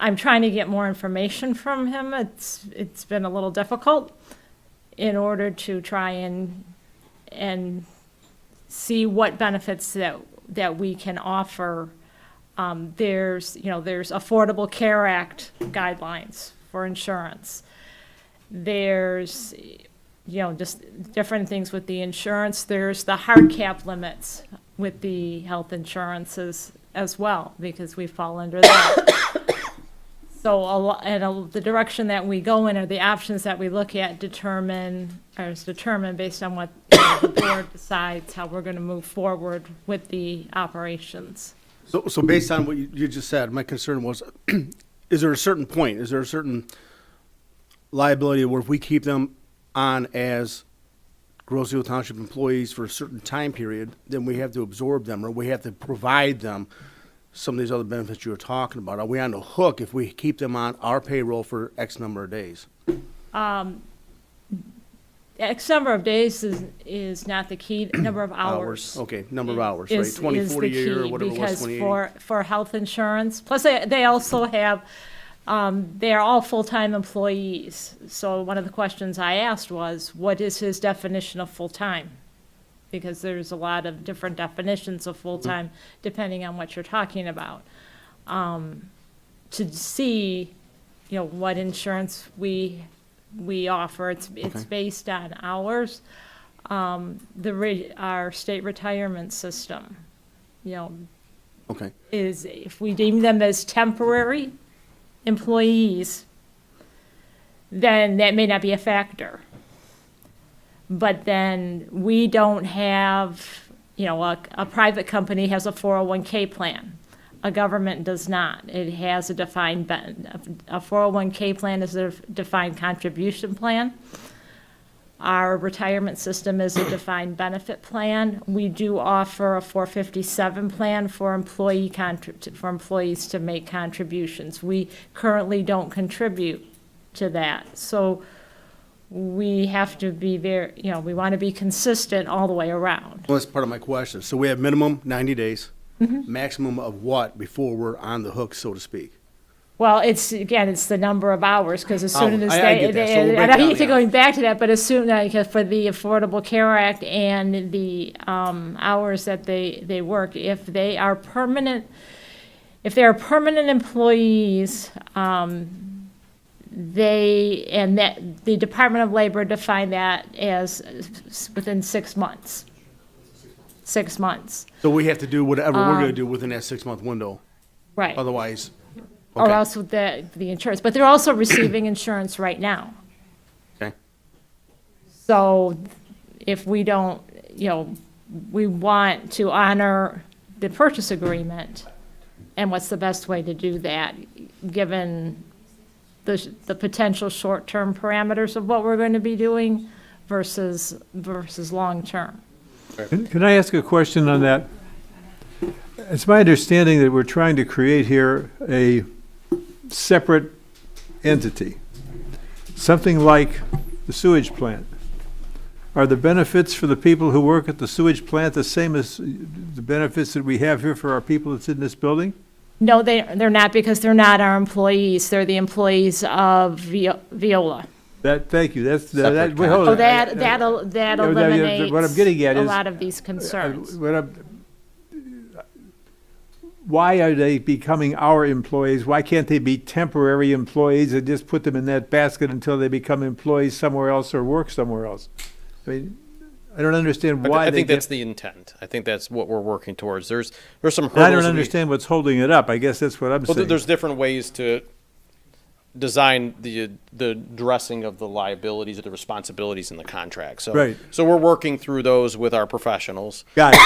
I'm trying to get more information from him. It's been a little difficult in order to try and see what benefits that we can offer. There's Affordable Care Act guidelines for insurance. There's just different things with the insurance. There's the hard cap limits with the health insurances as well, because we fall under that. So the direction that we go in, or the options that we look at, is determined based on what the board decides how we're going to move forward with the operations. So based on what you just said, my concern was, is there a certain liability where if we keep them on as Groseal Township employees for a certain time period, then we have to absorb them, or we have to provide them some of these other benefits you were talking about? Are we on the hook if we keep them on our payroll for X number of days? X number of days is not the key, number of hours. Okay, number of hours, right? is 20, 40 a the year, or key, whatever it was, because 2080. for health insurance, plus they also have, they are all full-time employees. So one of the questions I asked was, what is his definition of full-time? Because there's a lot of different definitions of full-time depending on what you're talking about. To see, what insurance we offer, it's based on hours. Our state retirement system, Okay, is, if we deem them as temporary employees, then that may not be a factor. But then we don't have, a private company has a 401k plan. A government does not. It has a 401k plan is a defined contribution plan. Our retirement system is a defined benefit plan. We do offer a 457 plan for employees to make contributions. We currently don't contribute to that. So we have to be very, we want to be consistent all the way around. Well, that's part of my question. So we have minimum 90 days, maximum of what before we're on the hook, so to speak? Well, it's the number of hours, because as soon as I get that. So we'll break and I down hate to the going back to that, but as soon, like, for the Affordable Care Act and the hours that they work, if they are permanent employees, that the Department of Labor defined that as within 6 months. 6 months, So we have to do whatever we're going to do within that 6-month window. right. Otherwise, Or okay. else with the insurance, but they're also receiving insurance right now. Okay. So if we don't, we want to honor the purchase agreement, and what's the best way to do that, given the potential short-term parameters of what we're going to be doing versus long-term. Can I ask a question on that? It's my understanding that we're trying to create here a separate entity, something like the sewage plant. Are the benefits for the people who work at the sewage plant the same as the benefits that we have here for our people that's in this building? No, they're not, because they're not our employees. They're the employees of Viola. Thank you, that's, Separate wait, hold Oh, on. that Yeah, eliminates what I'm getting at a is, lot of these concerns. why are they becoming our employees? Why can't they be temporary employees and just put them in that basket until they become employees somewhere else or work somewhere else? I mean, I don't understand why I they think get. that's the intent. I think that's what we're working towards. There's some hurdles. I don't that we- understand what's holding it up. I guess that's what I'm Well, saying. there's different ways to design the addressing of the liabilities or the responsibilities in the contract. So, Right. So we're working through those with our professionals. Got it.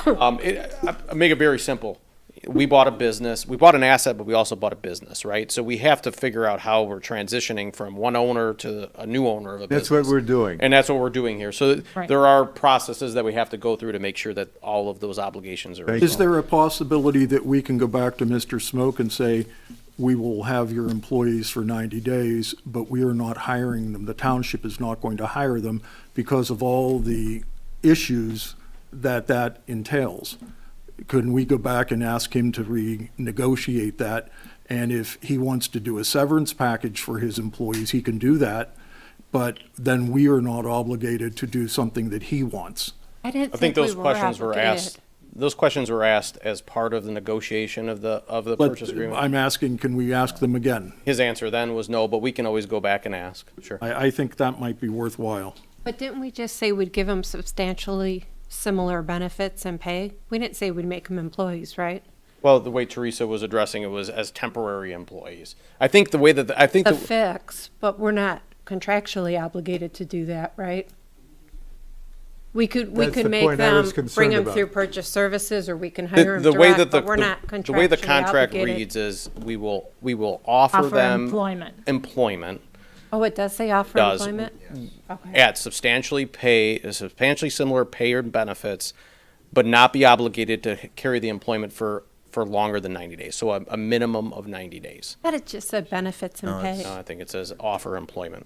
You know, I make it very simple. We bought a business, we bought an asset, but we also bought a business, right? So we have to figure out how we're transitioning from one owner to a new owner of a business. That's what we're doing. And that's what we're doing here. So Right. there are processes that we have to go through to make sure that all of those obligations are. Thank Is there a possibility that we can go back to Mr. Smoke and say, we will have your employees for 90 days, but we are not hiring them? The township is not going to hire them because of all the issues that entails. Couldn't we go back and ask him to renegotiate that? And if he wants to do a severance package for his employees, he can do that, but then we are not obligated to do something that he wants. I didn't I think we those questions were obligated. asked. Those questions were asked as part of the negotiation of the But purchase agreement. I'm asking, can we ask them again? His answer then was no, but we can always go back and ask. Sure. I think that might be worthwhile. But didn't we just say we'd give them substantially similar benefits and pay? We didn't say we'd make them employees, right? Well, the way Teresa was addressing it was as temporary employees. I think the way that The fix, but we're not contractually obligated to do that, right? We could That's the make point I them, was concerned bring them about. through purchase services, or we can hire them the way direct, that but we're not the way the contractually contract obligated. reads is we will offer Offer them employment. Oh, it does say offer Does. employment? Okay. at substantially similar pay or benefits, but not be obligated to carry the employment for longer than 90 days. So a minimum of 90 days. But it just said benefits and pay. I think it says offer employment.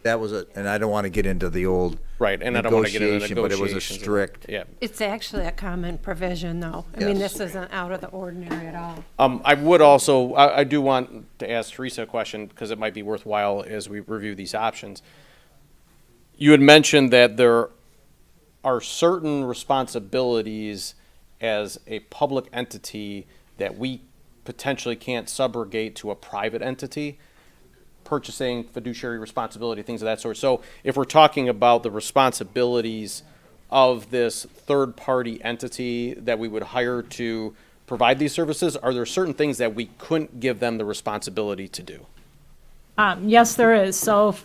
That was and I don't want to get into the old Right, and I don't want to get into negotiation, but it was a negotiations. strict. Yeah. It's actually a common provision, though. I mean, Yes. this isn't out of the ordinary at all. I would also, I do want to ask Teresa a question, because it might be worthwhile as we review these options. You had mentioned that there are certain responsibilities as a public entity that we potentially can't subrogate to a private entity, purchasing, fiduciary responsibility, things of that sort. So if we're talking about the responsibilities of this third-party entity that we would hire to provide these services, are there certain things that we couldn't give them the responsibility to do? Yes, there is. So if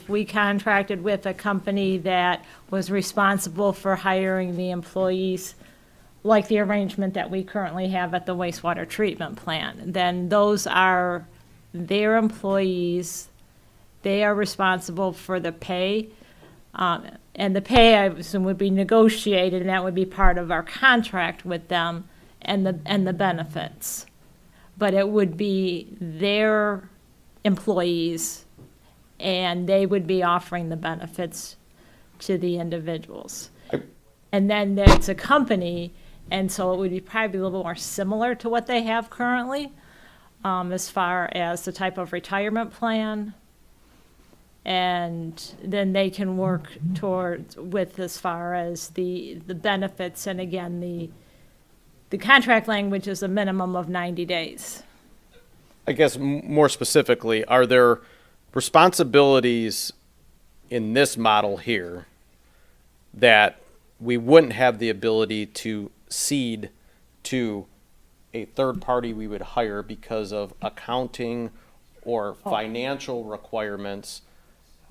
we contracted with a company that was responsible for hiring the employees, like the arrangement that we currently have at the wastewater treatment plant, then those are their employees. They are responsible for the pay. And the pay, I assume, would be negotiated, and that would be part of our contract with them, and the benefits. But it would be their employees, and they would be offering the benefits to the individuals. And then it's a company, and so it would be probably a little more similar to what they have currently, as far as the type of retirement plan. And then they can work towards, with as far as the benefits, and again, the contract language is a minimum of 90 days. I guess more specifically, are there responsibilities in this model here that we wouldn't have the ability to cede to a third party we would hire because of accounting or financial requirements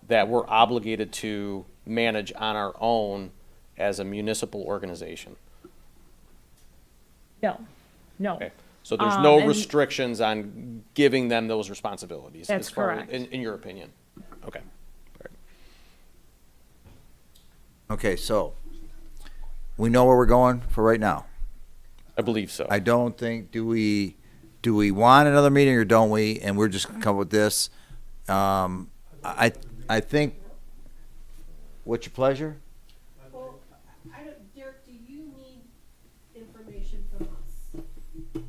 that we're obligated to manage on our own as a municipal organization? No, no. Okay. So there's no and- restrictions on giving them those responsibilities? That's as far correct. In your opinion? Okay. Okay, so we know where we're going for right now. I believe so. I don't think, do we want another meeting or don't we? And we're just gonna come with this. I think, what's your pleasure? Well, Derek, do you need information from us? Because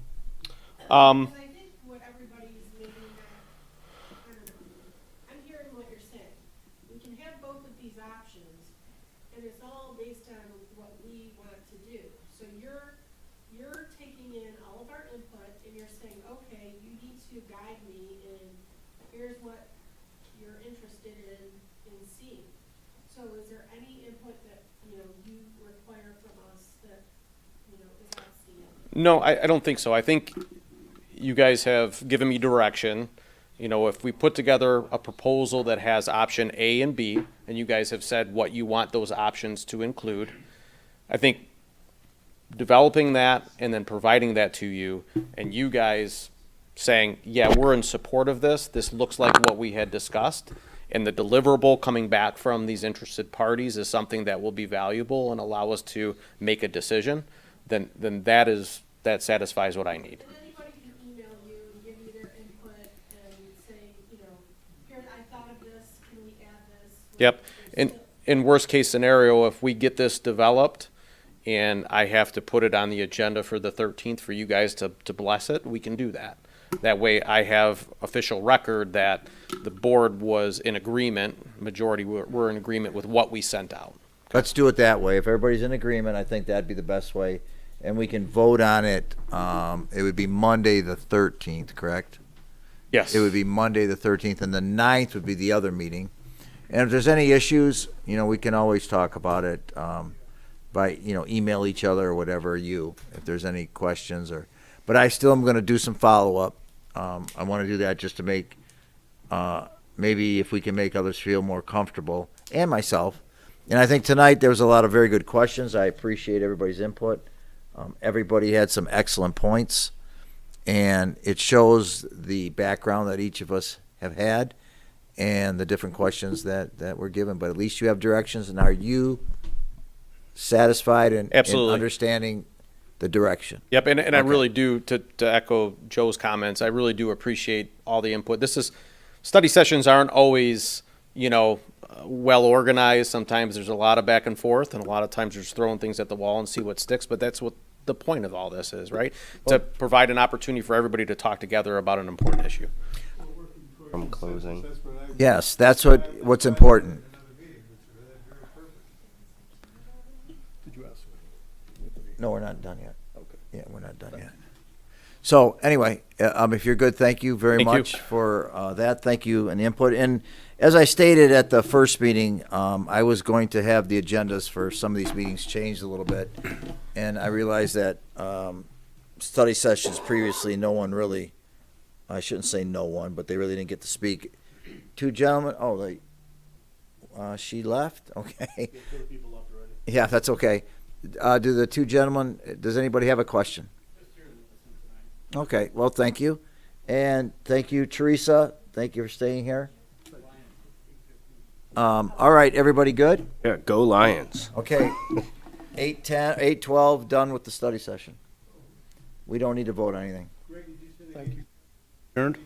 I think what everybody's maybe not, I don't know, I'm hearing what you're saying. We can have both of these options, and it's all based on what we want to do. So you're taking in all of our input, and you're saying, okay, you need to guide me in, here's what you're interested in seeing. So is there any input that, you require from us that, is outstanding? No, I don't think so. I think you guys have given me direction. If we put together a proposal that has option A and B, and you guys have said what you want those options to include, I think developing that and then providing that to you, and you guys saying, yeah, we're in support of this, this looks like what we had discussed, and the deliverable coming back from these interested parties is something that will be valuable and allow us to make a decision, then that satisfies what I need. And anybody can email you and give you their input and say, here, I thought of this, can we add this? Yep. In worst case scenario, if we get this developed and I have to put it on the agenda for the 13th for you guys to bless it, we can do that. That way I have official record that the board was in agreement, majority were in agreement with what we sent out. Let's do it that way. If everybody's in agreement, I think that'd be the best way. And we can vote on it, it would be Monday the 13th, correct? Yes. It would be Monday the 13th, and the 9th would be the other meeting. And if there's any issues, we can always talk about it by, email each other or whatever, if there's any questions but I still am going to do some follow-up. I want to do that just to make, maybe if we can make others feel more comfortable, and myself. And I think tonight there was a lot of very good questions. I appreciate everybody's input. Everybody had some excellent points, and it shows the background that each of us have had and the different questions that were given. But at least you have directions, and are you satisfied in Absolutely. understanding the direction? Yep, and I really do, to echo Joe's comments, I really do appreciate all the input. Study sessions aren't always, well organized. Sometimes there's a lot of back and forth, and a lot of times you're just throwing things at the wall and see what sticks, but that's what the point of all this is, right? To provide an opportunity for everybody to talk together about an important issue. From closing. Yes, that's what's important. No, we're not done yet. Okay. Yeah, we're not done yet. So anyway, if you're good, thank you very Thank you. much for that. Thank you and the input. And as I stated at the first meeting, I was going to have the agendas for some of these meetings changed a little bit. And I realized that study sessions previously, no one really, I shouldn't say no one, but they really didn't get to speak. Two gentlemen, she left? Okay. Yeah, that's okay. Do the two gentlemen, does anybody have a question? Okay, well, thank you. And thank you, Teresa. Thank you for staying here. All right, everybody good? Yeah, go Lions. Okay. 8:10, 8:12, done with the study session. We don't need to vote on anything. Thank you. Adjourned?